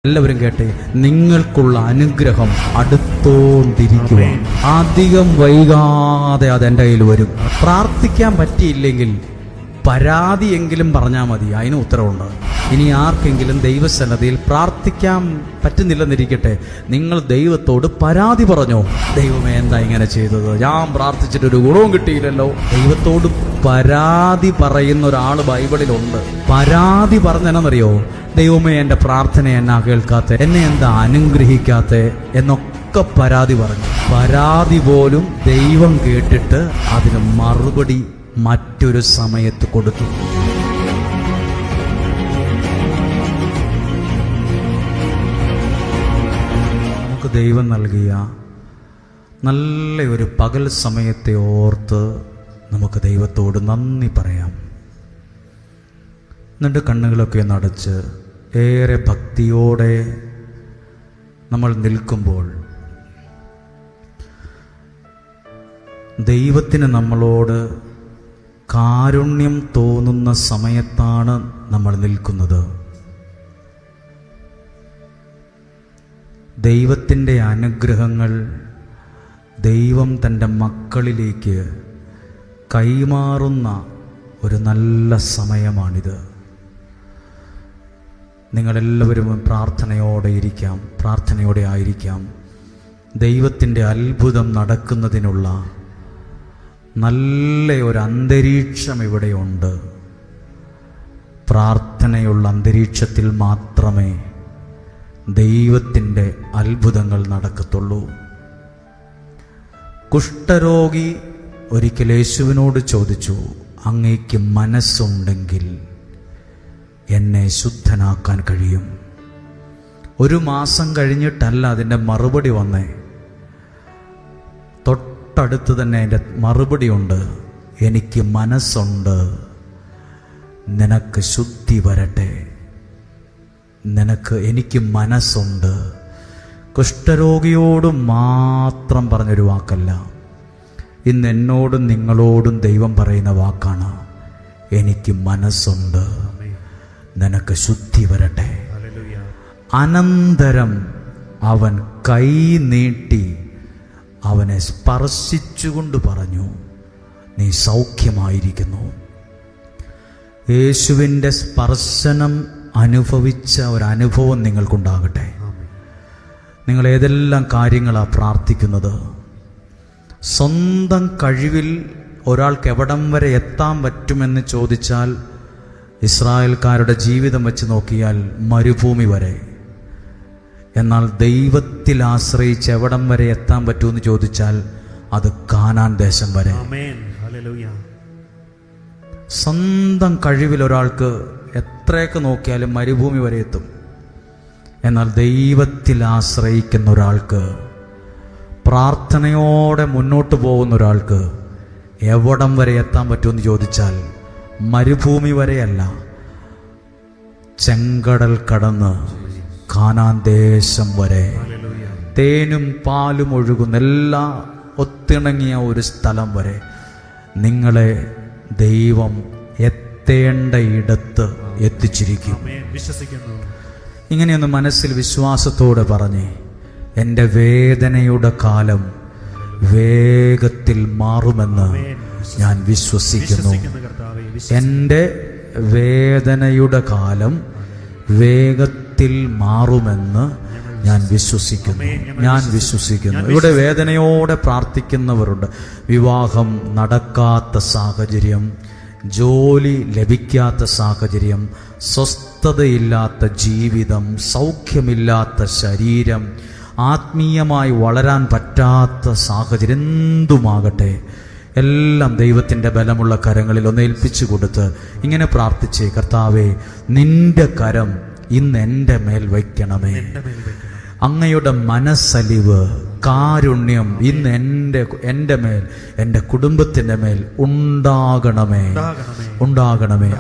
എല്ലാവരും കേട്ടെ, നിങ്ങൾക്കുള്ള അനുഗ്രഹം അടുത്തോണ്ടിരിക്കുക. അധികം വൈകാതെ അതെൻ്റെ കയ്യിൽ വരും. പ്രാർത്ഥിക്കാൻ പറ്റിയില്ലെങ്കിൽ പരാതിയെങ്കിലും പറഞ്ഞാൽ മതി, അതിന് ഉത്തരവുണ്ട്. ഇനി ആർക്കെങ്കിലും ദൈവസന്നദ്ധിയിൽ പ്രാർത്ഥിക്കാൻ പറ്റുന്നില്ലെന്നിരിക്കട്ടെ, നിങ്ങൾ ദൈവത്തോട് പരാതി പറഞ്ഞോ. ദൈവമേ, എന്താ ഇങ്ങനെ ചെയ്തത്? ഞാൻ പ്രാർത്ഥിച്ചിട്ടൊരു ഗുണവും കിട്ടിയില്ലല്ലോ. ദൈവത്തോട് പരാതി പറയുന്ന ഒരാൾ ബൈബിളിലുണ്ട്. പരാതി പറഞ്ഞെന്നറിയോ? ദൈവമേ, എൻ്റെ പ്രാർത്ഥന എന്നാ കേൾക്കാത്ത, എന്നെ എന്താ അനുഗ്രഹിക്കാത്ത എന്നൊക്കെ പരാതി പറഞ്ഞു. പരാതി പോലും ദൈവം കേട്ടിട്ട് അതിന് മറുപടി മറ്റൊരു സമയത്ത് കൊടുത്തു. നമുക്ക് ദൈവം നൽകിയ നല്ല ഒരു പകൽ സമയത്തെ ഓർത്ത് നമുക്ക് ദൈവത്തോട് നന്ദി പറയാം. എന്നിട്ട് കണ്ണുകളൊക്കെ നടച്ച് ഏറെ ഭക്തിയോടെ നമ്മൾ നിൽക്കുമ്പോൾ ദൈവത്തിന് നമ്മളോട് കാരുണ്യം തോന്നുന്ന സമയത്താണ് നമ്മൾ നിൽക്കുന്നത്. ദൈവത്തിൻ്റെ അനുഗ്രഹങ്ങൾ ദൈവം തൻ്റെ മക്കളിലേക്ക് കൈമാറുന്ന ഒരു നല്ല സമയമാണിത്. നിങ്ങളെല്ലാവരും പ്രാർത്ഥനയോടെ ആയിരിക്കാം. ദൈവത്തിൻ്റെ അത്ഭുതം നടക്കുന്നതിനുള്ള നല്ല ഒരു അന്തരീക്ഷം ഇവിടെയുണ്ട്. പ്രാർത്ഥനയുള്ള അന്തരീക്ഷത്തിൽ മാത്രമേ ദൈവത്തിൻ്റെ അത്ഭുതങ്ങൾ നടക്കത്തുള്ളൂ. കുഷ്ഠരോഗി ഒരിക്കൽ യേശുവിനോട് ചോദിച്ചു, അങ്ങേക്ക് മനസ്സുണ്ടെങ്കിൽ എന്നെ ശുദ്ധനാക്കാൻ കഴിയും. 1 മാസം കഴിഞ്ഞിട്ടല്ല അതിൻ്റെ മറുപടി വന്നേ. തൊട്ടടുത്ത് തന്നെ അതിൻ്റെ മറുപടി ഉണ്ട്. എനിക്ക് മനസ്സുണ്ട്, നിനക്ക് ശുദ്ധി വരട്ടെ. എനിക്ക് മനസ്സുണ്ട്. കുഷ്ഠരോഗിയോട് മാത്രം പറഞ്ഞൊരു വാക്കല്ല, ഇന്ന് എന്നോടും നിങ്ങളോടും ദൈവം പറയുന്ന വാക്കാണ്. എനിക്ക് മനസ്സുണ്ട്, നിനക്ക് ശുദ്ധി വരട്ടെ. അനന്തരം അവൻ കൈ നീട്ടി അവനെ സ്പർശിച്ചുകൊണ്ട് പറഞ്ഞു, നീ സൗഖ്യമായിരിക്കുന്നു. യേശുവിൻ്റെ സ്പർശനം അനുഭവിച്ച ഒരനുഭവം നിങ്ങൾക്കുണ്ടാകട്ടെ. നിങ്ങൾ ഏതെല്ലാം കാര്യങ്ങളാണ് പ്രാർത്ഥിക്കുന്നത്? സ്വന്തം കഴിവിൽ ഒരാൾക്ക് എവിടം വരെ എത്താൻ പറ്റുമെന്ന് ചോദിച്ചാൽ ഇസ്രായേൽക്കാരുടെ ജീവിതം വെച്ച് നോക്കിയാൽ മരുഭൂമി വരെ. എന്നാൽ ദൈവത്തിൽ ആശ്രയിച്ച് എവിടം വരെ എത്താൻ പറ്റുമെന്ന് ചോദിച്ചാൽ അത് കാനാൻ ദേശം വരെ. സ്വന്തം കഴിവിൽ ഒരാൾക്ക് എത്രയൊക്കെ നോക്കിയാലും മരുഭൂമി വരെ എത്തും. എന്നാൽ ദൈവത്തിൽ ആശ്രയിക്കുന്ന ഒരാൾക്ക്, പ്രാർത്ഥനയോടെ മുന്നോട്ട് പോകുന്ന ഒരാൾക്ക് എവിടം വരെ എത്താൻ പറ്റുമെന്ന് ചോദിച്ചാൽ മരുഭൂമി വരെയല്ല, ചെങ്കടൽ കടന്ന് കാനാൻ ദേശം വരെ, തേനും പാലും ഒഴുകുന്ന എല്ലാ ഒത്തിണങ്ങിയ ഒരു സ്ഥലം വരെ നിങ്ങളെ ദൈവം എത്തേണ്ട ഇടത്ത് എത്തിച്ചിരിക്കും. ഇങ്ങനെയൊന്ന് മനസ്സിൽ വിശ്വാസത്തോടെ പറഞ്ഞേ, എൻ്റെ വേദനയുടെ കാലം വേഗത്തിൽ മാറുമെന്ന് ഞാൻ വിശ്വസിക്കുന്നു. എൻ്റെ വേദനയുടെ കാലം വേഗത്തിൽ മാറുമെന്ന് ഞാൻ വിശ്വസിക്കുന്നു. ഇവിടെ വേദനയോടെ പ്രാർത്ഥിക്കുന്നവരുണ്ട്. വിവാഹം നടക്കാത്ത സാഹചര്യം, ജോലി ലഭിക്കാത്ത സാഹചര്യം, സ്വസ്ഥതയില്ലാത്ത ജീവിതം, സൗഖ്യമില്ലാത്ത ശരീരം, ആത്മീയമായി വളരാൻ പറ്റാത്ത സാഹചര്യം, എന്തുമാകട്ടെ എല്ലാം ദൈവത്തിൻ്റെ ബലമുള്ള കരങ്ങളിൽ ഒന്ന് ഏൽപ്പിച്ചു കൊടുത്ത് ഇങ്ങനെ പ്രാർത്ഥിച്ചേ, കർത്താവേ, നിന്റെ കരം ഇന്ന് എൻ്റെ മേൽ വയ്ക്കണമേ. അങ്ങയുടെ മനസ്സലിവ്, കാരുണ്യം ഇന്ന് എൻ്റെ മേൽ, എൻ്റെ കുടുംബത്തിൻ്റെ മേൽ ഉണ്ടാകണമേ.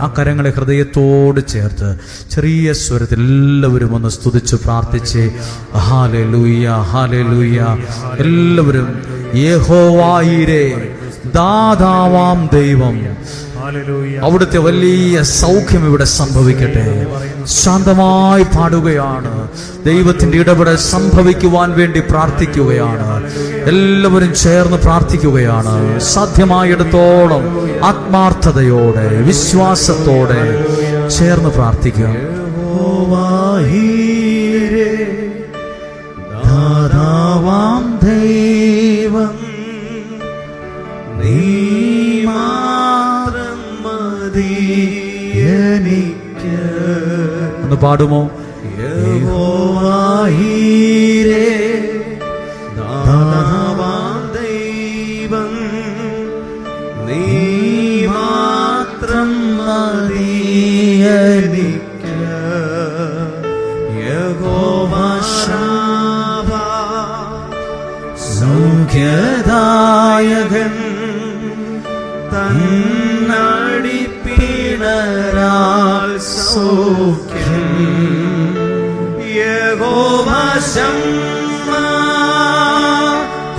ആ കരങ്ങളെ ഹൃദയത്തോട് ചേർത്ത് ചെറിയ സ്വരത്തിൽ എല്ലാവരും ഒന്ന് സ്തുതിച്ച് പ്രാർത്ഥിച്ചേ. Hallelujah, hallelujah. എല്ലാവരും യഹോവായിരേ, ദാതാവാം ദൈവം, അവിടുത്തെ വലിയ സൗഖ്യം ഇവിടെ സംഭവിക്കട്ടെ. ശാന്തമായി പാടുകയാണ്. ദൈവത്തിന്റെ ഇടപെടൽ സംഭവിക്കുവാൻ വേണ്ടി പ്രാർത്ഥിക്കുകയാണ്. എല്ലാവരും ചേർന്ന് പ്രാർത്ഥിക്കുകയാണ്. സാധ്യമായിടത്തോളം ആത്മാർത്ഥതയോടെ വിശ്വാസത്തോടെ ചേർന്ന് പ്രാർത്ഥിക്കുക. ദാതാവാം ദൈവം നീ മാത്രം മതി എനിക്ക്. ഒന്ന് പാടുമോ? യഹോവയീരേ, ദാതാവാം ദൈവം നീ മാത്രം മതി എനിക്ക്. യഹോവ ശാബ സൗഖ്യദായകൻ തന്നടിപ്പിണരാൽ സൗഖ്യം. യഹോവ ശമ്മ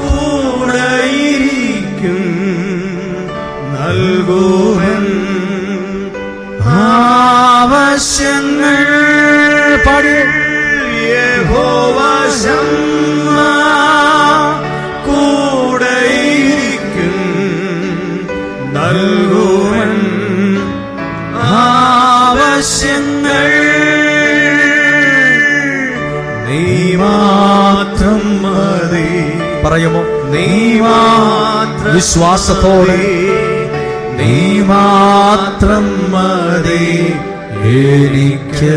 കൂടെയിരിക്കും നൽകുവൻ ആവശ്യങ്ങൾ. പാടി. യഹോവ ശമ്മ കൂടെയിരിക്കും നൽകുവൻ ആവശ്യങ്ങൾ. നീ മാത്രം മതി. പറയുമോ? നീ മാത്രം. വിശ്വാസത്തോടെ നീ മാത്രം മതി എനിക്ക്.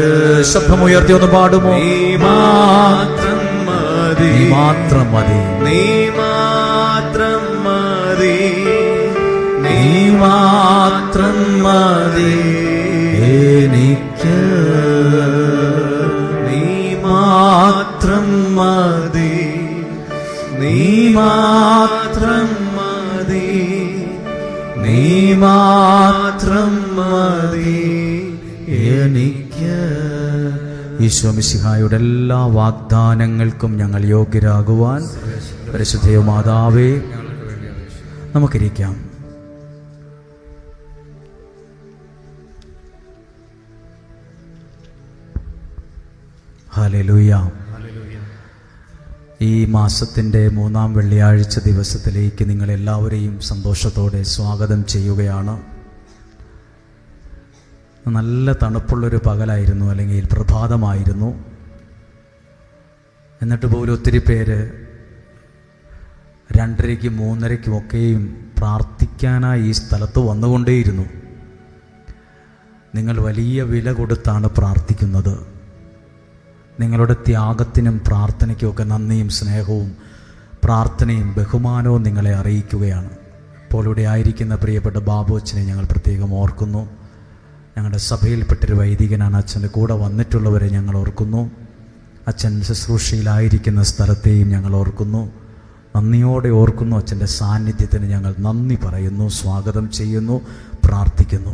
ശബ്ദമുയർത്തി ഒന്ന് പാടുമോ? നീ മാത്രം മതി. നീ മാത്രം മതി. നീ മാത്രം മതി. നീ മാത്രം മതി എനിക്ക്. നീ മാത്രം മതി. നീ മാത്രം മതി. നീ മാത്രം മതി എനിക്ക്. ഈശോ മിശിഹായുടെ എല്ലാ വാഗ്ദാനങ്ങൾക്കും ഞങ്ങൾ യോഗ്യരാകുവാൻ പരിശുദ്ധ മാതാവേ നമുക്കിരിക്കാം. ഹല്ലേലൂയ. ഈ മാസത്തിൻ്റെ 3-ാം വെള്ളിയാഴ്ച ദിവസത്തിലേക്ക് നിങ്ങളെല്ലാവരെയും സന്തോഷത്തോടെ സ്വാഗതം ചെയ്യുകയാണ്. നല്ല തണുപ്പുള്ളൊരു പകലായിരുന്നു, അല്ലെങ്കിൽ പ്രഭാതമായിരുന്നു. എന്നിട്ട് പോലും ഒത്തിരി പേര് 2:30-ക്കും 3:30-ക്കും ഒക്കെയും പ്രാർത്ഥിക്കാനായി ഈ സ്ഥലത്ത് വന്നുകൊണ്ടേയിരുന്നു. നിങ്ങൾ വലിയ വില കൊടുത്താണ് പ്രാർത്ഥിക്കുന്നത്. നിങ്ങളുടെ ത്യാഗത്തിനും പ്രാർത്ഥനയ്ക്കുമൊക്കെ നന്ദിയും സ്നേഹവും പ്രാർത്ഥനയും ബഹുമാനവും നിങ്ങളെ അറിയിക്കുകയാണ്. ഇപ്പോൾ ഇവിടെ ആയിരിക്കുന്ന പ്രിയപ്പെട്ട ബാബുച്ചനെ ഞങ്ങൾ പ്രത്യേകം ഓർക്കുന്നു. ഞങ്ങളുടെ സഭയിൽപ്പെട്ടൊരു വൈദികനാണ്. അച്ഛൻ്റെ കൂടെ വന്നിട്ടുള്ളവരെ ഞങ്ങൾ ഓർക്കുന്നു. അച്ഛൻ ശുശ്രൂഷയിലായിരിക്കുന്ന സ്ഥലത്തെയും ഞങ്ങൾ ഓർക്കുന്നു. നന്ദിയോടെ ഓർക്കുന്നു. അച്ഛൻ്റെ സാന്നിധ്യത്തിന് ഞങ്ങൾ നന്ദി പറയുന്നു, സ്വാഗതം ചെയ്യുന്നു, പ്രാർത്ഥിക്കുന്നു.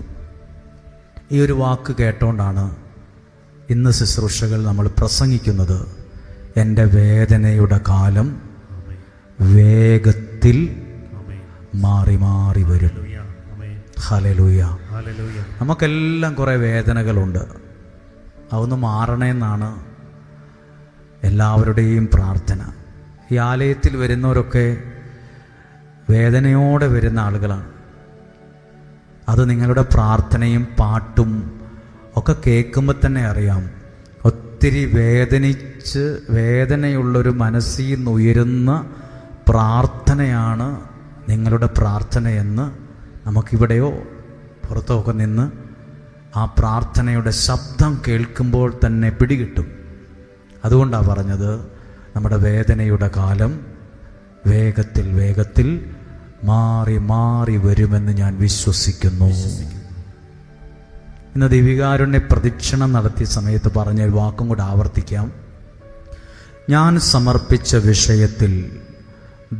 ഈ ഒരു വാക്ക് കേട്ടോണ്ടാണ് ഇന്ന് ശുശ്രൂഷകൾ നമ്മൾ പ്രസംഗിക്കുന്നത്. എൻ്റെ വേദനയുടെ കാലം വേഗത്തിൽ മാറി മാറി വരും. ഹല്ലേലൂയ. നമുക്കെല്ലാം കുറേ വേദനകളുണ്ട്. അതൊന്ന് മാറണമെന്നാണ് എല്ലാവരുടെയും പ്രാർത്ഥന. ഈ ആലയത്തിൽ വരുന്നവരൊക്കെ വേദനയോടെ വരുന്ന ആളുകളാണ്. അത് നിങ്ങളുടെ പ്രാർത്ഥനയും പാട്ടും ഒക്കെ കേൾക്കുമ്പോൾ തന്നെ അറിയാം. ഒത്തിരി വേദനയുള്ളൊരു മനസ്സിൽ നിന്ന് ഉയരുന്ന പ്രാർത്ഥനയാണ് നിങ്ങളുടെ പ്രാർത്ഥനയെന്ന് നമുക്കിവിടെയോ പുറത്തൊക്കെ നിന്ന് ആ പ്രാർത്ഥനയുടെ ശബ്ദം കേൾക്കുമ്പോൾ തന്നെ പിടികിട്ടും. അതുകൊണ്ടാണ് പറഞ്ഞത്, നമ്മുടെ വേദനയുടെ കാലം വേഗത്തിൽ വേഗത്തിൽ മാറി മാറി വരുമെന്ന് ഞാൻ വിശ്വസിക്കുന്നു. ഇന്ന് ദിവികാരുണ്യ പ്രദക്ഷിണം നടത്തിയ സമയത്ത് പറഞ്ഞ ഒരു വാക്കും കൂടെ ആവർത്തിക്കാം. ഞാൻ സമർപ്പിച്ച വിഷയത്തിൽ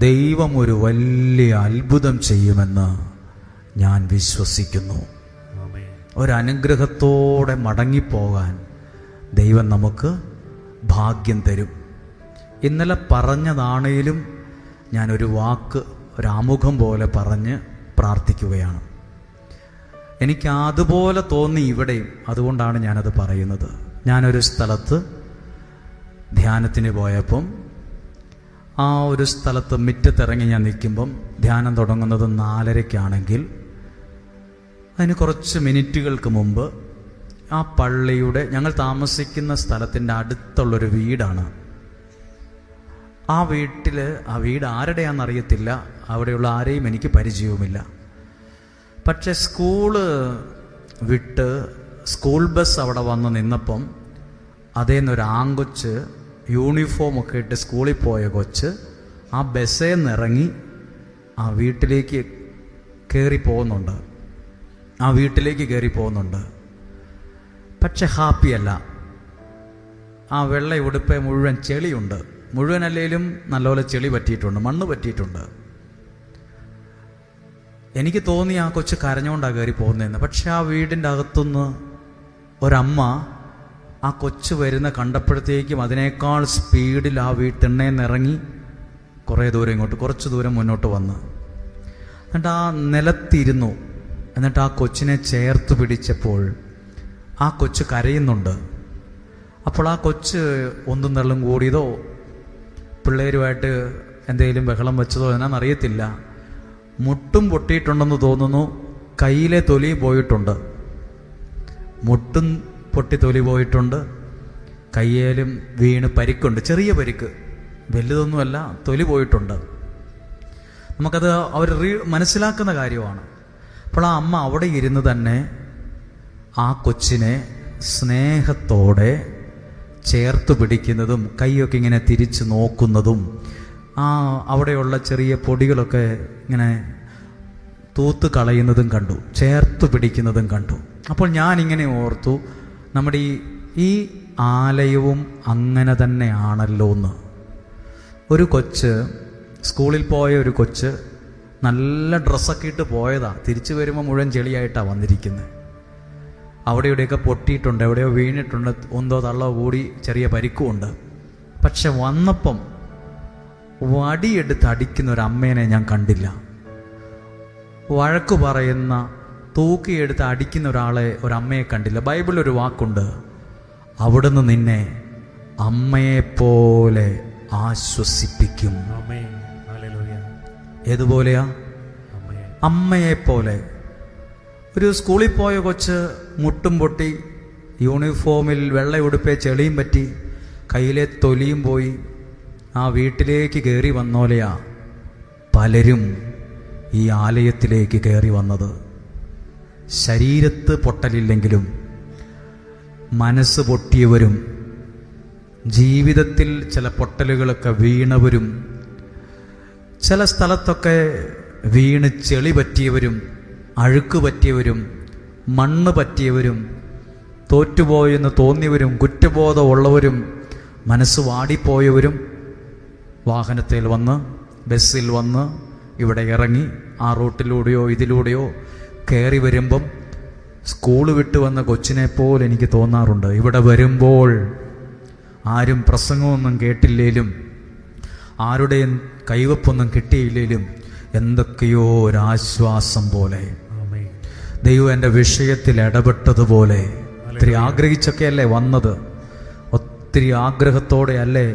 ദൈവം ഒരു വലിയ അത്ഭുതം ചെയ്യുമെന്ന് ഞാൻ വിശ്വസിക്കുന്നു. ഒരനുഗ്രഹത്തോടെ മടങ്ങിപ്പോകാൻ ദൈവം നമുക്ക് ഭാഗ്യം തരും. ഇന്നലെ പറഞ്ഞതാണേലും ഞാനൊരു വാക്ക്, ഒരാമുഖം പോലെ പറഞ്ഞ് പ്രാർത്ഥിക്കുകയാണ്. എനിക്ക് അതുപോലെ തോന്നി ഇവിടെയും. അതുകൊണ്ടാണ് ഞാനത് പറയുന്നത്. ഞാനൊരു സ്ഥലത്ത് ധ്യാനത്തിന് പോയപ്പം ആ ഒരു സ്ഥലത്ത് മുറ്റത്തിറങ്ങി ഞാൻ നിൽക്കുമ്പം ധ്യാനം തുടങ്ങുന്നത് 4:30-ക്കാണെങ്കിൽ അതിന് കുറച്ച് മിനിറ്റുകൾക്ക് മുമ്പ് ആ പള്ളിയുടെ, ഞങ്ങൾ താമസിക്കുന്ന സ്ഥലത്തിൻ്റെ അടുത്തുള്ളൊരു വീടാണ്. ആ വീട് ആരുടെയാണെന്നറിയത്തില്ല, അവിടെയുള്ള ആരെയും എനിക്ക് പരിചയവുമില്ല. പക്ഷെ സ്കൂള് വിട്ട് സ്കൂൾ ബസ് അവിടെ വന്ന് നിന്നപ്പം അതേന്നൊരു ആങ്കൊച്ച് യൂണിഫോമൊക്കെ ഇട്ട് സ്കൂളിൽ പോയ കൊച്ച് ആ ബസ്സിൽ നിന്നിറങ്ങി ആ വീട്ടിലേക്ക് കയറി പോകുന്നുണ്ട്. പക്ഷെ ഹാപ്പിയല്ല. ആ വെള്ള ഉടുപ്പ് മുഴുവൻ ചെളിയുണ്ട്. മുഴുവനല്ലേലും നല്ലപോലെ ചെളി പറ്റിയിട്ടുണ്ട്, മണ്ണ് പറ്റിയിട്ടുണ്ട്. എനിക്ക് തോന്നി ആ കൊച്ച് കരഞ്ഞുകൊണ്ടാണ് കയറി പോകുന്നതെന്ന്. പക്ഷെ ആ വീടിൻ്റെ അകത്തുനിന്ന് ഒരമ്മ ആ കൊച്ച് വരുന്ന കണ്ടപ്പോഴത്തേക്കും അതിനേക്കാൾ സ്പീഡിൽ ആ വീട്ടിണ്ണേന്ന് ഇറങ്ങി കുറച്ച് ദൂരം മുന്നോട്ട് വന്ന് എന്നിട്ട് ആ നിലത്തിരുന്നു. എന്നിട്ട് ആ കൊച്ചിനെ ചേർത്ത് പിടിച്ചപ്പോൾ ആ കൊച്ച് കരയുന്നുണ്ട്. അപ്പോൾ ആ കൊച്ച് ഒന്നും തള്ളും കൂടിയതോ പിള്ളേരുമായിട്ട് എന്തെങ്കിലും ബഹളം വെച്ചതോ എന്നാന്നറിയത്തില്ല, മുട്ടും പൊട്ടിയിട്ടുണ്ടെന്ന് തോന്നുന്നു. കയ്യിലെ തൊലി പോയിട്ടുണ്ട്, മുട്ടും പൊട്ടി തൊലി പോയിട്ടുണ്ട്. കയ്യേലും വീണ് പരിക്കുണ്ട്, ചെറിയ പരിക്ക്, വലുതൊന്നുമല്ല, തൊലി പോയിട്ടുണ്ട്. നമുക്കത് അവർ മനസ്സിലാക്കുന്ന കാര്യമാണ്. അപ്പോൾ ആ അമ്മ അവിടെ ഇരുന്ന് തന്നെ ആ കൊച്ചിനെ സ്നേഹത്തോടെ ചേർത്ത് പിടിക്കുന്നതും കൈയൊക്കെ ഇങ്ങനെ തിരിച്ച് നോക്കുന്നതും അവിടെയുള്ള ചെറിയ പൊടികളൊക്കെ ഇങ്ങനെ തൂത്ത് കളയുന്നതും കണ്ടു, ചേർത്ത് പിടിക്കുന്നതും കണ്ടു. അപ്പോൾ ഞാനിങ്ങനെ ഓർത്തു, നമ്മുടെ ഈ ആലയവും അങ്ങനെ തന്നെയാണല്ലോ എന്ന്. ഒരു കൊച്ച്, സ്കൂളിൽ പോയ ഒരു കൊച്ച് നല്ല ഡ്രസ്സൊക്കെ ഇട്ട് പോയതാ, തിരിച്ചു വരുമ്പോൾ മുഴുവൻ ചെളിയായിട്ടാണ് വന്നിരിക്കുന്നത്. അവിടെ ഇവിടെയൊക്കെ പൊട്ടിയിട്ടുണ്ട്, എവിടെയോ വീണിട്ടുണ്ട്, ഒന്നോ തള്ളോ കൂടി ചെറിയ പരിക്കുമുണ്ട്. പക്ഷെ വന്നപ്പം വടിയെടുത്ത് അടിക്കുന്ന ഒരു അമ്മേനെ ഞാൻ കണ്ടില്ല. വഴക്ക് പറയുന്ന, തൂക്കിയെടുത്ത് അടിക്കുന്ന ഒരമ്മയെ കണ്ടില്ല. ബൈബിളിൽ ഒരു വാക്കുണ്ട്, അവിടുന്ന് നിന്നെ അമ്മയെപ്പോലെ ആശ്വസിപ്പിക്കും. ഏതുപോലെയാ? അമ്മയെപ്പോലെ. ഒരു സ്കൂളിൽ പോയ കൊച്ച് മുട്ടും പൊട്ടി, യൂണിഫോമിൽ വെള്ള ഉടുപ്പേ ചെളിയും പറ്റി, കയ്യിലെ തൊലിയും പോയി, ആ വീട്ടിലേക്ക് കയറി വന്നോലെയാ പലരും ഈ ആലയത്തിലേക്ക് കയറി വന്നത്. ശരീരത്ത് പൊട്ടലില്ലെങ്കിലും മനസ്സ് പൊട്ടിയവരും, ജീവിതത്തിൽ ചില പൊട്ടലുകളൊക്കെ വീണവരും, ചില സ്ഥലത്തൊക്കെ വീണ് ചെളി പറ്റിയവരും, അഴുക്ക് പറ്റിയവരും, മണ്ണ് പറ്റിയവരും, തോറ്റുപോയെന്ന് തോന്നിയവരും, കുറ്റബോധമുള്ളവരും, മനസ്സ് വാടിപ്പോയവരും വാഹനത്തിൽ വന്ന്, ബസ്സിൽ വന്ന് ഇവിടെ ഇറങ്ങി ആ റൂട്ടിലൂടെയോ ഇതിലൂടെയോ കയറി വരുമ്പം സ്കൂള് വിട്ട് വന്ന കൊച്ചിനെ പോലെ എനിക്ക് തോന്നാറുണ്ട്. ഇവിടെ വരുമ്പോൾ ആരും പ്രസംഗമൊന്നും കേട്ടില്ലേലും, ആരുടെയും കൈവപ്പൊന്നും കിട്ടിയില്ലേലും എന്തൊക്കെയോ ഒരാശ്വാസം പോലെ, ദൈവം എൻ്റെ വിഷയത്തിൽ ഇടപെട്ടതുപോലെ. ഒത്തിരി ആഗ്രഹിച്ചൊക്കെയല്ലേ വന്നത്, ഒത്തിരി ആഗ്രഹത്തോടെ അല്ലേ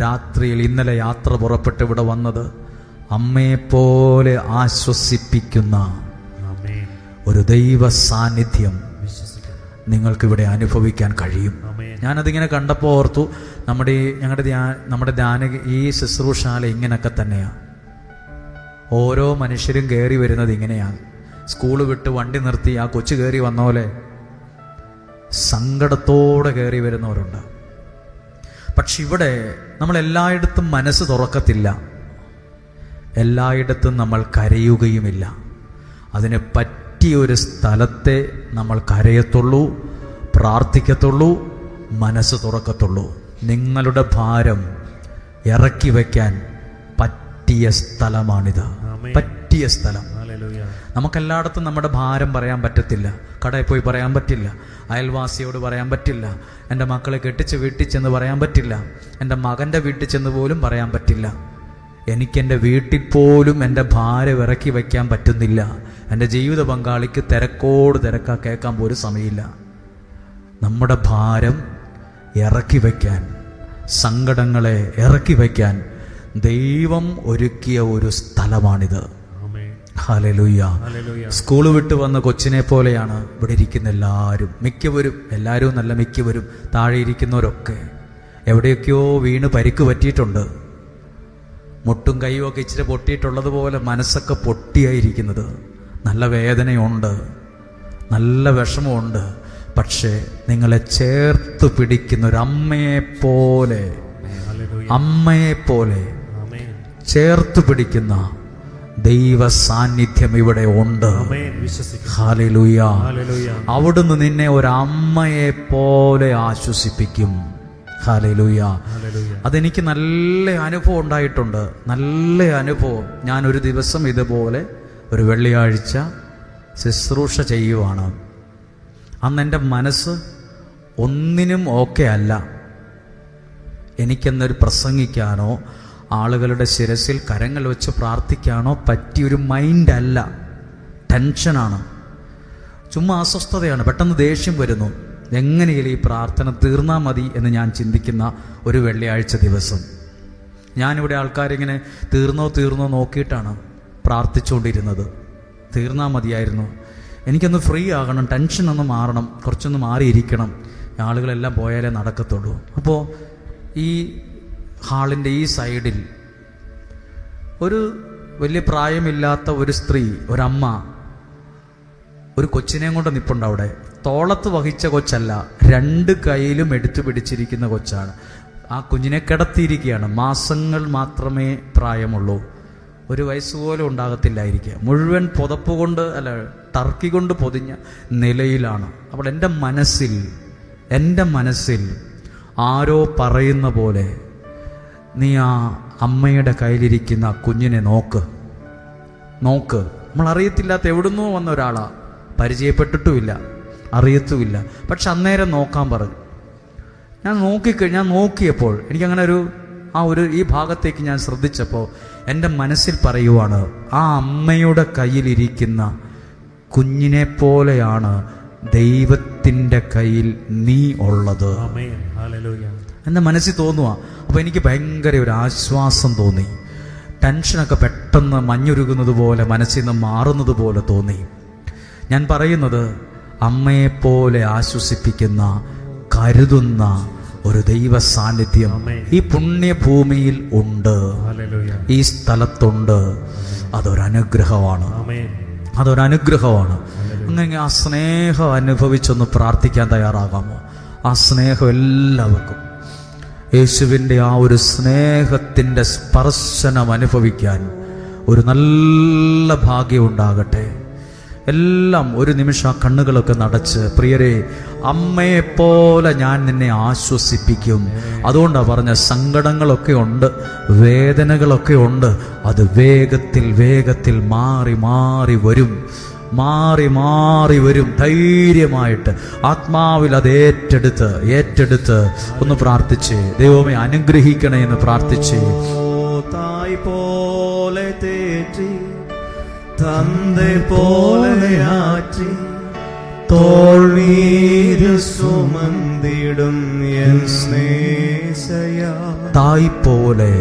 രാത്രിയിൽ ഇന്നലെ യാത്ര പുറപ്പെട്ട് ഇവിടെ വന്നത്. അമ്മയെപ്പോലെ ആശ്വസിപ്പിക്കുന്ന ഒരു ദൈവ സാന്നിധ്യം നിങ്ങൾക്കിവിടെ അനുഭവിക്കാൻ കഴിയും. ഞാനതിങ്ങനെ കണ്ടപ്പോൾ ഓർത്തു, നമ്മുടെ ധ്യാന ഈ ശുശ്രൂഷാല ഇങ്ങനെയൊക്കെ തന്നെയാണ്. ഓരോ മനുഷ്യരും കയറി വരുന്നത് ഇങ്ങനെയാണ്. സ്കൂള് വിട്ട് വണ്ടി നിർത്തി ആ കൊച്ചു കയറി വന്ന പോലെ സങ്കടത്തോടെ കയറി വരുന്നവരുണ്ട്. പക്ഷെ ഇവിടെ നമ്മൾ എല്ലായിടത്തും മനസ്സ് തുറക്കത്തില്ല, എല്ലായിടത്തും നമ്മൾ കരയുകയുമില്ല. അതിന് പറ്റിയൊരു സ്ഥലത്തെ നമ്മൾ കരയത്തുള്ളൂ, പ്രാർത്ഥിക്കത്തുള്ളൂ, മനസ്സ് തുറക്കത്തുള്ളൂ. നിങ്ങളുടെ ഭാരം ഇറക്കി വയ്ക്കാൻ പറ്റിയ സ്ഥലമാണിത്, പറ്റിയ സ്ഥലം. നമുക്കെല്ലായിടത്തും നമ്മുടെ ഭാരം പറയാൻ പറ്റത്തില്ല, കടയിൽ പോയി പറയാൻ പറ്റില്ല, അയൽവാസിയോട് പറയാൻ പറ്റില്ല, എൻ്റെ മക്കളെ കെട്ടിച്ച് വീട്ടിൽ ചെന്ന് പറയാൻ പറ്റില്ല, എൻ്റെ മകൻ്റെ വീട്ടിൽ ചെന്ന് പോലും പറയാൻ പറ്റില്ല. എനിക്കെൻ്റെ വീട്ടിൽ പോലും എൻ്റെ ഭാരം ഇറക്കി വയ്ക്കാൻ പറ്റുന്നില്ല. എൻ്റെ ജീവിത പങ്കാളിക്ക് തിരക്കോട് തിരക്കാ, കേൾക്കാൻ പോലും സമയമില്ല. നമ്മുടെ ഭാരം ഇറക്കി വയ്ക്കാൻ, സങ്കടങ്ങളെ ഇറക്കി വയ്ക്കാൻ ദൈവം ഒരുക്കിയ ഒരു സ്ഥലമാണിത്. ഹല്ലേലൂയ. സ്കൂള് വിട്ട് വന്ന കൊച്ചിനെ പോലെയാണ് ഇവിടെ ഇരിക്കുന്ന എല്ലാവരും. മിക്കവരും, എല്ലാവരും നല്ല മിക്കവരും, താഴെ ഇരിക്കുന്നവരൊക്കെ എവിടെയൊക്കെയോ വീണ് പരിക്ക് പറ്റിയിട്ടുണ്ട്. മുട്ടും കൈയും ഒക്കെ ഇച്ചിരി പൊട്ടിയിട്ടുള്ളതുപോലെ മനസ്സൊക്കെ പൊട്ടിയായിരിക്കുന്നത്. നല്ല വേദനയുണ്ട്, നല്ല വിഷമമുണ്ട്. പക്ഷേ നിങ്ങളെ ചേർത്ത് പിടിക്കുന്ന ഒരു അമ്മയെപ്പോലെ, അമ്മയെപ്പോലെ ചേർത്ത് പിടിക്കുന്ന ദൈവ സാന്നിധ്യം ഇവിടെ ഉണ്ട്. ഹല്ലേലൂയ. അവിടുന്ന് നിന്നെ ഒരമ്മയെ പോലെ ആശ്വസിപ്പിക്കും. ഹല്ലേലൂയ. അതെനിക്ക് നല്ല അനുഭവം ഉണ്ടായിട്ടുണ്ട്, നല്ല അനുഭവം. ഞാനൊരു ദിവസം ഇതുപോലെ ഒരു വെള്ളിയാഴ്ച ശുശ്രൂഷ ചെയ്യുവാണ്. അന്ന് എൻ്റെ മനസ്സ് ഒന്നിനും ഓക്കെ അല്ല. എനിക്കെന്നൊരു പ്രസംഗിക്കാനോ ആളുകളുടെ ശിരസിൽ കരങ്ങൾ വെച്ച് പ്രാർത്ഥിക്കാനോ പറ്റിയൊരു മൈൻഡല്ല. ടെൻഷനാണ്, ചുമ്മാ അസ്വസ്ഥതയാണ്. പെട്ടെന്ന് ദേഷ്യം വരുന്നു. എങ്ങനെയും ഈ പ്രാർത്ഥന തീർന്നാൽ മതി എന്ന് ഞാൻ ചിന്തിക്കുന്ന ഒരു വെള്ളിയാഴ്ച ദിവസം. ഞാനിവിടെ ആൾക്കാരിങ്ങനെ തീർന്നോ നോക്കിയിട്ടാണ് പ്രാർത്ഥിച്ചുകൊണ്ടിരുന്നത്. തീർന്നാൽ മതിയായിരുന്നു, എനിക്കൊന്ന് ഫ്രീ ആകണം, ടെൻഷനൊന്ന് മാറണം, കുറച്ചൊന്ന് മാറിയിരിക്കണം, ആളുകളെല്ലാം പോയാലേ നടക്കത്തുള്ളൂ. അപ്പോൾ ഈ ഹാളിൻ്റെ ഈ സൈഡിൽ ഒരു വലിയ പ്രായമില്ലാത്ത ഒരു സ്ത്രീ, ഒരമ്മ, ഒരു കൊച്ചിനെയും കൊണ്ട് നിൽപ്പുണ്ട് അവിടെ. തോളത്ത് വഹിച്ച കൊച്ചല്ല, രണ്ട് കൈയിലും എടുത്തു പിടിച്ചിരിക്കുന്ന കൊച്ചാണ്. ആ കുഞ്ഞിനെ കിടത്തിയിരിക്കുകയാണ്. മാസങ്ങൾ മാത്രമേ പ്രായമുള്ളൂ, ഒരു വയസ്സുപോലും ഉണ്ടാകത്തില്ലായിരിക്കുക. മുഴുവൻ പുതപ്പ് കൊണ്ട്, അല്ല ടർക്കി കൊണ്ട് പൊതിഞ്ഞ നിലയിലാണ്. അപ്പോൾ എൻ്റെ മനസ്സിൽ ആരോ പറയുന്ന പോലെ, നീ ആ അമ്മയുടെ കയ്യിലിരിക്കുന്ന കുഞ്ഞിനെ നോക്ക്. നമ്മൾ അറിയത്തില്ലാത്ത എവിടുന്നോ വന്ന ഒരാളാ, പരിചയപ്പെട്ടിട്ടുമില്ല, അറിയത്തുമില്ല. പക്ഷെ അന്നേരം നോക്കാൻ പറഞ്ഞു. ഞാൻ നോക്കിയപ്പോൾ എനിക്കങ്ങനെ ഈ ഭാഗത്തേക്ക് ഞാൻ ശ്രദ്ധിച്ചപ്പോൾ എൻ്റെ മനസ്സിൽ പറയുവാണ്, ആ അമ്മയുടെ കയ്യിലിരിക്കുന്ന കുഞ്ഞിനെ പോലെയാണ് ദൈവത്തിൻ്റെ കയ്യിൽ നീ ഉള്ളത്. എൻ്റെ മനസ്സിൽ തോന്നുക. അപ്പോൾ എനിക്ക് ഭയങ്കര ഒരു ആശ്വാസം തോന്നി. ടെൻഷനൊക്കെ പെട്ടെന്ന് മഞ്ഞുരുകുന്നത് പോലെ, മനസ്സിൽ നിന്ന് മാറുന്നത് പോലെ തോന്നി. ഞാൻ പറയുന്നത്, അമ്മയെപ്പോലെ ആശ്വസിപ്പിക്കുന്ന, കരുതുന്ന ഒരു ദൈവ സാന്നിധ്യം ഈ പുണ്യഭൂമിയിൽ ഉണ്ട്, ഈ സ്ഥലത്തുണ്ട്. അതൊരനുഗ്രഹമാണ്. അങ്ങനെ ആ സ്നേഹം അനുഭവിച്ചൊന്ന് പ്രാർത്ഥിക്കാൻ തയ്യാറാകാമോ? ആ സ്നേഹം എല്ലാവർക്കും, യേശുവിൻ്റെ ആ ഒരു സ്നേഹത്തിൻ്റെ സ്പർശനം അനുഭവിക്കാൻ ഒരു നല്ല ഭാഗ്യം ഉണ്ടാകട്ടെ. എല്ലാം ഒരു നിമിഷം ആ കണ്ണുകളൊക്കെ നടച്ച്, പ്രിയരെ, അമ്മയെപ്പോലെ ഞാൻ നിന്നെ ആശ്വസിപ്പിക്കും. അതുകൊണ്ടാണ് പറഞ്ഞ, സങ്കടങ്ങളൊക്കെ ഉണ്ട്, വേദനകളൊക്കെ ഉണ്ട്. അത് വേഗത്തിൽ മാറി വരും. ധൈര്യമായിട്ട് ആത്മാവിൽ അത് ഏറ്റെടുത്ത് ഒന്ന് പ്രാർത്ഥിച്ച്, ദൈവമേ അനുഗ്രഹിക്കണേ എന്ന് പ്രാർത്ഥിച്ച്. തായ് പോലെ തേറ്റി, തന്തെ പോലെ ആറ്റി, തോൾമീത് സുമന്തിടും എൻ സ്നേഹയാ. തായ് പോലെ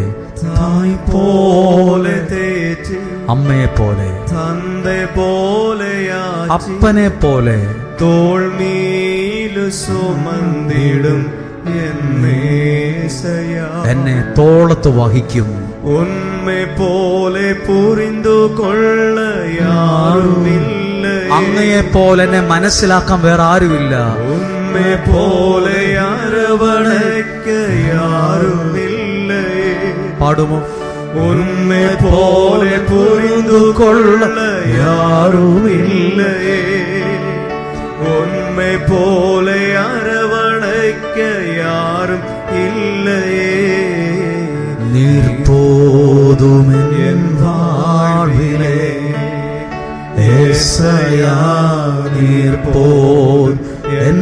തേറ്റി, അമ്മയെ പോലെ, തന്തെ പോലെ ആറ്റി, അപ്പനെ പോലെ, തോൾമീല് സുമന്തിടും എന്നെ തോളത്ത് വഹിക്കും. ഉന്മെ പോലെ പുരിന്തു കൊള്ള യാരുമില്ല, അങ്ങയെ പോലെ എന്നെ മനസ്സിലാക്കാൻ വേറെ ആരുമില്ല. ഉന്മെ പോലെ അരവണയ്ക്ക യാരുമില്ല. പാടുമോ? ഉന്മെ പോലെ പുരിന്തു കൊള്ള യാരുമില്ല, ഉന്മെ പോലെ അരവണയ്ക്ക യാരും ഇല്ലയേ. നീർപ്പോതുമെൻ വാഴ്വിലെ യേശയ്യാ, നീർപ്പോതുമെൻ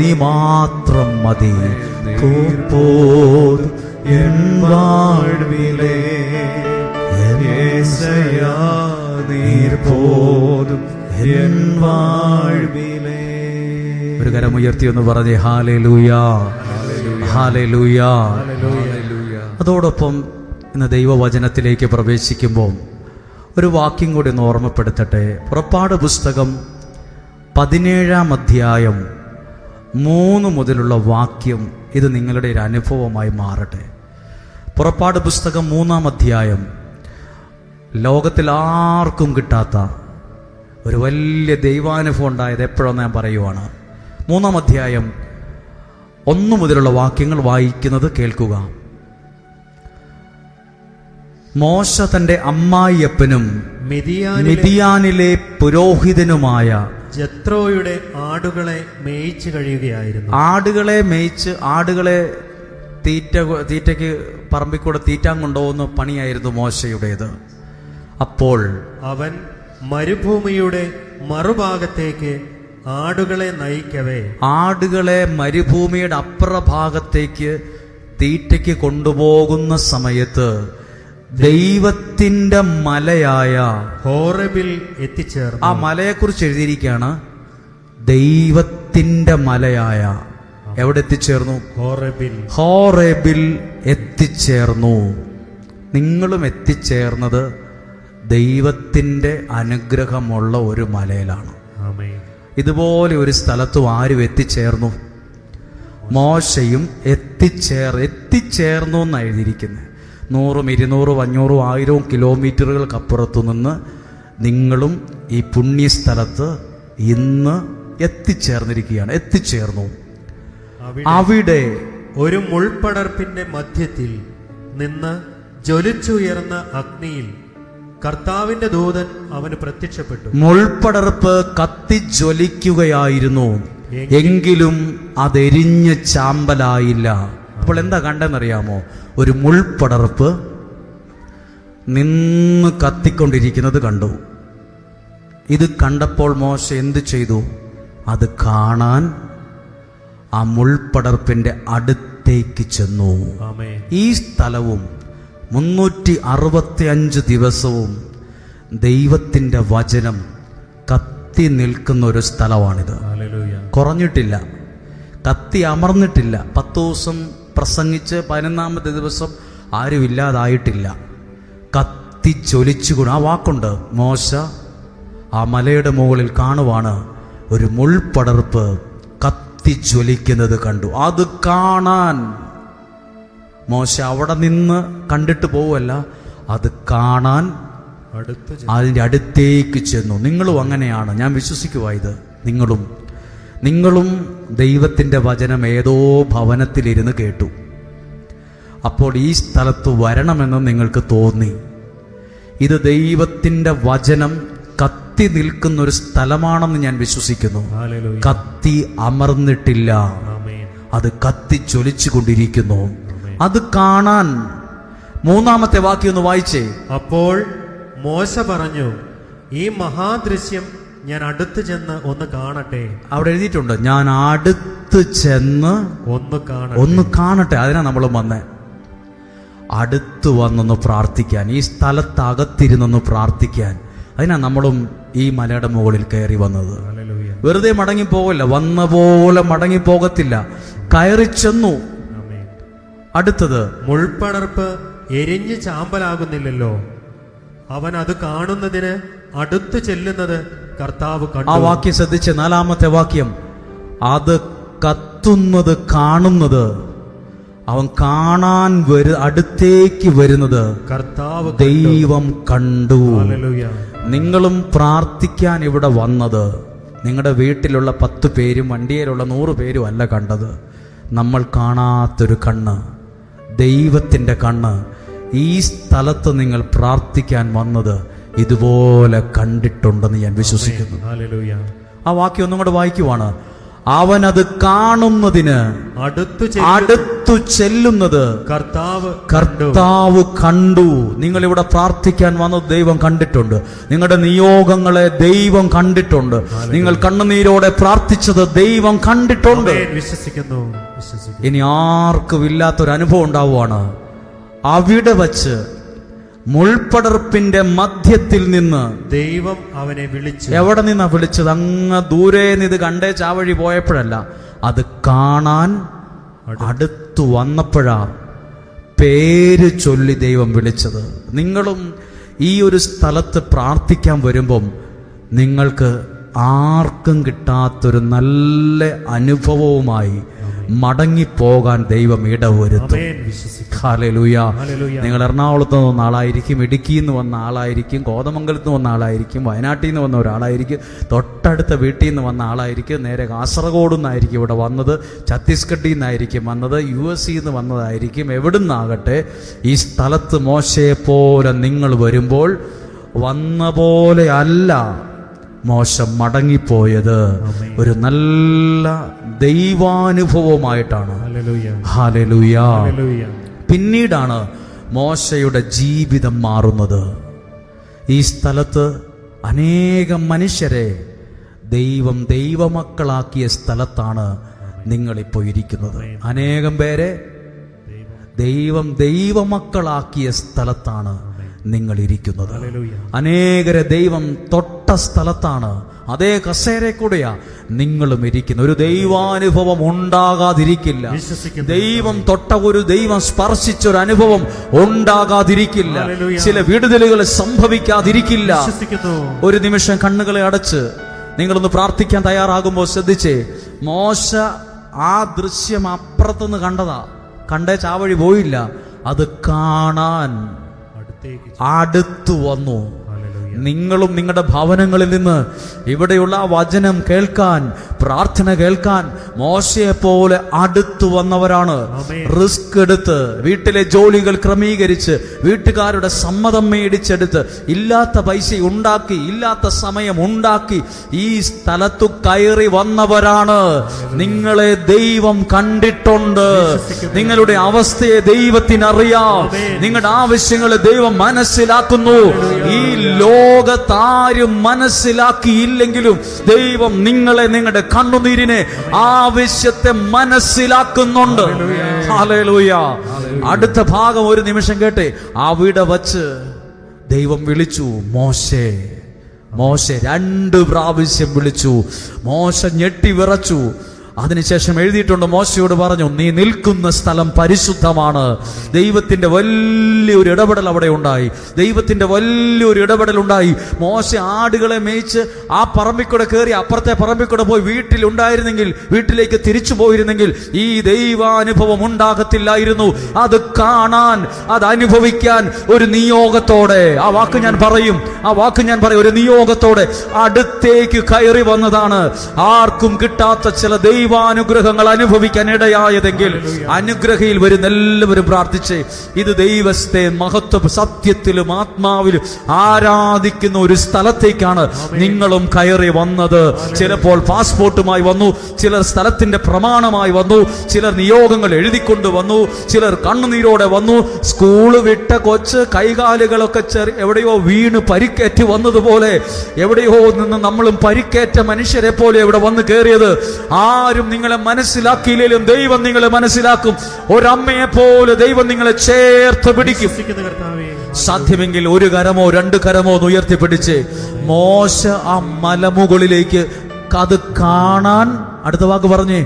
നീ മാത്രം മതി. എൻ വാഴ്വിലേ യേശയ്യാ നീർ പോതും എൻ വാഴ്വിലേ. ഒരു കരമുയർത്തി ഒന്ന് പറഞ്ഞേ ഹല്ലേലൂയാ, ഹല്ലേലൂയാ. അതോടൊപ്പം ഇന്ന് ദൈവവചനത്തിലേക്ക് പ്രവേശിക്കുമ്പോൾ ഒരു വാക്യം കൂടി ഒന്ന് ഓർമ്മപ്പെടുത്തട്ടെ. പുറപ്പാട് പുസ്തകം 17-ാം അധ്യായം 3 മുതലുള്ള വാക്യം ഇത് നിങ്ങളുടെ ഒരു അനുഭവമായി മാറട്ടെ. പുറപ്പാട് പുസ്തകം 3-ാം അധ്യായം ലോകത്തിൽ ആർക്കും കിട്ടാത്ത ഒരു വലിയ ദൈവാനുഭവം ഉണ്ടായത് എപ്പോഴെന്ന് ഞാൻ പറയുവാണ്. 3-ാം അധ്യായം 1 മുതലുള്ള വാക്യങ്ങൾ വായിക്കുന്നത് കേൾക്കുക. മോശ തന്റെ അമ്മായിയപ്പനും മിദിയാനിലെ പുരോഹിതനുമായ ജത്രോയുടെ ആടുകളെ മേയിച്ചു കഴിയുകയായിരുന്നു. ആടുകളെ മേയിച്ച് ആടുകളെ തീറ്റയ്ക്ക് പറമ്പിക്കൂടെ തീറ്റാൻ കൊണ്ടുപോകുന്ന പണിയായിരുന്നു മോശയുടേത്. അപ്പോൾ അവൻ മരുഭൂമിയുടെ മറുഭാഗത്തേക്ക് ആടുകളെ നയിക്കവേ, ആടുകളെ മരുഭൂമിയുടെ അപ്പുറഭാഗത്തേക്ക് തീറ്റയ്ക്ക് കൊണ്ടുപോകുന്ന സമയത്ത് ദൈവത്തിന്റെ മലയായ ഹോറബിൽ എത്തിച്ചേർന്നു. ആ മലയെക്കുറിച്ച് എഴുതിയിരിക്കുകയാണ്, ദൈവത്തിന്റെ മലയായ. എവിടെ എത്തിച്ചേർന്നു? ഹോറബിൽ എത്തിച്ചേർന്നു. നിങ്ങളും എത്തിച്ചേർന്നത് ദൈവത്തിന്റെ അനുഗ്രഹമുള്ള ഒരു മലയിലാണ്. ഇതുപോലെ ഒരു സ്ഥലത്തും ആരും എത്തിച്ചേർന്നു? മോശയും എത്തിച്ചേർന്നു എന്നാണ് എഴുതിയിരിക്കുന്നത്. 100, 200, 500, 1000 കിലോമീറ്ററുകൾക്കപ്പുറത്തു നിന്ന് നിങ്ങളും ഈ പുണ്യസ്ഥലത്ത് ഇന്ന് എത്തിച്ചേർന്നു. അവിടെ ഒരു മുൾപടർപ്പിന്റെ മധ്യത്തിൽ നിന്ന് ജ്വലിച്ചുയർന്ന അഗ്നിയിൽ കർത്താവിന്റെ ദൂതൻ അവന് പ്രത്യക്ഷപ്പെട്ടു. മുൾപടർപ്പ് കത്തിജ്വലിക്കുകയായിരുന്നു, എങ്കിലും അതെരിഞ്ഞ് ചാമ്പലായില്ല. അപ്പോൾ എന്താ കണ്ടെന്നറിയാമോ? ഒരു മുൾപടർപ്പ് നിന്ന് കത്തിക്കൊണ്ടിരിക്കുന്നത് കണ്ടു. ഇത് കണ്ടപ്പോൾ മോശ എന്ത് ചെയ്തു? അത് കാണാൻ ആ മുൾപടർപ്പിന്റെ അടുത്തേക്ക് ചെന്നു. ഈ സ്ഥലവും 365 ദിവസവും ദൈവത്തിന്റെ വചനം കത്തി നിൽക്കുന്ന ഒരു സ്ഥലമാണിത്. കുറഞ്ഞിട്ടില്ല, കത്തി അമർന്നിട്ടില്ല. 10 ദിവസം പ്രസംഗിച്ച് 11ാമത്തെ ദിവസം ആരുമില്ലാതായിട്ടില്ല. കത്തി ജ്വലിച്ചുകൊണ്ട് ആ വാക്കുണ്ട്. മോശ ആ മലയുടെ മുകളിൽ കാണുവാണ് ഒരു മുൾപടർപ്പ് കത്തി ജ്വലിക്കുന്നത് കണ്ടു. അത് കാണാൻ മോശ അവിടെ നിന്ന് കണ്ടിട്ട് പോവല്ല, അത് കാണാൻ അതിൻ്റെ അടുത്തേക്ക് ചെന്നു. നിങ്ങളും അങ്ങനെയാണ്, ഞാൻ വിശ്വസിക്കുക. ഇത് നിങ്ങളും ദൈവത്തിൻ്റെ വചനം ഏതോ ഭവനത്തിലിരുന്ന് കേട്ടു. അപ്പോൾ ഈ സ്ഥലത്ത് വരണമെന്ന് നിങ്ങൾക്ക് തോന്നി. ഇത് ദൈവത്തിൻ്റെ വചനം കത്തി നിൽക്കുന്ന ഒരു സ്ഥലമാണെന്ന് ഞാൻ വിശ്വസിക്കുന്നു. കത്തി അമർന്നിട്ടില്ല, അത് കത്തി ജ്വലിച്ചു കൊണ്ടിരിക്കുന്നു. അത് കാണാൻ 3-ാമത്തെ വാക്യം ഒന്ന് വായിച്ചേ. അപ്പോൾ മോശ പറഞ്ഞു, ഈ മഹാദൃശ്യം ഞാൻ അടുത്ത് ചെന്ന് ഒന്ന് കാണട്ടെ. അവിടെ എഴുതിയിട്ടുണ്ട്, ഞാൻ അടുത്ത് ചെന്ന് ഒന്ന് കാണട്ടെ. അതിനാ നമ്മൾ വന്നേ, അടുത്ത് വന്നൊന്ന് പ്രാർത്ഥിക്കാൻ, ഈ സ്ഥലത്തകത്തിരുന്നൊന്ന് പ്രാർത്ഥിക്കാൻ. അതിനാ നമ്മളും ഈ മലയുടെ മുകളിൽ കയറി വന്നത്. വെറുതെ മടങ്ങിപ്പോകല്ല, വന്ന പോലെ മടങ്ങിപ്പോകത്തില്ല, കയറി ചെന്നു. അടുത്തത്, മുൾപടർപ്പ് എരിഞ്ഞ് ചാമ്പലാകുന്നില്ലല്ലോ, അവൻ അത് കാണുന്നതിന് അടുത്ത് ചെല്ലുന്നത് കർത്താവ് കണ്ടു. ആ വാക്യം ശ്രദ്ധിച്ച്, 4-ാമത്തെ വാക്യം, അത് കത്തുന്നത് കാണുന്നത്, അവൻ കാണാൻ അടുത്തേക്ക് വരുന്നത് കർത്താവ് ദൈവം കണ്ടു. നിങ്ങളും പ്രാർത്ഥിക്കാൻ ഇവിടെ വന്നത് നിങ്ങളുടെ വീട്ടിലുള്ള 10 പേരും വണ്ടിയിലുള്ള 100 പേരും അല്ല കണ്ടത്. നമ്മൾ കാണാത്തൊരു കണ്ണ്, ദൈവത്തിൻ്റെ കണ്ണ്. ഈ സ്ഥലത്ത് നിങ്ങൾ പ്രാർത്ഥിക്കാൻ വന്നത് ഇതുപോലെ കണ്ടിട്ടുണ്ടെന്ന് ഞാൻ വിശ്വസിക്കുന്നു. ആ വാക്യം ഒന്നും കൂടെ വായിക്കുവാണ്. അവനത് കാണുന്നതിന് അടുത്ത് അടുത്തു ചെല്ലുന്നത് കർത്താവ് കണ്ടു. നിങ്ങളിവിടെ പ്രാർത്ഥിക്കാൻ വന്നത് ദൈവം കണ്ടിട്ടുണ്ട്. നിങ്ങളുടെ നിയോഗങ്ങളെ ദൈവം കണ്ടിട്ടുണ്ട്. നിങ്ങൾ കണ്ണുനീരോടെ പ്രാർത്ഥിച്ചത് ദൈവം കണ്ടിട്ടുണ്ട്. വിശ്വസിക്കുന്നു. ഇനി ആർക്കും ഇല്ലാത്തൊരു അനുഭവം ഉണ്ടാവുകയാണ്. അവിടെ വച്ച് മുൾപടർപ്പിന്റെ മധ്യത്തിൽ നിന്ന് ദൈവം അവനെ വിളിച്ചു. എവിടെ നിന്നാ വിളിച്ചത്? അങ്ങ് ദൂരെ ഇത് കണ്ടേ ചാവഴി പോയപ്പോഴല്ല, അത് കാണാൻ അടുത്തു വന്നപ്പോഴാ പേര് ചൊല്ലി ദൈവം വിളിച്ചത്. നിങ്ങളും ഈ ഒരു സ്ഥലത്ത് പ്രാർത്ഥിക്കാൻ വരുമ്പം നിങ്ങൾക്ക് ആർക്കും കിട്ടാത്തൊരു നല്ല അനുഭവവുമായി മടങ്ങിപ്പോകാൻ ദൈവം ഇടവരുത്തും. ഹല്ലേലൂയ. നിങ്ങൾ എറണാകുളത്ത് നിന്ന് വന്ന ആളായിരിക്കും, ഇടുക്കിയിൽ നിന്ന് വന്ന ആളായിരിക്കും, കോതമംഗലത്ത് നിന്ന് വന്ന ആളായിരിക്കും, വയനാട്ടിൽ നിന്ന് വന്ന ഒരാളായിരിക്കും, തൊട്ടടുത്ത വീട്ടിൽ നിന്ന് വന്ന ആളായിരിക്കും, നേരെ കാസർഗോഡ് നിന്നായിരിക്കും ഇവിടെ വന്നത്, ഛത്തീസ്ഗഡിൽ നിന്നായിരിക്കും വന്നത്, US നിന്ന് വന്നതായിരിക്കും. എവിടുന്നാകട്ടെ, ഈ സ്ഥലത്ത് മോശയെ പോലെ നിങ്ങൾ വരുമ്പോൾ വന്ന പോലെ അല്ല മോശ മടങ്ങിപ്പോയത്. ഒരു നല്ല ദൈവാനുഭവമായിട്ടാണ്. ഹല്ലേലൂയ. പിന്നീടാണ് മോശയുടെ ജീവിതം മാറുന്നത്. ഈ സ്ഥലത്ത് അനേകം മനുഷ്യരെ ദൈവം ദൈവമക്കളാക്കിയ സ്ഥലത്താണ് നിങ്ങളിപ്പോൾ ഇരിക്കുന്നത്. അനേകം പേരെ ദൈവം ദൈവമക്കളാക്കിയ സ്ഥലത്താണ് നിങ്ങൾ ഇരിക്കുന്നത്. അനേകരെ ദൈവം തൊട്ട സ്ഥലത്താണ്, അതേ കസേര കൂടെയാ നിങ്ങളും ഇരിക്കുന്നത്. ഒരു ദൈവാനുഭവം ഉണ്ടാകാതിരിക്കില്ല. ദൈവം തൊട്ട ഒരു ദൈവം സ്പർശിച്ച ഒരു അനുഭവം ഉണ്ടാകാതിരിക്കില്ല. ചില വിടുതലുകൾ സംഭവിക്കാതിരിക്കില്ല. ഒരു നിമിഷം കണ്ണുകളെ അടച്ച് നിങ്ങളൊന്ന് പ്രാർത്ഥിക്കാൻ തയ്യാറാകുമ്പോൾ ശ്രദ്ധിച്ചേ. മോശ ആ ദൃശ്യം അപ്പുറത്തുനിന്ന് കണ്ടതാ, കണ്ടേ ചാവഴി പോയില്ല. അത് കാണാൻ അടുത്തു വന്നു. നിങ്ങളും നിങ്ങളുടെ ഭവനങ്ങളിൽ നിന്ന് ഇവിടെയുള്ള വചനം കേൾക്കാൻ, പ്രാർത്ഥന കേൾക്കാൻ മോശയെ പോലെ അടുത്തു വന്നവരാണ്. റിസ്ക് എടുത്ത് വീട്ടിലെ ജോലികൾ ക്രമീകരിച്ച് വീട്ടുകാരുടെ സമ്മതം മേടിച്ചെടുത്ത് ഇല്ലാത്ത പൈസ ഉണ്ടാക്കി, ഇല്ലാത്ത സമയം ഉണ്ടാക്കി ഈ സ്ഥലത്തു കയറി വന്നവരാണ്. നിങ്ങളെ ദൈവം കണ്ടിട്ടുണ്ട്. നിങ്ങളുടെ അവസ്ഥയെ ദൈവത്തിനറിയാം. നിങ്ങളുടെ ആവശ്യങ്ങളെ ദൈവം മനസ്സിലാക്കുന്നു. ഈ ലോകത്താരും മനസ്സിലാക്കിയില്ലെങ്കിലും ദൈവം നിങ്ങളെ, നിങ്ങളുടെ കണ്ണുനീരിനെ, ആവശ്യത്തെ മനസ്സിലാക്കുന്നുണ്ട്. ഹല്ലേലൂയ. അടുത്ത ഭാഗം ഒരു നിമിഷം കേട്ടെ. അവിടെ വച്ച് ദൈവം വിളിച്ചു, മോശേ. മോശ 2 പ്രാവശ്യം വിളിച്ചു. മോശ ഞെട്ടി വിറച്ചു. അതിനുശേഷം എഴുതിയിട്ടുണ്ട്, മോശയോട് പറഞ്ഞു, നീ നിൽക്കുന്ന സ്ഥലം പരിശുദ്ധമാണ്. ദൈവത്തിന്റെ വലിയൊരു ഇടപെടൽ അവിടെ ഉണ്ടായി. ദൈവത്തിന്റെ വലിയൊരു ഇടപെടൽ ഉണ്ടായി. മോശ ആടുകളെ മേയിച്ച് ആ പറമ്പിക്കൂടെ കയറി അപ്പുറത്തെ പറമ്പിക്കൂടെ പോയി വീട്ടിലുണ്ടായിരുന്നെങ്കിൽ, വീട്ടിലേക്ക് തിരിച്ചു പോയിരുന്നെങ്കിൽ ഈ ദൈവാനുഭവം ഉണ്ടാകത്തില്ലായിരുന്നു. അത് കാണാൻ, അത് അനുഭവിക്കാൻ ഒരു നിയോഗത്തോടെ, ആ വാക്ക് ഞാൻ പറയും, ഒരു നിയോഗത്തോടെ അടുത്തേക്ക് കയറി വന്നതാണ്. ആർക്കും കിട്ടാത്ത ചില ദൈവാനുഗ്രഹങ്ങൾ അനുഭവിക്കാൻ ഇടയായതെങ്കിൽ അനുഗ്രഹയിൽ വരുന്ന എല്ലാവരും പ്രാർത്ഥിച്ചേ. ഇത് ദൈവത്തെ മഹത്വ സത്യത്തിലും ആത്മാവിലും ആരാധിക്കുന്ന ഒരു സ്ഥലത്തേക്കാണ് നിങ്ങളും കയറി വന്നത്. ചിലപ്പോൾ പാസ്പോർട്ടുമായി വന്നു, ചിലർ സ്ഥലത്തിന്റെ പ്രമാണമായി വന്നു, ചിലർ നിയോഗങ്ങൾ എഴുതിക്കൊണ്ട് വന്നു, ചിലർ കണ്ണുനീരോടെ വന്നു. സ്കൂള് വിട്ട കൊച്ച് കൈകാലുകളൊക്കെ എവിടെയോ വീണ് പരിക്കേറ്റ് വന്നതുപോലെ എവിടെയോ നിന്ന് നമ്മളും പരിക്കേറ്റ മനുഷ്യരെ പോലെ ഇവിടെ വന്ന് കയറിയത്. ആരും നിങ്ങളെ മനസ്സിലാക്കിയില്ലെങ്കിലും ദൈവം നിങ്ങളെ മനസ്സിലാക്കും. ഒരമ്മയെ പോലെ ദൈവം നിങ്ങളെ ചേർത്ത് പിടിക്കും. സാധ്യമെങ്കിൽ 1 കരമോ 2 കരമോ ഉയർത്തിപ്പിടിച്ച് മോശ ആ മലമുകളിലേക്ക് അത് കാണാൻ, അടുത്ത വാക്ക് പറഞ്ഞേ,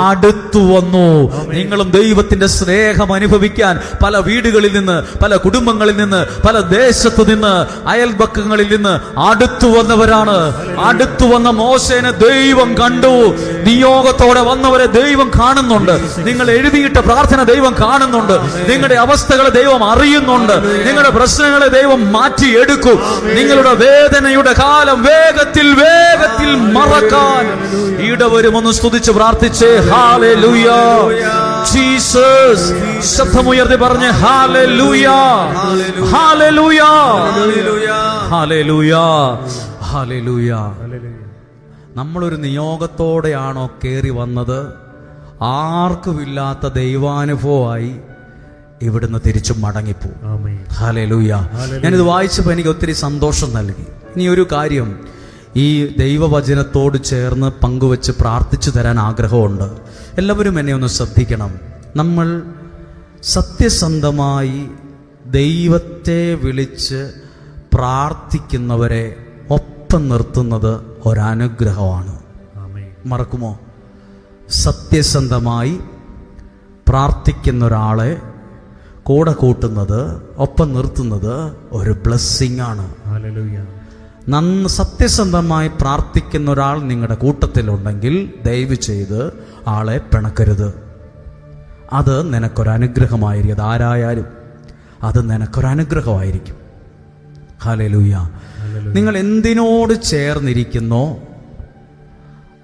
അടുത്തു വന്നു. നിങ്ങളും ദൈവത്തിന്റെ സ്നേഹം അനുഭവിക്കാൻ പല വീടുകളിൽ നിന്ന്, പല കുടുംബങ്ങളിൽ നിന്ന്, പല ദേശത്തു നിന്ന്, അയൽപക്കങ്ങളിൽ നിന്ന് അടുത്തു വന്നവരാണ്. അടുത്തു വന്ന മോശേനെ ദൈവം കണ്ടു. നിയോഗത്തോടെ വന്നവരെ ദൈവം കാണുന്നുണ്ട്. നിങ്ങൾ എഴുതിയിട്ട പ്രാർത്ഥന ദൈവം കാണുന്നുണ്ട്. നിങ്ങളുടെ അവസ്ഥകളെ ദൈവം അറിയുന്നുണ്ട്. നിങ്ങളുടെ പ്രശ്നങ്ങളെ ദൈവം മാറ്റിയെടുക്കും. നിങ്ങളുടെ വേദനയുടെ കാലം വേഗത്തിൽ വേഗത്തിൽ മറക്കാൻ ഇടവരുമെന്ന് സ്തുതിച്ച് പ്രാർത്ഥിച്ച് ഹല്ലേലൂയ. ജീസസ്. ശബ്ദമുയർത്തി പറഞ്ഞ് ഹല്ലേലൂയ, ഹല്ലേലൂയ, ഹല്ലേലൂയ, ഹല്ലേലൂയ. നമ്മളൊരു നിയോഗത്തോടെയാണോ കയറി വന്നത്, ആർക്കുമില്ലാത്ത ദൈവാനുഭവമായി ഇവിടുന്ന് തിരിച്ചു മടങ്ങിപ്പോവും. ആമേൻ. ഹല്ലേലൂയ. ഞാനിത് വായിച്ചപ്പോൾ എനിക്ക് ഒത്തിരി സന്തോഷം നൽകി. ഇനി ഒരു കാര്യം ഈ ദൈവവചനത്തോട് ചേർന്ന് പങ്കുവെച്ച് പ്രാർത്ഥിച്ചു തരാൻ ആഗ്രഹമുണ്ട്. എല്ലാവരും എന്നെ ഒന്ന് ശ്രദ്ധിക്കണം. നമ്മൾ സത്യസന്ധമായി ദൈവത്തെ വിളിച്ച് പ്രാർത്ഥിക്കുന്നവരെ ഒപ്പം നിർത്തുന്നത് ഒരനുഗ്രഹമാണ്. ആമേൻ. മറക്കുമോ? സത്യസന്ധമായി പ്രാർത്ഥിക്കുന്ന ഒരാളെ കൂടെ കൂട്ടുന്നത്, ഒപ്പം നിർത്തുന്നത് ഒരു ബ്ലെസ്സിങ് ആണ്. ഹല്ലേലൂയ. സത്യസന്ധമായി പ്രാർത്ഥിക്കുന്ന ഒരാൾ നിങ്ങളുടെ കൂട്ടത്തിലുണ്ടെങ്കിൽ ദയവ് ചെയ്ത് ആളെ പിണക്കരുത്. അത് നിനക്കൊരനുഗ്രഹമായിരിക്കും. അത് ആരായാലും അത് നിനക്കൊരനുഗ്രഹമായിരിക്കും. ഹല്ലേലൂയ. നിങ്ങൾ എന്തിനോട് ചേർന്നിരിക്കുന്നോ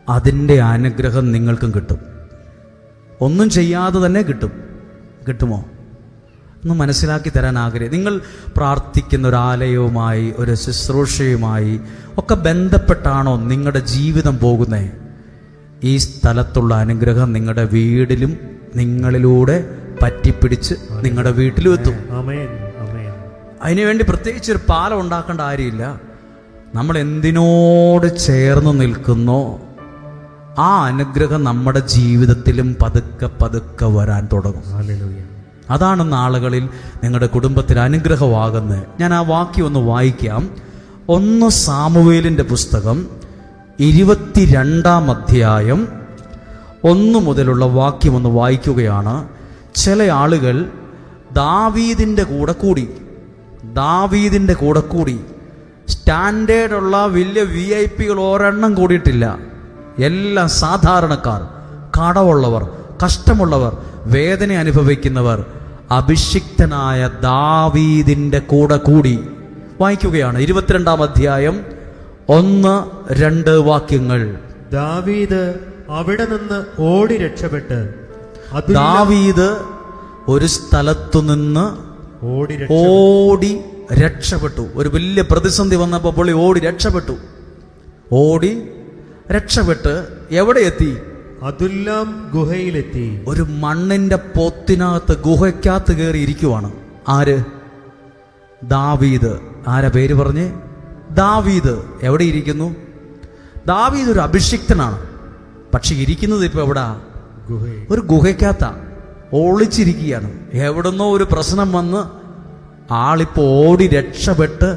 അതിൻ്റെ അനുഗ്രഹം നിങ്ങൾക്കും കിട്ടും. ഒന്നും ചെയ്യാതെ തന്നെ കിട്ടും. കിട്ടുമോ? ഒന്ന് മനസ്സിലാക്കി തരാൻ ആഗ്രഹം. നിങ്ങൾ പ്രാർത്ഥിക്കുന്ന ഒരു ആലയവുമായി, ഒരു ശുശ്രൂഷയുമായി ഒക്കെ ബന്ധപ്പെട്ടാണോ നിങ്ങളുടെ ജീവിതം പോകുന്നത്? ഈ സ്ഥലത്തുള്ള അനുഗ്രഹം നിങ്ങളുടെ വീടിലും നിങ്ങളിലൂടെ പറ്റിപ്പിടിച്ച് നിങ്ങളുടെ വീട്ടിലും എത്തും. ആമേൻ. ആമേൻ. അതിനുവേണ്ടി പ്രത്യേകിച്ച് ഒരു പാലം ഉണ്ടാക്കേണ്ട കാര്യമില്ല. നമ്മൾ എന്തിനോട് ചേർന്ന് നിൽക്കുന്നോ ആ അനുഗ്രഹം നമ്മുടെ ജീവിതത്തിലും പതുക്കെ പതുക്കെ വരാൻ തുടങ്ങും. ഹല്ലേലൂയ. അതാണ് നാളുകളിൽ നിങ്ങളുടെ കുടുംബത്തിൽ അനുഗ്രഹമാകുന്നത്. ഞാൻ ആ വാക്യം ഒന്ന് വായിക്കാം. 1 സാമുവേലിൻ്റെ പുസ്തകം 22 അധ്യായം 1 മുതലുള്ള വാക്യം ഒന്ന് വായിക്കുകയാണ്. ചില ആളുകൾ ദാവീദിൻ്റെ കൂടെ കൂടി സ്റ്റാൻഡേർഡുള്ള വലിയ VIP ഒരെണ്ണം കൂടിയിട്ടില്ല. എല്ലാം സാധാരണക്കാർ, കടമുള്ളവർ, കഷ്ടമുള്ളവർ, വേദന അനുഭവിക്കുന്നവർ അഭിഷിക്തനായ ദാവീദിന്റെ കൂടെ കൂടി. വായിക്കുകയാണ് 22 അധ്യായം 1-2 വാക്യങ്ങൾ. ദാവീദ് അവിടെ നിന്ന് ഓടി രക്ഷപ്പെട്ട് ദാവീദ് ഒരു സ്ഥലത്തു നിന്ന് ഓടി രക്ഷപ്പെട്ടു. ഒരു വലിയ പ്രതിസന്ധി വന്നപ്പോൾ പുള്ളി ഓടി രക്ഷപ്പെട്ട് എവിടെ എത്തി? അദുല്ലാം ഗുഹയിലെത്തി. ഒരു മണ്ണിന്റെ പൊത്തിനകത്ത് ഗുഹയ്ക്കകത്ത് കയറി ഇരിക്കുവാണ്. ആര്? ദാവീദ്. ആരാ പേര് പറഞ്ഞ്? ദാവീദ്. എവിടെ ഇരിക്കുന്നു? ദാവീദ് ഒരു അഭിഷിക്തനാണ്. പക്ഷെ ഇരിക്കുന്നത് ഇപ്പൊ എവിടാ? ഒരു ഗുഹയ്ക്കകത്താ, ഒളിച്ചിരിക്കുകയാണ്. എവിടുന്നോ ഒരു പ്രശ്നം വന്ന് ആളിപ്പോ ഓടി രക്ഷപ്പെട്ട്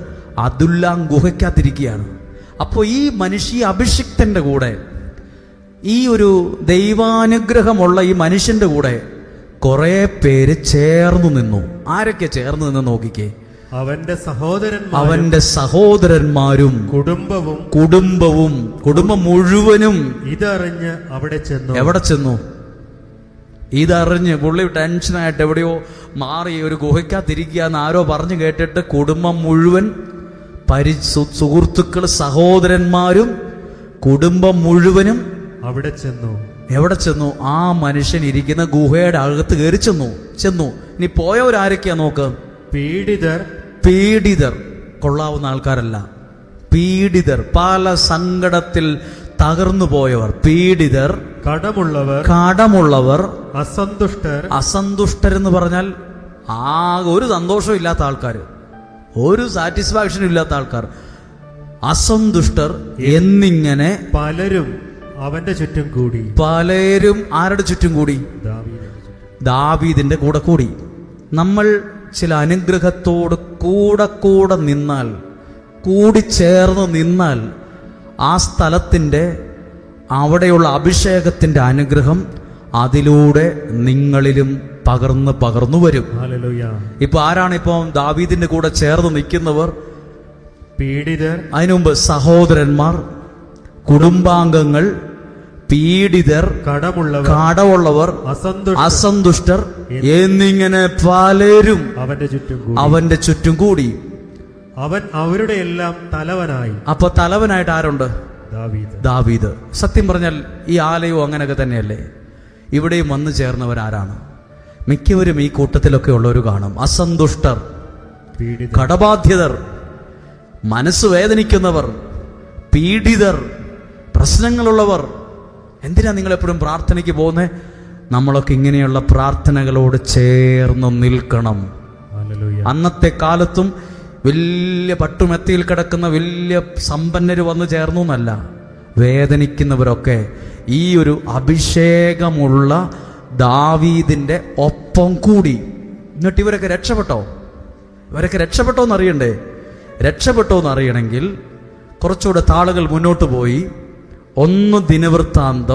അദുല്ലാം ഗുഹയ്ക്കകത്തിരിക്കുകയാണ്. അപ്പോൾ ഈ മനുഷ്യ അഭിഷിക്തന്റെ കൂടെ, ഈ ഒരു ദൈവാനുഗ്രഹമുള്ള ഈ മനുഷ്യന്റെ കൂടെ കുറെ പേര് ചേർന്നു നിന്നു. ആരൊക്കെ ചേർന്ന് നിന്ന് നോക്കിക്കേ? അവന്റെ സഹോദരന്മാരും കുടുംബം മുഴുവനും ഇതറിഞ്ഞ് എവിടെ ചെന്നു? ഇതറിഞ്ഞ് പുള്ളി ടെൻഷനായിട്ട് എവിടെയോ മാറി ഒരു ഗുഹയ്ക്കകത്തിരിക്കുക എന്ന് ആരോ പറഞ്ഞു കേട്ടിട്ട് കുടുംബം മുഴുവൻ, സുഹൃത്തുക്കൾ, സഹോദരന്മാരും കുടുംബം മുഴുവനും എവിടെ ചെന്നു? ആ മനുഷ്യൻ ഇരിക്കുന്ന ഗുഹയുടെ അകത്ത് കയറി ചെന്നു. ഇനി പോയവരാരൊക്കെയാ നോക്ക്? പീഡിതർ. കൊള്ളാവുന്ന ആൾക്കാരല്ല. പീഡിതർ, പല സങ്കടത്തിൽ തകർന്നു പോയവർ. പീഡിതർ, കടമുള്ളവർ, അസന്തുഷ്ടർ എന്ന് പറഞ്ഞാൽ ഒരു സന്തോഷവും ഇല്ലാത്ത ആൾക്കാർ, ഒരു സാറ്റിസ്ഫാക്ഷനും ഇല്ലാത്ത ആൾക്കാർ, അസന്തുഷ്ടർ എന്നിങ്ങനെ പലരും അവന്റെ ചുറ്റും കൂടി. പലരും ആരുടെ ചുറ്റും കൂടി? ദാവീദിന്റെ കൂടെ കൂടി. നമ്മൾ ചില അനുഗ്രഹത്തോട് കൂടെ നിന്നാൽ, കൂടിച്ചേർന്ന് നിന്നാൽ ആ സ്ഥലത്തിൻ്റെ, അവിടെയുള്ള അഭിഷേകത്തിന്റെ അനുഗ്രഹം അതിലൂടെ നിങ്ങളിലും പകർന്നു വരും. ഇപ്പൊ ആരാണിപ്പോ ദാവീദിന്റെ കൂടെ ചേർന്ന് നിൽക്കുന്നവർ? പീഡിതർ. അതിനുമുമ്പ് സഹോദരന്മാർ, കുടുംബാംഗങ്ങൾ, പീഡിതർ, കടമുള്ളവർ, അസന്തുഷ്ടർ എന്നിങ്ങനെ പലരും അവന്റെ ചുറ്റും കൂടി. അവൻ അവരുടെ എല്ലാം തലവനായി. അപ്പൊ തലവനായിട്ട് ആരുണ്ട്? ദാവീദ്. സത്യം പറഞ്ഞാൽ ഈ ആലയവും അങ്ങനെയൊക്കെ തന്നെയല്ലേ? ഇവിടെയും വന്നു ചേർന്നവരാരാണ്? മിക്കവരും ഈ കൂട്ടത്തിലൊക്കെ ഉള്ളവർ കാണും. അസന്തുഷ്ടർ, കടബാധ്യതർ, മനസ്സ് വേദനിക്കുന്നവർ, പീഡിതർ, പ്രശ്നങ്ങളുള്ളവർ. എന്തിനാ നിങ്ങൾ എപ്പോഴും പ്രാർത്ഥനയ്ക്ക് പോകുന്നത്? നമ്മളൊക്കെ ഇങ്ങനെയുള്ള പ്രാർത്ഥനകളോട് ചേർന്ന് നിൽക്കണം. ഹല്ലേലൂയ. അന്നത്തെ കാലത്തും വലിയ പട്ടുമെത്തിയിൽ കിടക്കുന്ന വലിയ സമ്പന്നര് വന്നു ചേർന്നു എന്നല്ല, വേദനിക്കുന്നവരൊക്കെ ഈ ഒരു അഭിഷേകമുള്ള ദാവീദിന്റെ ഒപ്പം കൂടി. എന്നിട്ട് ഇവരൊക്കെ രക്ഷപ്പെട്ടോ? ഇവരൊക്കെ രക്ഷപ്പെട്ടോ എന്നറിയണ്ടേ? രക്ഷപ്പെട്ടോ എന്നറിയണമെങ്കിൽ കുറച്ചുകൂടെ താളുകൾ മുന്നോട്ട് പോയി 1 ദിനവൃത്താന്ത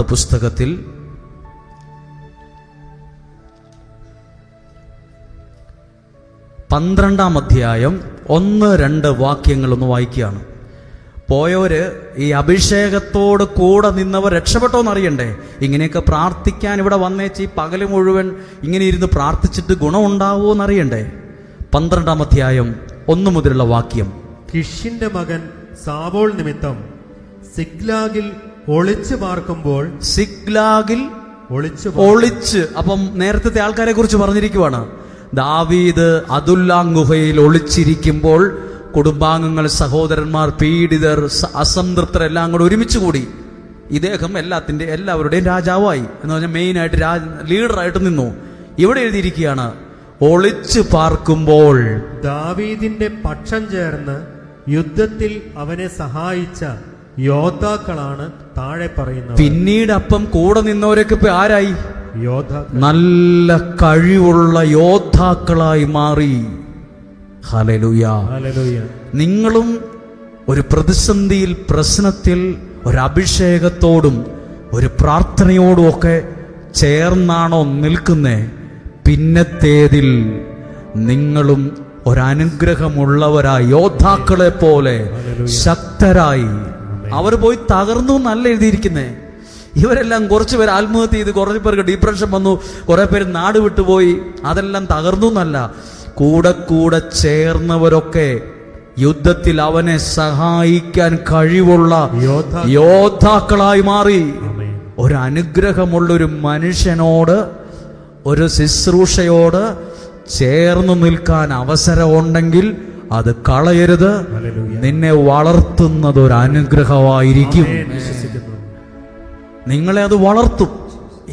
പുസ്തകത്തിൽ 12-ാം അധ്യായം 1-2 വാക്യങ്ങളൊന്ന് വായിക്കുകയാണ്. പോയവര് ഈ അഭിഷേകത്തോട് കൂടെ നിന്നവർ രക്ഷപ്പെട്ടോ എന്നറിയണ്ടേ? ഇങ്ങനെയൊക്കെ പ്രാർത്ഥിക്കാൻ ഇവിടെ വന്നേച്ച് ഈ പകല് മുഴുവൻ ഇങ്ങനെ ഇരുന്ന് പ്രാർത്ഥിച്ചിട്ട് ഗുണമുണ്ടാവുമോ എന്നറിയണ്ടേ? 12-ാം അധ്യായം 1 മുതലുള്ള വാക്യം. കിഷിന്റെ മകൻ സാവോൾ നിമിത്തം സിഗ്ലാഗിൽ ഒളിച്ചു പാർക്കുമ്പോൾ ഒളിച്ച് അപ്പം നേരത്തെ ആൾക്കാരെ കുറിച്ച് പറഞ്ഞിരിക്കുവാണ്. ദാവീദ് അദുല്ലാം ഗുഹയിൽ ഒളിച്ചിരിക്കുമ്പോൾ കുടുംബാംഗങ്ങൾ, സഹോദരന്മാർ, പീഡിതർ, അസംതൃപ്തർ എല്ലാം കൂടെ ഒരുമിച്ച് കൂടി. ഇദ്ദേഹം എല്ലാവരുടെയും രാജാവായി എന്ന് പറഞ്ഞാൽ മെയിനായിട്ട് ലീഡറായിട്ട് നിന്നു. ഇവിടെ എഴുതിയിരിക്കുകയാണ്, ഒളിച്ചു പാർക്കുമ്പോൾ ദാവീദിന്റെ പക്ഷം ചേർന്ന് യുദ്ധത്തിൽ അവനെ സഹായിച്ച യോദ്ധാക്കളാണ് താഴെ പറയുന്നത്. പിന്നീട് അപ്പം കൂടെ നിന്നവരൊക്കെ ഇപ്പൊ ആരായി? യോദ്ധാക്കൾ, നല്ല കഴിവുള്ള യോദ്ധാക്കളായി മാറി. ഹല്ലേലൂയ. ഹല്ലേലൂയ. നിങ്ങളും ഒരു പ്രതിസന്ധിയിൽ, പ്രശ്നത്തിൽ ഒരു അഭിഷേകത്തോടും ഒരു പ്രാർത്ഥനയോടും ഒക്കെ ചേർന്നാണോ നിൽക്കുന്നേ? പിന്നത്തേതിൽ നിങ്ങളും ഒരനുഗ്രഹമുള്ളവരായി, യോദ്ധാക്കളെ പോലെ ശക്തരായി. അവർ പോയി തകർന്നു എന്നല്ല എഴുതിയിരിക്കുന്നേ. ഇവരെല്ലാം കുറച്ച് പേര് ആത്മഹത്യ ചെയ്ത്, കുറച്ച് പേർക്ക് ഡിപ്രഷൻ വന്നു, കുറെ പേര് നാട് വിട്ടുപോയി. അതെല്ലാം തകർന്നു എന്നല്ല, കൂടെ കൂടെ ചേർന്നവരൊക്കെ യുദ്ധത്തിൽ അവനെ സഹായിക്കാൻ കഴിവുള്ള യോദ്ധാക്കളായി മാറി. ഒരു അനുഗ്രഹമുള്ളൊരു മനുഷ്യനോട്, ഒരു ശുശ്രൂഷയോട് ചേർന്ന് നിൽക്കാൻ അവസരമുണ്ടെങ്കിൽ അത് കളയരുത്. നിന്നെ വളർത്തുന്നത് ഒരു അനുഗ്രഹമായിരിക്കും. നിങ്ങളെ അത് വളർത്തും.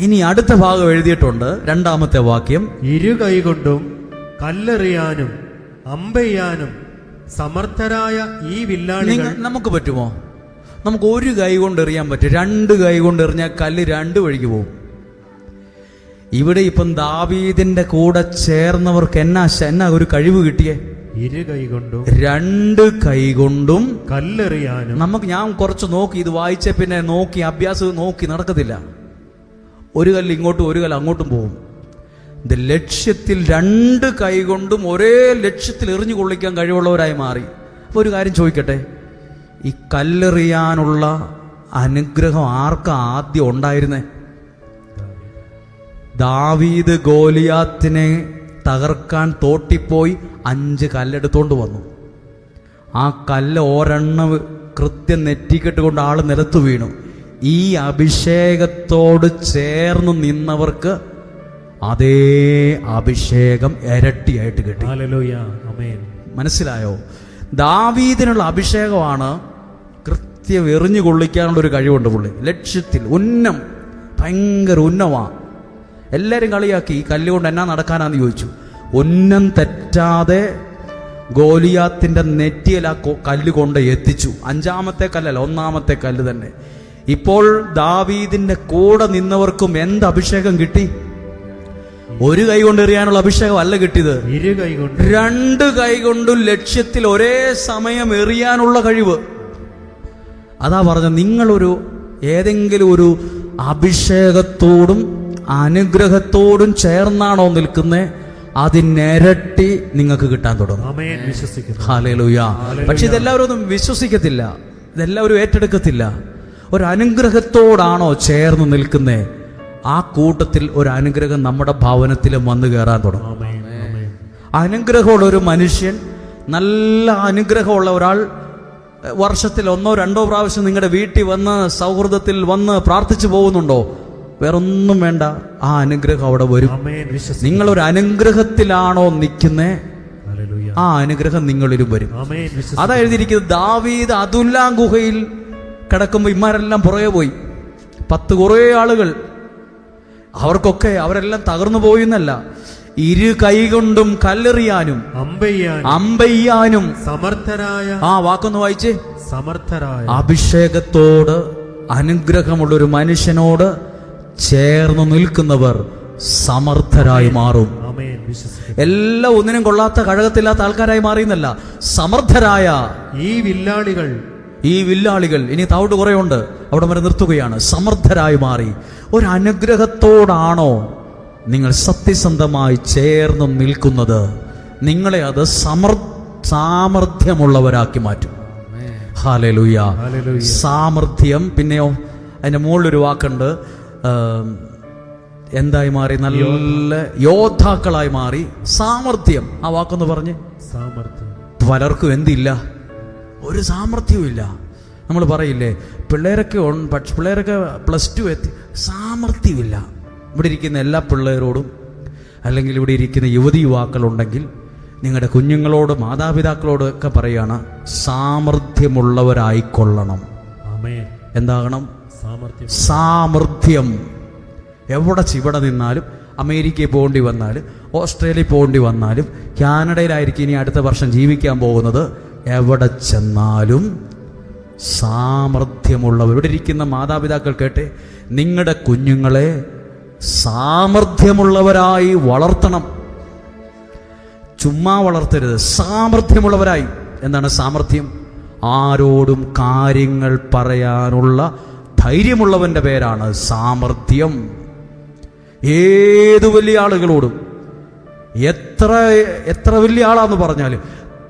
ഇനി അടുത്ത ഭാഗം എഴുതിയിട്ടുണ്ട്, 2-ാമത്തെ വാക്യം. ഇരു കൈകൊണ്ടും കല്ലെറിയാനും അമ്പെയ്യാനും സമർത്ഥരായ ഈ വില്ലാളികൾ. നമുക്ക് പറ്റുമോ? നമുക്ക് ഒരു കൈ കൊണ്ട് എറിയാൻ പറ്റും. 2 കൈ കൊണ്ട് എറിഞ്ഞാൽ കല്ല് 2 വഴിക്ക് പോകും. ഇവിടെ ഇപ്പം ദാവീദിന്റെ കൂടെ ചേർന്നവർക്ക് എന്നാ ഒരു കഴിവ് കിട്ടിയേ? ഇരു കൈകൊണ്ടും 2 കൈ കൊണ്ടും കല്ലെറിയാനും. ഞാൻ കുറച്ച് നോക്കി, ഇത് വായിച്ച പിന്നെ നോക്കി അഭ്യാസം നോക്കി നടക്കത്തില്ല. ഒരു കല്ല് ഇങ്ങോട്ടും ഒരു കല്ല് അങ്ങോട്ടും പോകും. ഇത് ലക്ഷ്യത്തിൽ 2 കൈ കൊണ്ടും ഒരേ ലക്ഷ്യത്തിൽ എറിഞ്ഞു കൊള്ളിക്കാൻ കഴിവുള്ളവരായി മാറി. അപ്പൊ ഒരു കാര്യം ചോദിക്കട്ടെ, ഈ കല്ലെറിയാനുള്ള അനുഗ്രഹം ആർക്കാ ആദ്യം ഉണ്ടായിരുന്നേ? ദാവീദ് ഗോലിയാത്തിനെ തകർക്കാൻ തോട്ടിപ്പോയി 5 കല്ലെടുത്തോണ്ട് വന്നു. ആ കല്ല് ഒരെണ്ണം കൃത്യം നെറ്റിക്കെട്ടുകൊണ്ട് ആള് നിലത്ത് വീണു. ഈ അഭിഷേകത്തോട് ചേർന്ന് നിന്നവർക്ക് അതേ അഭിഷേകം ഇരട്ടിയായിട്ട് കിട്ടി. ഹല്ലേലൂയ. ആമേൻ. മനസ്സിലായോ? ദാവീദിനുള്ള അഭിഷേകമാണ് കൃത്യം എറിഞ്ഞു കൊള്ളിക്കാനുള്ള ഒരു കഴിവുണ്ട് പുള്ളി. ലക്ഷ്യത്തിൽ ഭയങ്കര ഉന്നമാ. എല്ലാവരും കളിയാക്കി, ഈ കല്ലുകൊണ്ട് എന്നാ നടക്കാനാന്ന് ചോദിച്ചു. ഉന്നം തെറ്റാതെ ഗോലിയാത്തിന്റെ നെറ്റിയിൽ ആ കല്ല് കൊണ്ട് എത്തിച്ചു. 5-ാമത്തെ കല്ലല്ല, 1-ാമത്തെ കല്ല് തന്നെ. ഇപ്പോൾ ദാവീദിന്റെ കൂടെ നിന്നവർക്കും എന്ത് അഭിഷേകം കിട്ടി? ഒരു കൈ കൊണ്ട് എറിയാനുള്ള അഭിഷേകം അല്ല കിട്ടിയത്, 2 കൈ കൊണ്ടും ലക്ഷ്യത്തിൽ ഒരേ സമയം എറിയാനുള്ള കഴിവ്. അതാ പറഞ്ഞ, നിങ്ങളൊരു ഏതെങ്കിലും ഒരു അഭിഷേകത്തോടും അനുഗ്രഹത്തോടും ചേർന്നാണോ നിൽക്കുന്നേ, അതിനിരട്ടി നിങ്ങൾക്ക് കിട്ടാൻ തുടങ്ങും. ഹല്ലേലൂയ. പക്ഷെ ഇതെല്ലാവരും ഒന്നും വിശ്വസിക്കത്തില്ല, ഇതെല്ലാവരും ഏറ്റെടുക്കത്തില്ല. ഒരു അനുഗ്രഹത്തോടാണോ ചേർന്ന് നിൽക്കുന്നേ, ആ കൂട്ടത്തിൽ ഒരു അനുഗ്രഹം നമ്മുടെ ഭവനത്തിലും വന്നു കയറാൻ തുടങ്ങും. അനുഗ്രഹമുള്ള ഒരു മനുഷ്യൻ, നല്ല അനുഗ്രഹമുള്ള ഒരാൾ വർഷത്തിൽ 1-2 പ്രാവശ്യം നിങ്ങളുടെ വീട്ടിൽ വന്ന് സൗഹൃദത്തിൽ വന്ന് പ്രാർത്ഥിച്ചു പോകുന്നുണ്ടോ? വേറൊന്നും വേണ്ട, ആ അനുഗ്രഹം അവിടെ വരും. നിങ്ങളൊരു അനുഗ്രഹത്തിലാണോ നിൽക്കുന്നേ, ആ അനുഗ്രഹം നിങ്ങളിലും വരും. അതാ എഴുതിയിരിക്കുന്നത്. ദാവീദ് അദുല്ലാം ഗുഹയിൽ കിടക്കുമ്പോൾ ഇമാരെല്ലാം പുറകെ പോയി. 10 കുറേ ആളുകൾ, അവർക്കൊക്കെ അവരെല്ലാം തകർന്നു പോയെന്നല്ല, 2 കൈകൊണ്ടും കല്ലെറിയാനും അമ്പെയ്യാനും സമർത്ഥരായ, ആ വാക്കൊന്ന് വായിച്ചേ, സമർത്ഥരായ, അഭിഷേകത്തോട് അനുഗ്രഹമുള്ളൊരു മനുഷ്യനോട് ചേർന്ന് നിൽക്കുന്നവർ സമർത്ഥരായി മാറും. എല്ലാം ഒന്നിനും കൊള്ളാത്ത കഴകത്തില്ലാത്ത ആൾക്കാരായി മാറിയെന്നല്ല, സമർത്ഥരായ ഈ വില്ലാളികൾ ഇനി താവോട്ട് കുറേ ഉണ്ട്, അവിടെ വരെ നിർത്തുകയാണ്. സമർത്ഥരായി മാറി. ഒരു അനുഗ്രഹത്തോടാണോ നിങ്ങൾ സത്യസന്ധമായി ചേർന്ന് നിൽക്കുന്നത്, നിങ്ങളെ അത് സാമർഥ്യമുള്ളവരാക്കി മാറ്റും. ഹല്ലേലൂയ. സാമർഥ്യം. പിന്നെയോ അതിന്റെ മുകളിലൊരു വാക്കുണ്ട്, എന്തായി മാറി? നല്ല യോദ്ധാക്കളായി മാറി. സാമർഥ്യം. ആ വാക്കൊന്ന് പറഞ്ഞ്. സാമർഥ്യം. പലർക്കും എന്തില്ല? ഒരു സാമർഥ്യവും ഇല്ല. നമ്മൾ പറയില്ലേ, പിള്ളേരൊക്കെ +2 എത്തി, സാമർഥ്യമില്ല. ഇവിടെ ഇരിക്കുന്ന എല്ലാ പിള്ളേരോടും, അല്ലെങ്കിൽ ഇവിടെ ഇരിക്കുന്ന യുവതി യുവാക്കളുണ്ടെങ്കിൽ നിങ്ങളുടെ കുഞ്ഞുങ്ങളോട്, മാതാപിതാക്കളോടും ഒക്കെ പറയുകയാണ്, സാമർഥ്യമുള്ളവരായിക്കൊള്ളണം. എന്താകണം? സാമർഥ്യം. ഇവിടെ നിന്നാലും, അമേരിക്കയിൽ പോകേണ്ടി വന്നാലും, ഓസ്ട്രേലിയയിൽ പോകേണ്ടി വന്നാലും, കാനഡയിലായിരിക്കും ഇനി അടുത്ത വർഷം ജീവിക്കാൻ പോകുന്നത്, എവിടെ ചെന്നാലും സാമർഥ്യമുള്ളവർ. ഇവിടെ ഇരിക്കുന്ന മാതാപിതാക്കൾ കേട്ടെ, നിങ്ങളുടെ കുഞ്ഞുങ്ങളെ സാമർഥ്യമുള്ളവരായി വളർത്തണം. ചുമ്മാ വളർത്തരുത്, സാമർഥ്യമുള്ളവരായി. എന്താണ് സാമർഥ്യം? ആരോടും കാര്യങ്ങൾ പറയാനുള്ള ധൈര്യമുള്ളവന്റെ പേരാണ് സാമർഥ്യം. ഏതു വലിയ ആളുകളോടും, എത്ര വലിയ ആളാന്ന് പറഞ്ഞാലും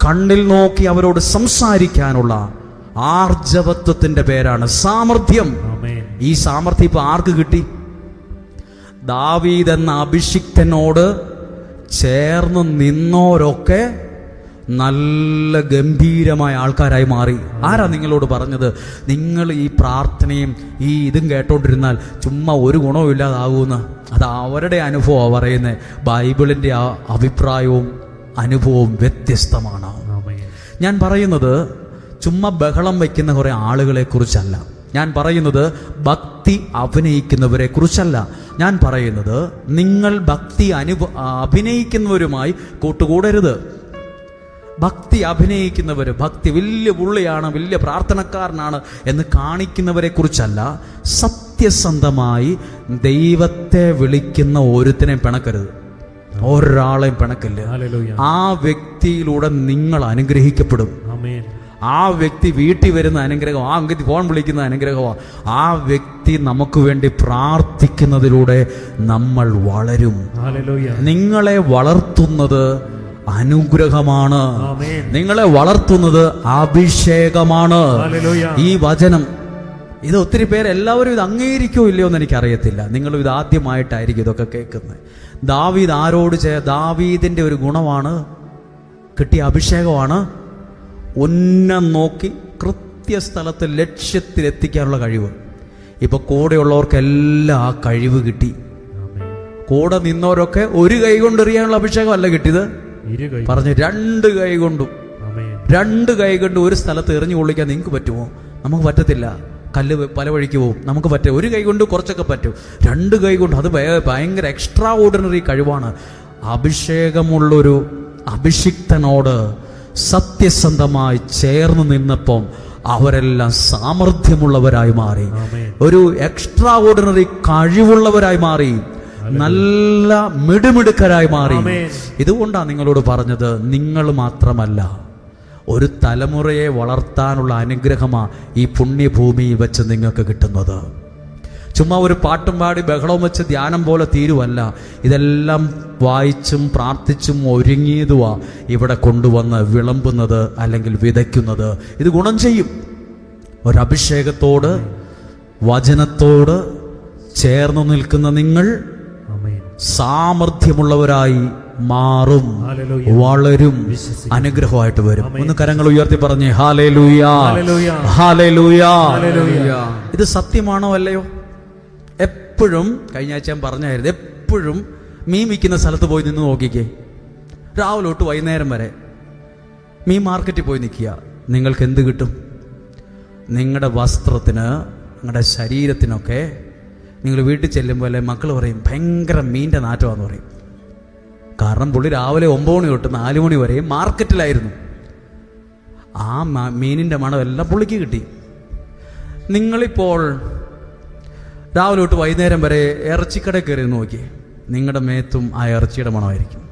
കണ്ണിൽ നോക്കി അവരോട് സംസാരിക്കാനുള്ള ആർജവത്വത്തിന്റെ പേരാണ് സാമർഥ്യം. ഈ സാമർഥ്യം ഇപ്പൊ ആർക്ക് കിട്ടി? ദാവീദ് എന്ന അഭിഷിക്തനോട് ചേർന്ന് നിന്നോരൊക്കെ നല്ല ഗംഭീരമായ ആൾക്കാരായി മാറി. ആരാ നിങ്ങളോട് പറഞ്ഞത് നിങ്ങൾ ഈ പ്രാർത്ഥനയും ഈ ഇതും കേട്ടോണ്ടിരുന്നാൽ ചുമ്മാ ഒരു ഗുണവും ഇല്ലാതാകുമെന്ന്? അത് അവരുടെ അനുഭവമാണ് പറയുന്നത്. ബൈബിളിന്റെ ആ അഭിപ്രായവും അനുഭവവും വ്യത്യസ്തമാണ്. ഞാൻ പറയുന്നത് ചുമ്മാ ബഹളം വയ്ക്കുന്ന കുറെ ആളുകളെ കുറിച്ചല്ല. ഞാൻ പറയുന്നത് ഭക്തി അഭിനയിക്കുന്നവരെ കുറിച്ചല്ല. ഞാൻ പറയുന്നത് നിങ്ങൾ ഭക്തി അഭിനയിക്കുന്നവരുമായി കൂട്ടുകൂടരുത്. ഭക്തി അഭിനയിക്കുന്നവർ, ഭക്തി വലിയ പുള്ളിയാണ്, വലിയ പ്രാർത്ഥനക്കാരനാണ് എന്ന് കാണിക്കുന്നവരെ കുറിച്ചല്ല. സത്യസന്ധമായി ദൈവത്തെ വിളിക്കുന്ന ഒരുത്തിനെയും പിണക്കരുത്, ഒരാളെയും പിണക്കില്ല. ആ വ്യക്തിയിലൂടെ നിങ്ങൾ അനുഗ്രഹിക്കപ്പെടും. ആ വ്യക്തി വീട്ടിൽ വരുന്ന അനുഗ്രഹം, ആ വ്യക്തി ഫോൺ വിളിക്കുന്ന അനുഗ്രഹമാണ്. ആ വ്യക്തി നമുക്ക് വേണ്ടി പ്രാർത്ഥിക്കുന്നതിലൂടെ നമ്മൾ വളരും. നിങ്ങളെ വളർത്തുന്നത് അനുഗ്രഹമാണ്. നിങ്ങളെ വളർത്തുന്നത് അഭിഷേകമാണ്. ഈ വചനം ഇത് ഒത്തിരി പേര് എല്ലാവരും ഇത് അംഗീകരിക്കോ ഇല്ലയോ എന്ന് എനിക്കറിയത്തില്ല. നിങ്ങളും ഇത് ആദ്യമായിട്ടായിരിക്കും ഇതൊക്കെ കേൾക്കുന്നത്. ദാവീദ് ആരോട് ദാവീദിന്റെ ഒരു ഗുണമാണ്, കിട്ടിയ അഭിഷേകമാണ്, ഉന്നം നോക്കി കൃത്യസ്ഥലത്ത് ലക്ഷ്യത്തിലെത്തിക്കാനുള്ള കഴിവ്. ഇപ്പൊ കൂടെയുള്ളവർക്കെല്ലാം ആ കഴിവ് കിട്ടി. കൂടെ നിന്നവരൊക്കെ ഒരു കൈ കൊണ്ട് എറിയാനുള്ള അഭിഷേകമല്ല കിട്ടിയത്, പറഞ്ഞു 2 കൈ കൊണ്ടും. 2 കൈ കൊണ്ട് ഒരു സ്ഥലത്ത് എറിഞ്ഞു കൊള്ളിക്കാൻ നിങ്ങൾക്ക് പറ്റുമോ? നമുക്ക് പറ്റത്തില്ല. കല്ല് പല വഴിക്ക് പോകും. നമുക്ക് പറ്റും. ഒരു കൈ കൊണ്ട് കുറച്ചൊക്കെ പറ്റും. 2 കൈ കൊണ്ട് അത് ഭയങ്കര എക്സ്ട്രാ ഓർഡിനറി കഴിവാണ്. അഭിഷേകമുള്ളൊരു അഭിഷിക്തനോട് സത്യസന്ധമായി ചേർന്ന് നിന്നപ്പം അവരെല്ലാം സാമർഥ്യമുള്ളവരായി മാറി. ഒരു എക്സ്ട്രാ ഓർഡിനറി കഴിവുള്ളവരായി മാറി. നല്ല മിടുമിടുക്കരായി മാറി. ഇതുകൊണ്ടാണ് നിങ്ങളോട് പറഞ്ഞത്, നിങ്ങൾ മാത്രമല്ല, ഒരു തലമുറയെ വളർത്താനുള്ള അനുഗ്രഹമാണ് ഈ പുണ്യഭൂമിയിൽ വെച്ച് നിങ്ങൾക്ക് കിട്ടുന്നത്. ചുമ്മാ ഒരു പാട്ടും പാടി ബഹളവും വെച്ച് ധ്യാനം പോലെ തീരുവല്ല. ഇതെല്ലാം വായിച്ചും പ്രാർത്ഥിച്ചും ഒരുങ്ങിയതുവാ ഇവിടെ കൊണ്ടുവന്ന് വിളമ്പുന്നത് അല്ലെങ്കിൽ വിതയ്ക്കുന്നത്. ഇത് ഗുണം ചെയ്യും. ഒരഭിഷേകത്തോട് വചനത്തോട് ചേർന്ന് നിൽക്കുന്ന നിങ്ങൾ സാമർഥ്യമുള്ളവരായി മാറും, വളരും, അനുഗ്രഹമായിട്ട് വരും. ഒന്ന് കരങ്ങൾ ഉയർത്തി പറഞ്ഞേ ഹല്ലേലൂയാ, ഹല്ലേലൂയാ. ഇത് സത്യമാണോ അല്ലയോ? എപ്പോഴും കഴിഞ്ഞ ആഴ്ച ഞാൻ പറഞ്ഞായിരുന്നു, എപ്പോഴും മീൻ വിൽക്കുന്ന സ്ഥലത്ത് പോയി നിന്ന് നോക്കിക്കേ. രാവിലെ തൊട്ട് വൈകുന്നേരം വരെ മീൻ മാർക്കറ്റിൽ പോയി നിൽക്കുക. നിങ്ങൾക്ക് എന്ത് കിട്ടും? നിങ്ങളുടെ വസ്ത്രത്തിന്, നിങ്ങളുടെ ശരീരത്തിനൊക്കെ നിങ്ങൾ വീട്ടിൽ ചെല്ലുമ്പോൾ മക്കൾ പറയും ഭയങ്കര മീൻ്റെ നാറ്റമാണെന്ന് പറയും. കാരണം പുള്ളി രാവിലെ 9 മണി തൊട്ട് 4 മണി വരെയും മാർക്കറ്റിലായിരുന്നു. ആ മീനിൻ്റെ മണം എല്ലാം പുള്ളിക്ക് കിട്ടി. നിങ്ങളിപ്പോൾ രാവിലെ തൊട്ട് വൈകുന്നേരം വരെ ഇറച്ചിക്കടയിൽ കയറി നോക്കി, നിങ്ങളുടെ മേത്തും ആ ഇറച്ചിയുടെ മണമായിരിക്കും.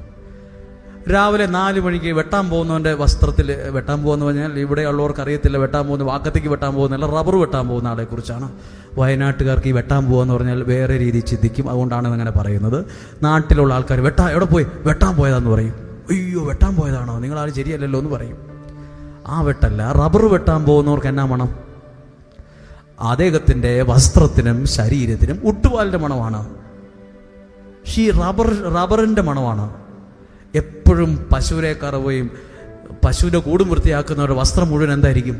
രാവിലെ 4 മണിക്ക് വെട്ടാൻ പോകുന്നവൻ്റെ വസ്ത്രത്തിൽ, വെട്ടാൻ പോകുന്ന പറഞ്ഞാൽ ഇവിടെ ഉള്ളവർക്ക് അറിയത്തില്ല, വെട്ടാൻ പോകുന്ന വാക്കത്തേക്ക് വെട്ടാൻ പോകുന്നല്ല, റബ്ബർ വെട്ടാൻ പോകുന്ന ആളെ കുറിച്ചാണ്. വയനാട്ടുകാർക്ക് ഈ വെട്ടാൻ പോകുകയെന്ന് പറഞ്ഞാൽ വേറെ രീതിയിൽ ചിന്തിക്കും, അതുകൊണ്ടാണ് അങ്ങനെ പറയുന്നത്. നാട്ടിലുള്ള ആൾക്കാർ എവിടെ പോയി, വെട്ടാൻ പോയതാന്ന് പറയും. അയ്യോ വെട്ടാൻ പോയതാണോ, നിങ്ങളാരും ശരിയല്ലല്ലോ എന്ന് പറയും. ആ വെട്ടല്ല, റബ്ബർ വെട്ടാൻ പോകുന്നവർക്ക് എന്നാ മണം? അദ്ദേഹത്തിൻ്റെ വസ്ത്രത്തിനും ശരീരത്തിനും ഉട്ടുപാലിൻ്റെ മണമാണ്. ഈ റബ്ബറിൻ്റെ മണമാണ്. എപ്പോഴും പശുവിനെ കറവുകയും പശുവിൻ്റെ കൂടും വൃത്തിയാക്കുന്നവരുടെ വസ്ത്രം മുഴുവൻ എന്തായിരിക്കും?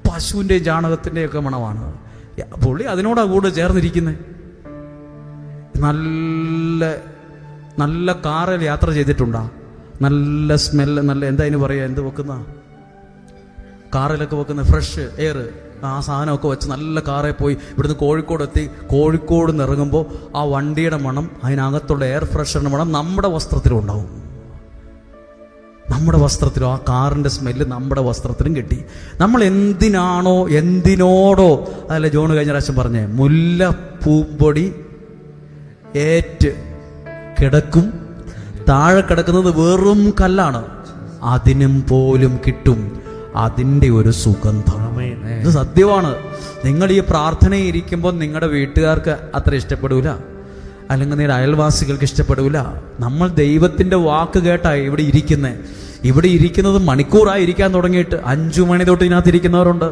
പശുവിൻ്റെയും ചാണകത്തിൻ്റെയൊക്കെ മണമാണ്. പുള്ളി അതിനോടാ കൂടെ ചേർന്നിരിക്കുന്നത്. നല്ല നല്ല കാറിൽ യാത്ര ചെയ്തിട്ടുണ്ടോ? നല്ല സ്മെല്ല്, നല്ല എന്താ അതിന് പറയുക, എന്ത് വെക്കുന്ന കാറിലൊക്കെ വെക്കുന്ന ഫ്രഷ് എയർ, ആ സാധനമൊക്കെ വെച്ച് നല്ല കാറിൽ പോയി ഇവിടുന്ന് കോഴിക്കോട് എത്തി, കോഴിക്കോട് നിന്ന് ഇറങ്ങുമ്പോൾ ആ വണ്ടിയുടെ മണം, അതിനകത്തുള്ള എയർ ഫ്രഷറിൻ്റെ മണം നമ്മുടെ വസ്ത്രത്തിലും ഉണ്ടാവും. നമ്മുടെ വസ്ത്രത്തിലും ആ കാറിൻ്റെ സ്മെല്ല് നമ്മുടെ വസ്ത്രത്തിലും കിട്ടി. നമ്മൾ എന്തിനോടോ അതല്ല ജോൺ കഴിഞ്ഞ പ്രാവശ്യം പറഞ്ഞേ, മുല്ലപ്പൂമ്പൊടി ഏറ്റ് കിടക്കും, താഴെ കിടക്കുന്നത് വെറും കല്ലാണ്, അതിനും പോലും കിട്ടും അതിൻ്റെ ഒരു സുഗന്ധം. ഇത് സത്യമാണ്. നിങ്ങൾ ഈ പ്രാർത്ഥനയിൽ ഇരിക്കുമ്പോൾ നിങ്ങളുടെ വീട്ടുകാർക്ക് അത്ര ഇഷ്ടപ്പെടൂല, അല്ലെങ്കിൽ നിങ്ങളുടെ അയൽവാസികൾക്ക് ഇഷ്ടപ്പെടൂല. നമ്മൾ ദൈവത്തിൻ്റെ വാക്ക് കേട്ടായി ഇവിടെ ഇരിക്കുന്നത് മണിക്കൂറായി ഇരിക്കാൻ തുടങ്ങിയിട്ട് 5 മണി തൊട്ട് ഇതിനകത്ത് ഇരിക്കുന്നവരുണ്ട്.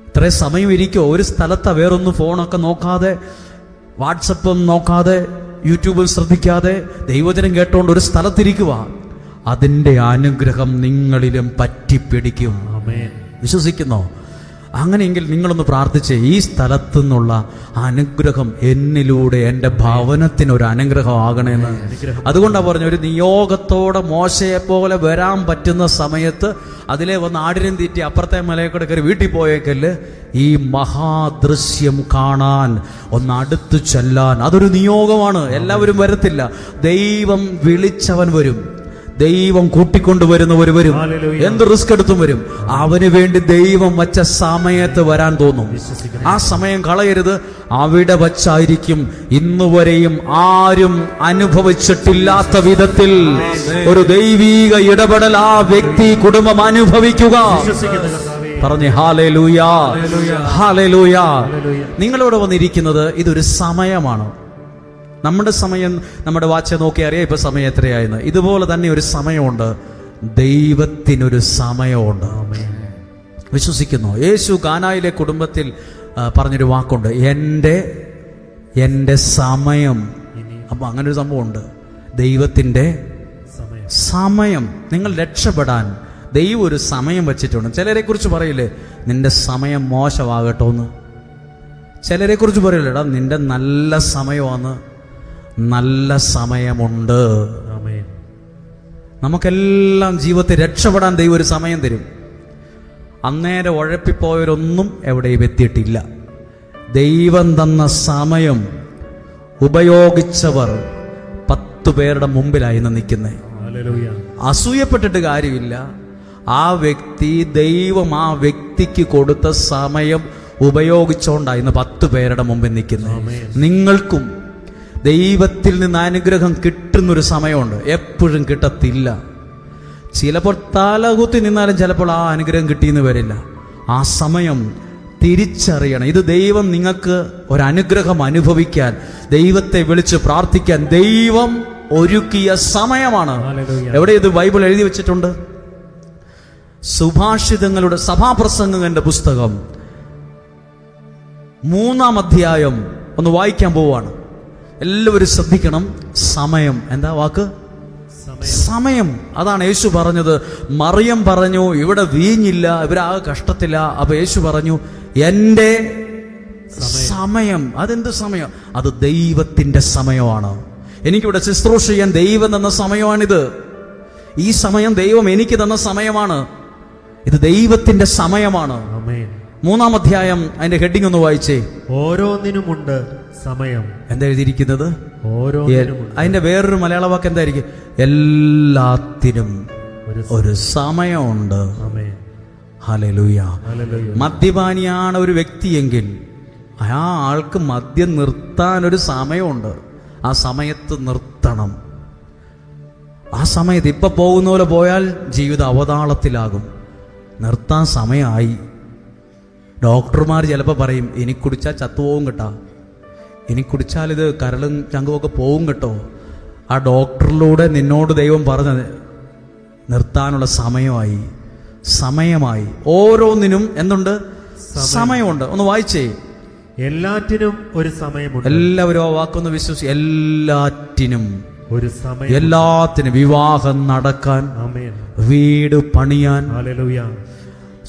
ഇത്രയും സമയം ഇരിക്കുമോ ഒരു സ്ഥലത്താ, വേറൊന്നും ഫോണൊക്കെ നോക്കാതെ, വാട്സപ്പും നോക്കാതെ, യൂട്യൂബിൽ ശ്രദ്ധിക്കാതെ ദൈവവചനം കേട്ടുകൊണ്ട് ഒരു സ്ഥലത്തിരിക്കുക. അതിൻ്റെ അനുഗ്രഹം നിങ്ങളിലും പറ്റിപ്പിടിക്കും. വിശ്വസിക്കുന്നോ? അങ്ങനെയെങ്കിൽ നിങ്ങളൊന്ന് പ്രാർത്ഥിച്ചേ, ഈ സ്ഥലത്തു നിന്നുള്ള അനുഗ്രഹം എന്നിലൂടെ എൻ്റെ ഭവനത്തിനൊരു അനുഗ്രഹം ആകണമെന്ന്. അതുകൊണ്ടാണ് പറഞ്ഞു, ഒരു നിയോഗത്തോടെ മോശയെ പോലെ വരാൻ പറ്റുന്ന സമയത്ത് അതിലെ വന്ന് ആടിനും തീറ്റി അപ്പുറത്തെ മലയെക്കൂടെ കയറി വീട്ടിൽ പോയേക്കല്ല്, ഈ മഹാദൃശ്യം കാണാൻ, ഒന്ന് അടുത്ത് ചെല്ലാൻ, അതൊരു നിയോഗമാണ്. എല്ലാവരും വരത്തില്ല. ദൈവം വിളിച്ചവൻ വരും, ദൈവം കൂട്ടിക്കൊണ്ടുവരുന്നവർ വരും, എന്ത് റിസ്ക് എടുത്തും വരും. അവന് വേണ്ടി ദൈവം വച്ച സമയത്ത് വരാൻ തോന്നും. ആ സമയം കളയരുത്. അവിടെ വച്ചായിരിക്കും ഇന്നുവരെയും ആരും അനുഭവിച്ചിട്ടില്ലാത്ത വിധത്തിൽ ഒരു ദൈവീക ഇടപെടൽ ആ വ്യക്തി, കുടുംബം അനുഭവിക്കുക. പറഞ്ഞേ ഹല്ലേലൂയാ, ഹല്ലേലൂയാ. നിങ്ങളോട് വന്നിരിക്കുന്നത് ഇതൊരു സമയമാണ്. നമ്മുടെ സമയം, നമ്മുടെ വാച്ച് നോക്കി അറിയാം ഇപ്പൊ സമയം എത്രയായെന്ന്. ഇതുപോലെ തന്നെ ഒരു സമയമുണ്ട്, ദൈവത്തിനൊരു സമയമുണ്ട്. വിശ്വസിക്കുന്നു? യേശു കാനായിലെ കുടുംബത്തിൽ പറഞ്ഞൊരു വാക്കുണ്ട്, എൻ്റെ സമയം. അപ്പൊ അങ്ങനെ ഒരു സംഭവമുണ്ട്, ദൈവത്തിൻ്റെ സമയം. നിങ്ങൾ രക്ഷപ്പെടാൻ ദൈവം ഒരു സമയം വെച്ചിട്ടുണ്ട്. ചിലരെ കുറിച്ച് പറയില്ലേ, നിന്റെ സമയം മോശമാകട്ടോന്ന്. ചിലരെ കുറിച്ച് പറയില്ലേ, എടാ നിന്റെ നല്ല സമയമാണ്. നല്ല സമയമുണ്ട്. നമുക്കെല്ലാം ജീവിതത്തിൽ രക്ഷപ്പെടാൻ ദൈവം ഒരു സമയം തരും. അന്നേരം ഉഴപ്പിപ്പോയവരൊന്നും എവിടെയും എത്തിയിട്ടില്ല. ദൈവം തന്ന സമയം ഉപയോഗിച്ചവർ 10 പേരുടെ മുമ്പിലായി നിൽക്കുന്നത്. അസൂയപ്പെട്ടിട്ട് കാര്യമില്ല. ആ വ്യക്തി, ദൈവം ആ വ്യക്തിക്ക് കൊടുത്ത സമയം ഉപയോഗിച്ചുകൊണ്ടായിരുന്നു 10 പേരുടെ മുമ്പിൽ നിൽക്കുന്നത്. നിങ്ങൾക്കും ദൈവത്തിൽ നിന്ന് അനുഗ്രഹം കിട്ടുന്നൊരു സമയമുണ്ട്. എപ്പോഴും കിട്ടത്തില്ല. ചിലപ്പോൾ തലകുത്തി നിന്നാലും ചിലപ്പോൾ ആ അനുഗ്രഹം കിട്ടിയെന്ന് വരില്ല. ആ സമയം തിരിച്ചറിയണം. ഇത് ദൈവം നിങ്ങൾക്ക് ഒരനുഗ്രഹം അനുഭവിക്കാൻ, ദൈവത്തെ വിളിച്ച് പ്രാർത്ഥിക്കാൻ ദൈവം ഒരുക്കിയ സമയമാണ്. എവിടെ ഇത് ബൈബിൾ എഴുതി വെച്ചിട്ടുണ്ട്? സുഭാഷിതങ്ങളുടെ സഭാപ്രസംഗങ്ങളുടെ പുസ്തകം 3-ാം അധ്യായം ഒന്ന് വായിക്കാൻ പോവാണ്. എല്ലാവരും ശ്രദ്ധിക്കണം. സമയം, എന്താ വാക്ക്? സമയം. അതാണ് യേശു പറഞ്ഞത്. മറിയം പറഞ്ഞു, ഇവിടെ വീഞ്ഞില്ല, ഇവരാകെ കഷ്ടത്തില്ല. അപ്പൊ യേശു പറഞ്ഞു, എൻ്റെ സമയം. അതെന്ത് സമയം? അത് ദൈവത്തിന്റെ സമയമാണ്. എനിക്കിവിടെ ശുശ്രൂഷ ചെയ്യാൻ ദൈവം തന്ന സമയമാണിത്. ഈ സമയം ദൈവം എനിക്ക് തന്ന സമയമാണ്. ഇത് ദൈവത്തിന്റെ സമയമാണ്. 3-ാം അധ്യായം അതിന്റെ ഹെഡിങ് ഒന്ന് വായിച്ചേ. ഓരോന്നിനുമുണ്ട് സമയം. എന്താ എഴുതിയിരിക്കുന്നത്? ഓരോന്നിനുമുണ്ട്. അതിന്റെ വേറൊരു മലയാള വാക്ക് എന്തായിരിക്കും? എല്ലാത്തിനും ഒരു സമയമുണ്ട്. ആമേൻ. ഹല്ലേലൂയ. ഹല്ലേലൂയ. മദ്യപാനിയാണ് ഒരു വ്യക്തിയെങ്കിൽ ആ ആൾക്ക് മദ്യം നിർത്താൻ ഒരു സമയമുണ്ട്. ആ സമയത്ത് നിർത്തണം. ആ സമയത്ത് ഇപ്പൊ പോകുന്ന പോലെ പോയാൽ ജീവിതം അവതാളത്തിലാകും. നിർത്താൻ സമയമായി. ഡോക്ടർമാർ ചിലപ്പോൾ പറയും ഇനി കുടിച്ചാൽ ചത്തുപോകും കേട്ടോ, ഇനി കുടിച്ചാൽ ഇത് കരളും ചങ്കുമൊക്കെ പോവും കേട്ടോ. ആ ഡോക്ടറിലൂടെ നിന്നോട് ദൈവം പറഞ്ഞത് നിർത്താനുള്ള സമയമായി. ഓരോന്നിനും എന്തുണ്ട്? സമയമുണ്ട്. ഒന്ന് വായിച്ചേ. എല്ലാറ്റിനും ഒരു സമയമുണ്ട്. എല്ലാവരും ആ വാക്കൊന്ന് വിശ്വസിച്ച്. എല്ലാറ്റിനും ഒരു സമയം. എല്ലാത്തിനും. വിവാഹം നടക്കാൻ, ആമേൻ. വീട് പണിയാൻ, ഹല്ലേലൂയ.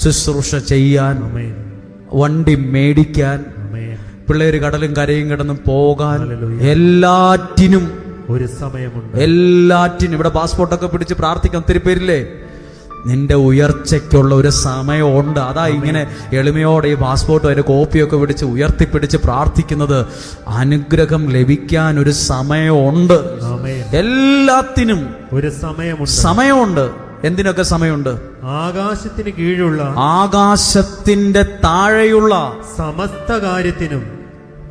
ശുശ്രൂഷ ചെയ്യാൻ, ആമേൻ. വണ്ടി മേടിക്കാൻ, ആമേൻ. പിള്ളേര് കടലും കരയും കിടന്നും പോകാൻ, ഹല്ലേലൂയ. എല്ലാറ്റിനും ഒരു സമയമുണ്ട്. എല്ലാറ്റിനും. ഇവിടെ പാസ്പോർട്ടൊക്കെ പിടിച്ച് പ്രാർത്ഥിക്കാൻ ഒത്തിരി പേരില്ലേ? നിന്റെ ഉയർച്ചയ്ക്കുള്ള ഒരു സമയമുണ്ട്. അതാ ഇങ്ങനെ എളിമയോടെ ഈ പാസ്പോർട്ടും അതിന്റെ കോപ്പിയൊക്കെ പിടിച്ച് ഉയർത്തിപ്പിടിച്ച് പ്രാർത്ഥിക്കുന്നത്. അനുഗ്രഹം ലഭിക്കാൻ ഒരു സമയമുണ്ട്. ആമേൻ. എല്ലാത്തിനും ഒരു സമയമുണ്ട്. എന്തിനൊക്കെ സമയമുണ്ട്? ആകാശത്തിന് കീഴുള്ള, ആകാശത്തിന്റെ താഴെയുള്ള സമസ്ത കാര്യത്തിനും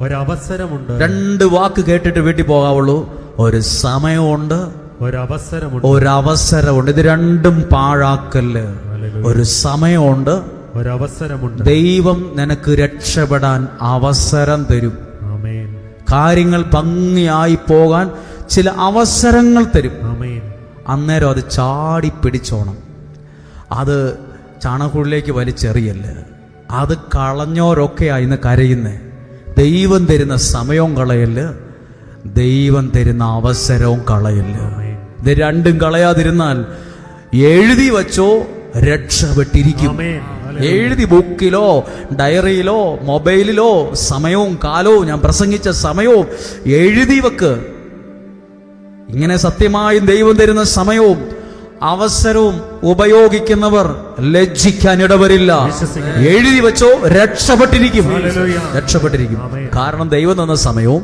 ഒരവസരമുണ്ട്. 2 വാക്ക് കേട്ടിട്ട് വീട്ടിൽ പോകാവുള്ളൂ. ഒരു സമയമുണ്ട്, ഒരവസരമുണ്ട്. ഇത് രണ്ടും പാഴാക്കല്ല്. ഒരു സമയമുണ്ട്, ഒരവസരമുണ്ട്. ദൈവം നിനക്ക് രക്ഷപ്പെടാൻ അവസരം തരും. ആമേൻ. കാര്യങ്ങൾ ഭംഗിയായി പോകാൻ ചില അവസരങ്ങൾ തരും. ആമേൻ. അന്നേരം അത് ചാടി പിടിച്ചോണം. അത് ചാണകക്കുഴിലേക്ക് വലിച്ചെറിയല്ലേ. അത് കളഞ്ഞോരൊക്കെയാ ഇന്ന് കരയുന്നേ. ദൈവം തരുന്ന സമയവും കളയല്, ദൈവം തരുന്ന അവസരവും കളയല്. ഇത് രണ്ടും കളയാതിരുന്നാൽ എഴുതി വച്ചോ, രക്ഷപ്പെട്ടിരിക്കും. എഴുതി ബുക്കിലോ ഡയറിയിലോ മൊബൈലിലോ സമയവും കാലവും, ഞാൻ പ്രസംഗിച്ച സമയവും എഴുതി വെക്ക്. ഇങ്ങനെ സത്യമായും ദൈവം തരുന്ന സമയവും അവസരവും ഉപയോഗിക്കുന്നവർ ലജ്ജിക്കാൻ ഇടവരില്ല. എഴുതി വെച്ചോ, രക്ഷപ്പെട്ടിരിക്കും. കാരണം ദൈവം തന്ന സമയവും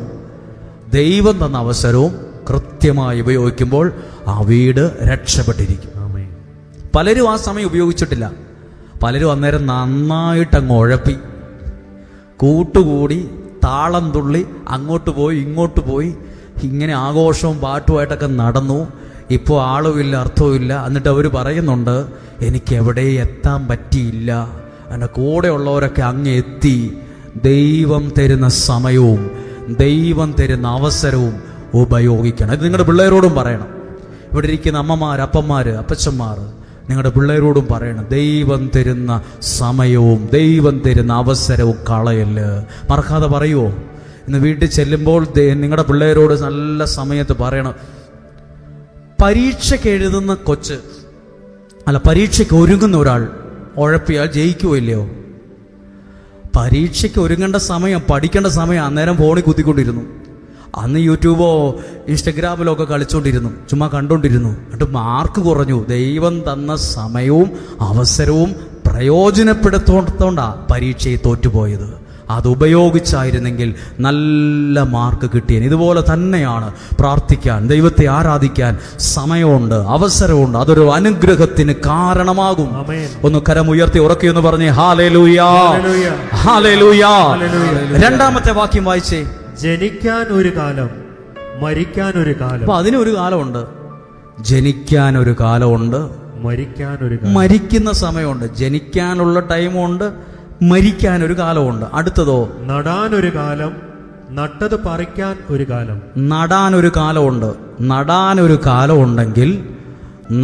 ദൈവം തന്ന അവസരവും കൃത്യമായി ഉപയോഗിക്കുമ്പോൾ ആ വീട് രക്ഷപ്പെട്ടിരിക്കും. പലരും ആ സമയം ഉപയോഗിച്ചിട്ടില്ല. പലരും അന്നേരം നന്നായിട്ട് അങ്ങ് ഉഴപ്പി, കൂട്ടുകൂടി, താളം തുള്ളി, അങ്ങോട്ട് പോയി ഇങ്ങോട്ട് പോയി, ഇങ്ങനെ ആഘോഷവും പാട്ടുമായിട്ടൊക്കെ നടന്നു. ഇപ്പോൾ ആളുമില്ല, അർത്ഥവുമില്ല. എന്നിട്ട് അവർ പറയുന്നുണ്ട് എനിക്ക് എവിടെ എത്താൻ പറ്റിയില്ല, എൻ്റെ കൂടെയുള്ളവരൊക്കെ അങ്ങ് എത്തി. ദൈവം തരുന്ന സമയവും ദൈവം തരുന്ന അവസരവും ഉപയോഗിക്കണം. ഇത് നിങ്ങളുടെ പിള്ളേരോടും പറയണം. ഇവിടെ ഇരിക്കുന്ന അമ്മമാർ, അപ്പന്മാർ, അപ്പച്ചന്മാർ, നിങ്ങളുടെ പിള്ളേരോടും പറയണം. ദൈവം തരുന്ന സമയവും ദൈവം തരുന്ന അവസരവും കളയല്. മറക്കാതെ പറയുമോ? ഇന്ന് വീട്ടിൽ ചെല്ലുമ്പോൾ നിങ്ങളുടെ പിള്ളേരോട് നല്ല സമയത്ത് പറയണം. പരീക്ഷയ്ക്ക് എഴുതുന്ന കൊച്ച്, അല്ല പരീക്ഷയ്ക്ക് ഒരുങ്ങുന്ന ഒരാൾ ഉഴപ്പിയാൽ ജയിക്കുമോ ഇല്ലയോ? പരീക്ഷയ്ക്ക് ഒരുങ്ങേണ്ട സമയം, പഠിക്കേണ്ട സമയം അന്നേരം ഫോണിൽ കുത്തിക്കൊണ്ടിരുന്നു. അന്ന് യൂട്യൂബോ ഇൻസ്റ്റഗ്രാമിലോ ഒക്കെ കളിച്ചോണ്ടിരുന്നു, ചുമ്മാ കണ്ടോണ്ടിരുന്നു. എന്നിട്ട് മാർക്ക് കുറഞ്ഞു. ദൈവം തന്ന സമയവും അവസരവും പ്രയോജനപ്പെടുത്തോണ്ടാ പരീക്ഷയെ തോറ്റുപോയത്. അത് ഉപയോഗിച്ചായിരുന്നെങ്കിൽ നല്ല മാർക്ക് കിട്ടിയേനെ. ഇതുപോലെ തന്നെയാണ് പ്രാർത്ഥിക്കാൻ, ദൈവത്തെ ആരാധിക്കാൻ സമയമുണ്ട്, അവസരമുണ്ട്. അതൊരു അനുഗ്രഹത്തിന് കാരണമാകും. ഒന്ന് കരമുയർത്തി ഉറക്കിയെന്ന് പറഞ്ഞേ ഹല്ലേലൂയാ, ഹല്ലേലൂയാ. 2-ാമത്തെ വാക്യം വായിച്ചേ. ജനിക്കാൻ ഒരു കാലം, മരിക്കാൻ ഒരു കാലം. അപ്പൊ അതിനൊരു കാലമുണ്ട്. ജനിക്കാൻ ഒരു കാലമുണ്ട്, മരിക്കാൻ ഒരു കാലം. മരിക്കുന്ന സമയമുണ്ട്. ജനിക്കാനുള്ള ടൈമുണ്ട്, മരിക്കാൻ ഒരു കാലമുണ്ട്. അടുത്തതോ നടാനൊരു കാലം, നട്ടത് പറിക്കാൻ ഒരു കാലം. നടാനൊരു കാലമുണ്ട്. നടാനൊരു കാലമുണ്ടെങ്കിൽ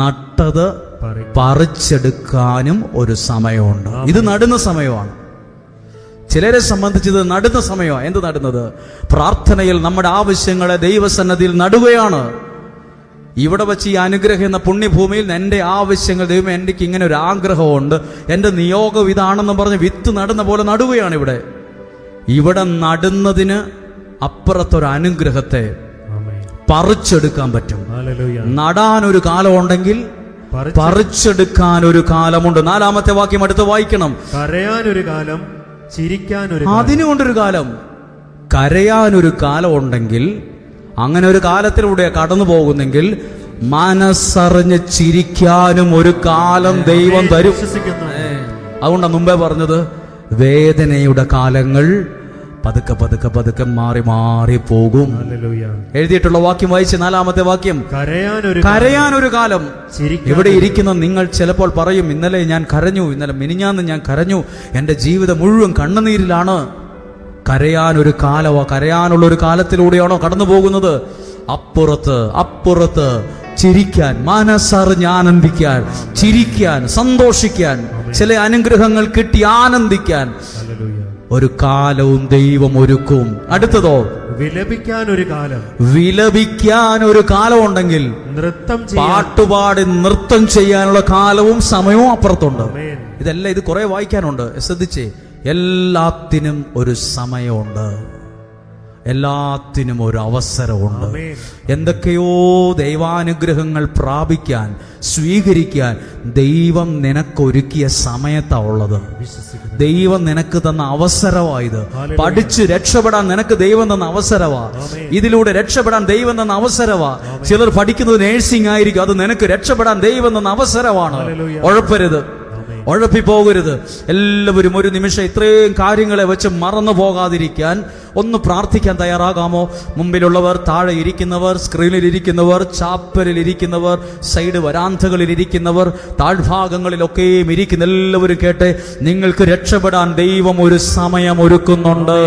നട്ടത് പറിച്ചെടുക്കാനും ഒരു സമയമുണ്ട്. ഇത് നടുന്ന സമയമാണ്. ചിലരെ സംബന്ധിച്ചത് നടുന്ന സമയമാണ്. എന്ത് നടുന്നത്? പ്രാർത്ഥനയിൽ നമ്മുടെ ആവശ്യങ്ങളെ ദൈവസന്നിധിയിൽ നടുകയാണ്. ഇവിടെ വെച്ച് ഈ അനുഗ്രഹം എന്ന പുണ്യഭൂമിയിൽ എൻ്റെ ആവശ്യങ്ങൾ, ദൈവം എനിക്ക് ഇങ്ങനെ ഒരു ആഗ്രഹമുണ്ട്, എൻ്റെ നിയോഗം ഇതാണെന്ന് പറഞ്ഞ് വിത്ത് നടുന്ന പോലെ നടുകയാണ്. ഇവിടെ നടുന്നതിന് അപ്പുറത്തൊരു അനുഗ്രഹത്തെ പറിച്ചെടുക്കാൻ പറ്റും. നടാനൊരു കാലമുണ്ടെങ്കിൽ പറിച്ചെടുക്കാൻ ഒരു കാലമുണ്ട്. 4-ാമത്തെ വാക്യം അടുത്ത് വായിക്കണം. കരയാനൊരു കാലം, ചിരിക്കാനൊരു അതിനുകൊണ്ടൊരു കാലം. കരയാനൊരു കാലം ഉണ്ടെങ്കിൽ, അങ്ങനെ ഒരു കാലത്തിലൂടെ കടന്നു പോകുന്നെങ്കിൽ മനസ്സറിഞ്ഞ് ചിരിക്കാനും ഒരു കാലം ദൈവം തരും. അതുകൊണ്ടാണ് മുമ്പേ പറഞ്ഞത്, വേദനയുടെ കാലങ്ങൾ പതുക്കെ പതുക്കെ പതുക്കെ മാറി മാറി പോകും. എഴുതിയിട്ടുള്ള വാക്യം വായിച്ച് 4-ാമത്തെ വാക്യം, കരയാനൊരു കാലം. ഇവിടെ ഇരിക്കുന്ന നിങ്ങൾ ചിലപ്പോൾ പറയും, ഇന്നലെ ഞാൻ കരഞ്ഞു, ഇന്നലെ മിനിഞ്ഞാന്ന് ഞാൻ കരഞ്ഞു, എൻ്റെ ജീവിതം മുഴുവൻ കണ്ണുനീരിലാണ്. കരയാനൊരു കാലമോ, കരയാനുള്ള ഒരു കാലത്തിലൂടെയാണോ കടന്നു പോകുന്നത്? അപ്പുറത്ത് ചിരിക്കാൻ, മനസ്സറിഞ്ഞ് ആനന്ദിക്കാൻ, ചിരിക്കാൻ, സന്തോഷിക്കാൻ, ചില അനുഗ്രഹങ്ങൾ കിട്ടി ആനന്ദിക്കാൻ ഒരു കാലവും ദൈവം ഒരുക്കും. അടുത്തതോ, വിലപിക്കാൻ ഒരു കാലം ഉണ്ടെങ്കിൽ പാട്ടുപാടി നൃത്തം ചെയ്യാനുള്ള കാലവും സമയവും അപ്പുറത്തുണ്ട്. ഇതെല്ലാം ഇത് കുറെ വായിക്കാനുണ്ട്, ശ്രദ്ധിച്ചേ. എല്ലാത്തിനും ഒരു സമയമുണ്ട്, എല്ലാത്തിനും ഒരു അവസരമുണ്ട്. എന്തൊക്കെയോ ദൈവാനുഗ്രഹങ്ങൾ പ്രാപിക്കാൻ, സ്വീകരിക്കാൻ ദൈവം നിനക്കൊരുക്കിയ സമയത്താ ഉള്ളത്. ദൈവം നിനക്ക് തന്ന അവസരമായത്. പഠിച്ച് രക്ഷപ്പെടാൻ നിനക്ക് ദൈവം തന്ന അവസരമാ. ഇതിലൂടെ രക്ഷപ്പെടാൻ ദൈവം തന്ന അവസരമാ. ചിലർ പഠിക്കുന്നത് നേഴ്സിംഗ് ആയിരിക്കും, അത് നിനക്ക് രക്ഷപ്പെടാൻ ദൈവം തന്ന അവസരമാണ്. ഉഴപ്പരുത്, ഉഴപ്പിപ്പോകരുത്. എല്ലാവരും ഒരു നിമിഷം ഇത്രയും കാര്യങ്ങളെ വെച്ച് മറന്നു പോകാതിരിക്കാൻ ഒന്ന് പ്രാർത്ഥിക്കാൻ തയ്യാറാകാമോ? മുമ്പിലുള്ളവർ, താഴെ ഇരിക്കുന്നവർ, സ്ക്രീനിൽ ഇരിക്കുന്നവർ, ചാപ്പലിൽ ഇരിക്കുന്നവർ, സൈഡ് വരാന്തകളിൽ ഇരിക്കുന്നവർ, താഴ്ഭാഗങ്ങളിലൊക്കെയും ഇരിക്കുന്ന എല്ലാവരും കേട്ടെ, നിങ്ങൾക്ക് രക്ഷപ്പെടാൻ ദൈവം ഒരു സമയം ഒരുക്കുന്നുണ്ട്.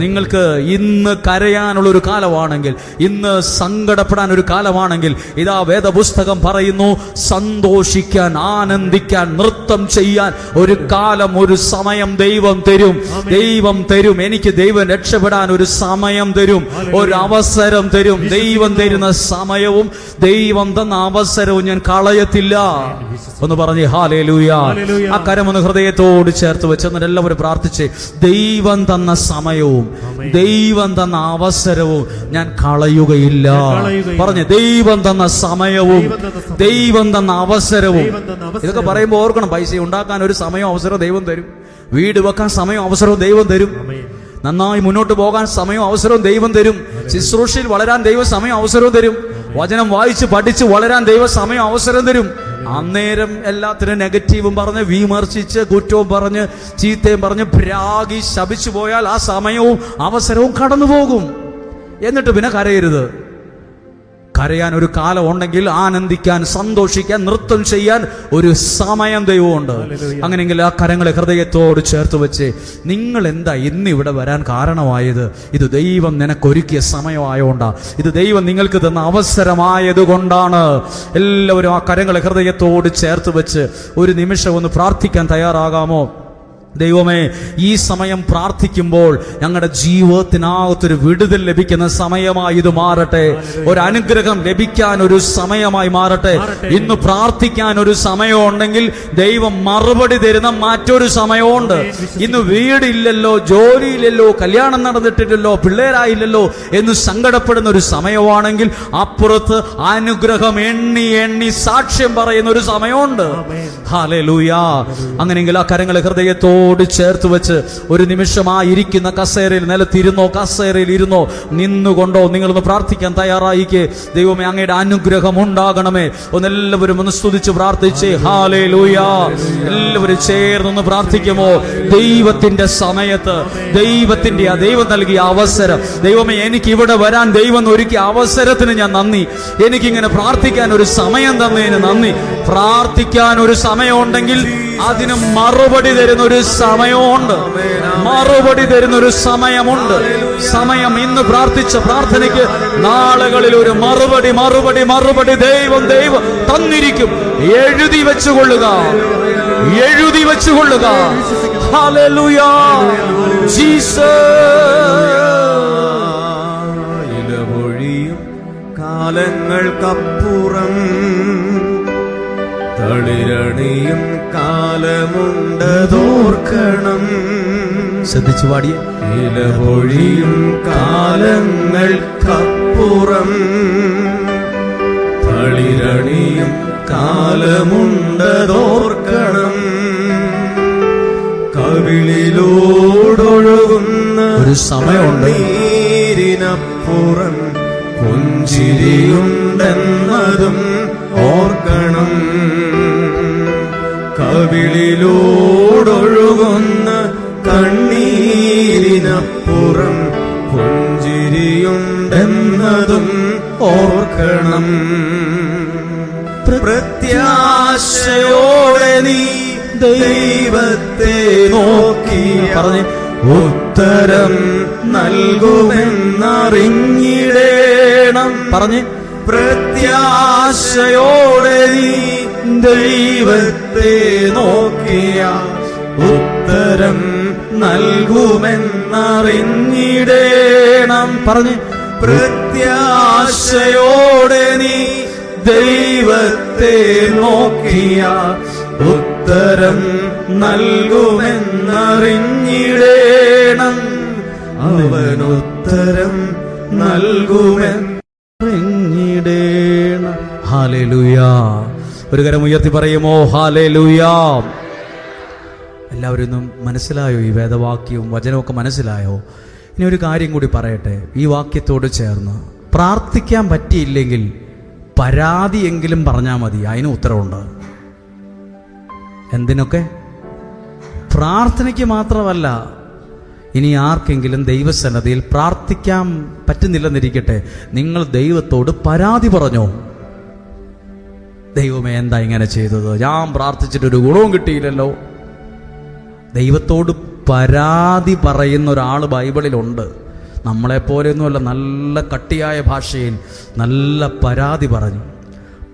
നിങ്ങൾക്ക് ഇന്ന് കരയാനുള്ള ഒരു കാലമാണെങ്കിൽ, ഇന്ന് സങ്കടപ്പെടാൻ ഒരു കാലമാണെങ്കിൽ, ഇതാ വേദപുസ്തകം പറയുന്നു, സന്തോഷിക്കാൻ, ആനന്ദിക്കാൻ, നൃത്തം ചെയ്യാൻ ഒരു കാലം, ഒരു സമയം ദൈവം തരും. ദൈവം തരും. എനിക്ക് ദൈവം രക്ഷപ്പെടാൻ ഒരു സമയം തരും, ഒരു അവസരം തരും. ദൈവം തരുന്ന സമയവും ദൈവം തന്ന അവസരവും ഞാൻ കളയത്തില്ല. ഒന്ന് പറഞ്ഞേ ഹല്ലേലൂയ. ആ കരമൊന്ന് ഹൃദയത്തോട് ചേർത്ത് വെച്ചെന്ന് എല്ലാവരും പ്രാർത്ഥിച്ചേ. ദൈവം തന്ന സമയവും ദൈവം തന്ന അവസരവും ഞാൻ കളയുകയില്ല. പറഞ്ഞേ, ദൈവം തന്ന സമയവും ദൈവം തന്ന അവസരവും. ഇതൊക്കെ പറയുമ്പോൾ ഓർക്കണം, പൈസ ഉണ്ടാക്കാൻ ഒരു സമയവും അവസരവും ദൈവം തരും. വീട് വെക്കാൻ സമയവും അവസരവും ദൈവം തരും. നന്നായി മുന്നോട്ട് പോകാൻ സമയവും അവസരവും ദൈവം തരും. ശുശ്രൂഷയിൽ വളരാൻ ദൈവ സമയം അവസരവും തരും. വചനം വായിച്ച് പഠിച്ച് വളരാൻ ദൈവ സമയം അവസരം തരും. അന്നേരം എല്ലാത്തിനും നെഗറ്റീവും പറഞ്ഞ്, വിമർശിച്ച്, കുറ്റവും പറഞ്ഞ്, ചീത്തയും പറഞ്ഞ്, ഭ്രാഗി ശപിച്ചു പോയാൽ ആ സമയവും അവസരവും കടന്നു പോകും. എന്നിട്ട് പിന്നെ കരയരുത്. കരയാൻ ഒരു കാലം ഉണ്ടെങ്കിൽ ആനന്ദിക്കാൻ, സന്തോഷിക്കാൻ, നൃത്തം ചെയ്യാൻ ഒരു സമയം ദൈവമുണ്ട്. അങ്ങനെയെങ്കിൽ ആ കരങ്ങളെ ഹൃദയത്തോട് ചേർത്ത് വെച്ച്, നിങ്ങൾ എന്താ ഇന്ന് ഇവിടെ വരാൻ കാരണമായത്? ഇത് ദൈവം നിനക്കൊരുക്കിയ സമയമായോണ്ടാ, ഇത് ദൈവം നിങ്ങൾക്ക് തന്ന അവസരമായതുകൊണ്ടാണ്. എല്ലാവരും ആ കരങ്ങളെ ഹൃദയത്തോട് ചേർത്ത് വെച്ച് ഒരു നിമിഷം ഒന്ന് പ്രാർത്ഥിക്കാൻ തയ്യാറാകാമോ? ദൈവമേ, ഈ സമയം പ്രാർത്ഥിക്കുമ്പോൾ ഞങ്ങളുടെ ജീവിതത്തിനകത്തൊരു വിടുതൽ ലഭിക്കുന്ന സമയമായി ഇത് മാറട്ടെ. ഒരു അനുഗ്രഹം ലഭിക്കാൻ ഒരു സമയമായി മാറട്ടെ. ഇന്ന് പ്രാർത്ഥിക്കാൻ ഒരു സമയമുണ്ടെങ്കിൽ ദൈവം മറുപടി തരുന്ന മറ്റൊരു സമയമുണ്ട്. ഇന്ന് വീടില്ലല്ലോ, ജോലിയില്ലല്ലോ, കല്യാണം നടന്നിട്ടില്ലല്ലോ, പിള്ളേരായില്ലല്ലോ എന്ന് സങ്കടപ്പെടുന്ന ഒരു സമയമാണെങ്കിൽ അപ്പുറത്ത് അനുഗ്രഹം എണ്ണി എണ്ണി സാക്ഷ്യം പറയുന്ന ഒരു സമയമുണ്ട്. ഹല്ലേലൂയ. അങ്ങനെയെങ്കിൽ ആ കരങ്ങളെ ഹൃദയത്തോട് ചേർത്ത് വെച്ച് ഒരു നിമിഷമായിരിക്കുന്ന കസേരയിൽ നിലത്തിരുന്നോ, കസേരയിൽ ഇരുന്നോ, നിന്നുകൊണ്ടോ നിങ്ങളൊന്ന് പ്രാർത്ഥിക്കാൻ തയ്യാറായിക്കേ. ദൈവമേ, അങ്ങയുടെ അനുഗ്രഹം ഉണ്ടാകണമേ. ഒന്നെല്ലാവരും ഒന്ന് സ്തുതിച്ച് പ്രാർത്ഥിച്ചേ. ഹല്ലേലൂയ. എല്ലാവരും ചേർന്നൊന്ന് പ്രാർത്ഥിക്കുമോ? ദൈവത്തിന്റെ സമയത്ത്, ദൈവം നൽകിയ അവസരം, ദൈവമേ എനിക്ക് ഇവിടെ വരാൻ ദൈവം ഒരുക്കിയ അവസരത്തിന് ഞാൻ നന്ദി. എനിക്കിങ്ങനെ പ്രാർത്ഥിക്കാൻ ഒരു സമയം തന്നതിന് നന്ദി. പ്രാർത്ഥിക്കാൻ ഒരു സമയമുണ്ടെങ്കിൽ അതിന് മറുപടി തരുന്ന ഒരു സമയമുണ്ട്. മറുപടി തരുന്ന ഒരു സമയമുണ്ട്. സമയം ഇന്ന് പ്രാർത്ഥിച്ച പ്രാർത്ഥനയ്ക്ക് നാളുകളിൽ ഒരു മറുപടി മറുപടി മറുപടി ദൈവം തന്നിരിക്കും. എഴുതി വെച്ചുകൊള്ളുക, എഴുതി വെച്ചുകൊള്ളുക. ഹല്ലേലൂയ. ജീസസ്. ഇലവൊഴിയും കാലങ്ങൾക്കപ്പുറം തളിരണിയും കാലമുണ്ടതോർക്കണം. ശ്രദ്ധിച്ചു പാടിയ. ഇലവൊഴിയും കാലങ്ങൾക്കപ്പുറം തളിരണിയും കാലമുണ്ടതോർക്കണം. കവിളിലൂടൊഴുകുന്ന ഒരു സമയമുണ്ട്. നീരിനപ്പുറം പുഞ്ചിരിയുണ്ടെന്നതും ഓർക്കണം. കവിളിലൂടൊഴുകുന്ന കണ്ണീരിനപ്പുറം പുഞ്ചിരിയുണ്ടെന്നതും ഓർക്കണം. പ്രത്യാശയോടെ നീ ദൈവത്തെ നോക്കി പറഞ്ഞ് ഉത്തരം നൽകുമെന്നറിഞ്ഞിടേണം. പറഞ്ഞ് പ്രത്യാശയോടെ നീ ദൈവത്തെ നോക്കിയ ഉത്തരം നൽകുമെന്നറിഞ്ഞിടേണം. പറഞ്ഞ് പ്രത്യാശയോടെ നീ ദൈവത്തെ നോക്കിയ ഉത്തരം നൽകുമെന്നറിഞ്ഞിടേണം. അവൻ ഉത്തരം നൽകുമെന്നറിഞ്ഞിടേണം. ഹല്ലേലൂയാ. ഒരു കരം ഉയർത്തി പറയുമോ ഹല്ലേലൂയാ. എല്ലാവരും ഒന്നും മനസ്സിലായോ? ഈ വേദവാക്യവും വചനമൊക്കെ മനസ്സിലായോ? ഇനി ഒരു കാര്യം കൂടി പറയട്ടെ. ഈ വാക്യത്തോട് ചേർന്ന് പ്രാർത്ഥിക്കാൻ പറ്റിയില്ലെങ്കിൽ പരാതിയെങ്കിലും പറഞ്ഞാൽ മതി, അതിന് ഉത്തരവുണ്ട്. എന്തിനൊക്കെ? പ്രാർത്ഥനയ്ക്ക് മാത്രമല്ല. ഇനി ആർക്കെങ്കിലും ദൈവസന്നദ്ധിയിൽ പ്രാർത്ഥിക്കാൻ പറ്റുന്നില്ലെന്നിരിക്കട്ടെ, നിങ്ങൾ ദൈവത്തോട് പരാതി പറഞ്ഞോ. ദൈവമേ, എന്താ ഇങ്ങനെ ചെയ്തത്? ഞാൻ പ്രാർത്ഥിച്ചിട്ടൊരു ഗുണവും കിട്ടിയില്ലല്ലോ. ദൈവത്തോട് പരാതി പറയുന്ന ഒരാൾ ബൈബിളിലുണ്ട്. നമ്മളെപ്പോലെയൊന്നുമല്ല, നല്ല കട്ടിയായ ഭാഷയിൽ നല്ല പരാതി പറഞ്ഞു.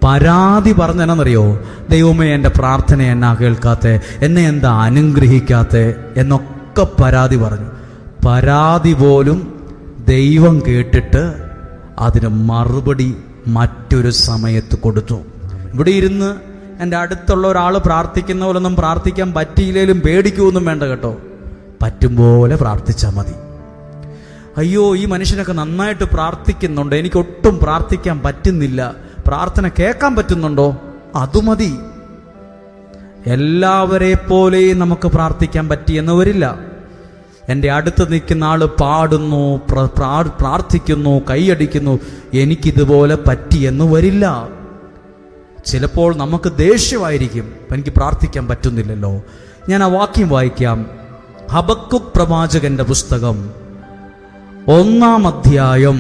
പരാതി പറഞ്ഞെന്നറിയോ? ദൈവമേ, എൻ്റെ പ്രാർത്ഥന എന്നാ കേൾക്കാത്തെ, എന്നെ എന്താ അനുഗ്രഹിക്കാത്തെ എന്നൊക്കെ പരാതി പറഞ്ഞു. പരാതി പോലും ദൈവം കേട്ടിട്ട് അതിന് മറുപടി മറ്റൊരു സമയത്ത് കൊടുത്തു. ഇവിടെ ഇരുന്ന് എൻ്റെ അടുത്തുള്ള ഒരാൾ പ്രാർത്ഥിക്കുന്ന പോലൊന്നും പ്രാർത്ഥിക്കാൻ പറ്റിയില്ലേലും പേടിക്കുമൊന്നും വേണ്ട കേട്ടോ. പറ്റും പോലെ പ്രാർത്ഥിച്ചാൽ മതി. അയ്യോ, ഈ മനുഷ്യനൊക്കെ നന്നായിട്ട് പ്രാർത്ഥിക്കുന്നുണ്ട്, എനിക്കൊട്ടും പ്രാർത്ഥിക്കാൻ പറ്റുന്നില്ല, പ്രാർത്ഥന കേൾക്കാൻ പറ്റുന്നുണ്ടോ? അതു മതി. എല്ലാവരെ പോലെയും നമുക്ക് പ്രാർത്ഥിക്കാൻ പറ്റിയെന്ന് വരില്ല. എൻ്റെ അടുത്ത് നിൽക്കുന്ന ആൾ പാടുന്നു, പ്രാർത്ഥിക്കുന്നു, കൈയടിക്കുന്നു, എനിക്കിതുപോലെ പറ്റിയെന്ന് വരില്ല. ചിലപ്പോൾ നമുക്ക് ദേഷ്യമായിരിക്കും, എനിക്ക് പ്രാർത്ഥിക്കാൻ പറ്റുന്നില്ലല്ലോ. ഞാൻ ആ വാക്യം വായിക്കാം. ഹബക്കുക്ക് പ്രവാചകന്റെ പുസ്തകം 1-ാം അധ്യായം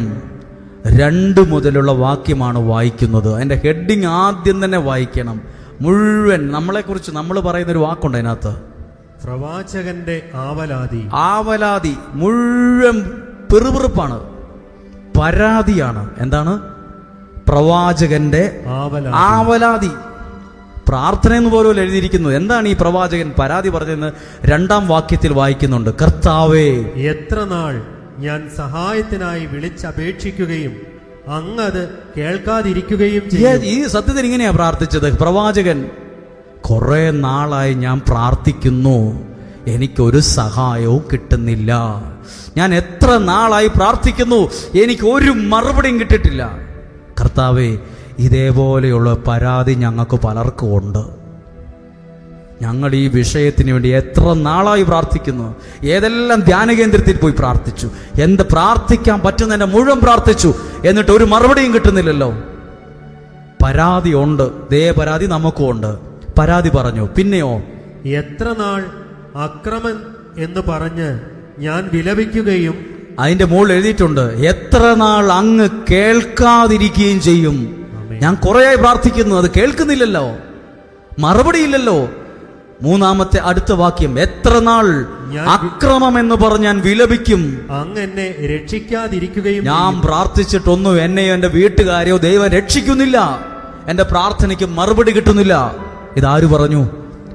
2 മുതലുള്ള വാക്യമാണ് വായിക്കുന്നത്. അതിൻ്റെ ഹെഡിങ് ആദ്യം തന്നെ വായിക്കണം. മുഴുവൻ നമ്മളെക്കുറിച്ച് നമ്മൾ പറയുന്നൊരു വാക്കുണ്ട് അതിനകത്ത്. പ്രവാചകന്റെ ആവലാതി. ആവലാതി മുഴുവൻ പിറുപിറുപ്പാണ്, പരാതിയാണ്. എന്താണ്? പ്രവാചകന്റെ ആവലാതി. പ്രാർത്ഥന എന്ന് പോലും എഴുതിയിരിക്കുന്നു. എന്താണ് ഈ പ്രവാചകൻ പരാതി പറഞ്ഞതെന്ന് 2-ാം വാക്യത്തിൽ വായിക്കുന്നുണ്ട്. കർത്താവേ, എത്ര നാൾ ഞാൻ സഹായത്തിനായി വിളിച്ചപേക്ഷിക്കുകയും അങ്ങത് കേൾക്കാതിരിക്കുകയും ചെയ്യും. ഈ സത്യത്തിൽ ഇങ്ങനെയാ പ്രാർത്ഥിച്ചത് പ്രവാചകൻ. കുറെ നാളായി ഞാൻ പ്രാർത്ഥിക്കുന്നു, എനിക്കൊരു സഹായവും കിട്ടുന്നില്ല. ഞാൻ എത്ര നാളായി പ്രാർത്ഥിക്കുന്നു, എനിക്ക് ഒരു മറുപടിയും കിട്ടിയിട്ടില്ല. കർത്താവേ, ഇതേപോലെയുള്ള പരാതി ഞങ്ങൾക്ക് പലർക്കും ഉണ്ട്. ഞങ്ങൾ ഈ വിഷയത്തിന് വേണ്ടി എത്ര നാളായി പ്രാർത്ഥിക്കുന്നു. ഏതെല്ലാം ധ്യാനകേന്ദ്രത്തിൽ പോയി പ്രാർത്ഥിച്ചു, എന്ത് പ്രാർത്ഥിക്കാൻ പറ്റുന്നതിന്റെ മുഴുവൻ പ്രാർത്ഥിച്ചു, എന്നിട്ട് ഒരു മറുപടിയും കിട്ടുന്നില്ലല്ലോ. പരാതി ഉണ്ട്, ദേ പരാതി നമുക്കും ഉണ്ട്. പരാതി പറഞ്ഞു. പിന്നെയോ, എത്ര നാൾ അക്രമം എന്ന് പറഞ്ഞ് ഞാൻ വിലപിക്കുകയും. അതിന്റെ മുകളിൽ എഴുതിയിട്ടുണ്ട്, എത്ര നാൾ അങ്ങ് കേൾക്കാതിരിക്കുകയും ചെയ്യും. ഞാൻ കുറേയായി പ്രാർത്ഥിക്കുന്നു, അത് കേൾക്കുന്നില്ലല്ലോ, മറുപടിയില്ലല്ലോ. 3-ാമത്തെ അടുത്ത വാക്യം, എത്ര നാൾ അക്രമം എന്ന് പറഞ്ഞ് ഞാൻ വിലപിക്കും, അങ്ങ് എന്നെ രക്ഷിക്കാതിരിക്കുകയും. ഞാൻ പ്രാർത്ഥിച്ചിട്ടൊന്നും എന്നെയോ എന്റെ വീട്ടുകാരെയോ ദൈവം രക്ഷിക്കുന്നില്ല, എന്റെ പ്രാർത്ഥനയ്ക്ക് മറുപടി കിട്ടുന്നില്ല. ഇതാര് പറഞ്ഞു?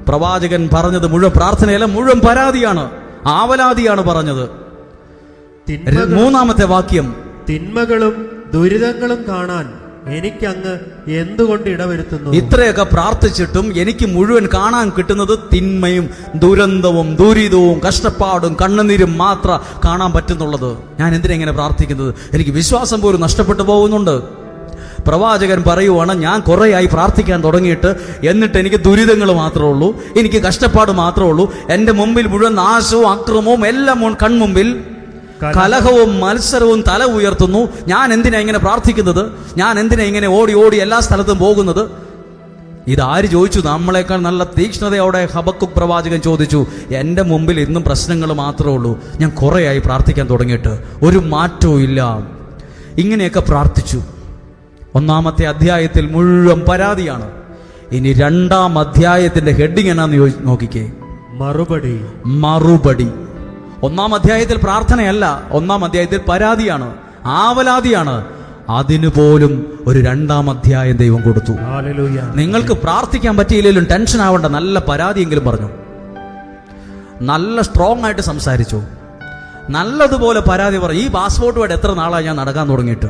പ്രവാചകൻ പറഞ്ഞത് മുഴുവൻ പ്രാർത്ഥനയല്ല, മുഴുവൻ പരാതിയാണ്, ആവലാതിയാണ് പറഞ്ഞത്. 3-ാമത്തെ വാക്യം, തിന്മകളും ദുരിതങ്ങളും കാണാൻ എനിക്കങ്ങ് എന്തുകൊണ്ട് ഇടവരുത്തുന്നു? ഇത്രയൊക്കെ പ്രാർത്ഥിച്ചിട്ടും എനിക്ക് മുഴുവൻ കാണാൻ കിട്ടുന്നത് തിന്മയും ദുരന്തവും ദുരിതവും കഷ്ടപ്പാടും കണ്ണുനീരും മാത്രം കാണാൻ പറ്റുന്നുള്ളത്. ഞാൻ എന്തിനാ ഇങ്ങനെ പ്രാർത്ഥിക്കുന്നത്? എനിക്ക് വിശ്വാസം പോലും നഷ്ടപ്പെട്ടു പോകുന്നുണ്ട്. പ്രവാചകൻ പറയുവാണ്, ഞാൻ കുറേയായി പ്രാർത്ഥിക്കാൻ തുടങ്ങിയിട്ട്, എന്നിട്ട് എനിക്ക് ദുരിതങ്ങൾ മാത്രമേ ഉള്ളൂ, എനിക്ക് കഷ്ടപ്പാട് മാത്രമേ ഉള്ളൂ, എൻ്റെ മുമ്പിൽ മുഴുവൻ നാശവും അക്രമവും എല്ലാം കൺമുമ്പിൽ, കലഹവും മത്സരവും തല ഉയർത്തുന്നു. ഞാൻ എന്തിനാ ഇങ്ങനെ പ്രാർത്ഥിക്കുന്നത്? ഞാൻ എന്തിനാ ഇങ്ങനെ ഓടി ഓടി എല്ലാ സ്ഥലത്തും പോകുന്നത്? ഇതാര് ചോദിച്ചു? നമ്മളെക്കാൾ നല്ല തീക്ഷ്ണതയോടെ ഹബക്കുക്ക് പ്രവാചകൻ ചോദിച്ചു. എൻ്റെ മുമ്പിൽ ഇന്നും പ്രശ്നങ്ങൾ മാത്രമേ ഉള്ളൂ, ഞാൻ കുറേയായി പ്രാർത്ഥിക്കാൻ തുടങ്ങിയിട്ട് ഒരു മാറ്റവും ഇല്ല. ഇങ്ങനെയൊക്കെ പ്രാർത്ഥിച്ചു. 1-ാമത്തെ അധ്യായത്തിൽ മുഴുവൻ പരാതിയാണ്. ഇനി 2-ാം അധ്യായത്തിന്റെ ഹെഡിങ് എന്നാന്ന് നോക്കിക്കേ, മറുപടി. 1-ാം അധ്യായത്തിൽ പ്രാർത്ഥനയല്ല, 1-ാം അധ്യായത്തിൽ പരാതിയാണ്, ആവലാതിയാണ്. അതിനുപോലും ഒരു 2-ാം അധ്യായം ദൈവം കൊടുത്തു. നിങ്ങൾക്ക് പ്രാർത്ഥിക്കാൻ പറ്റിയില്ലെങ്കിലും ടെൻഷൻ ആവണ്ട, നല്ല പരാതിയെങ്കിലും പറഞ്ഞു, നല്ല സ്ട്രോങ് ആയിട്ട് സംസാരിച്ചു, നല്ലതുപോലെ പരാതി പറഞ്ഞു. ഈ പാസ്പോർട്ടുമായിട്ട് എത്ര നാളായി ഞാൻ നടക്കാൻ തുടങ്ങിയിട്ട്,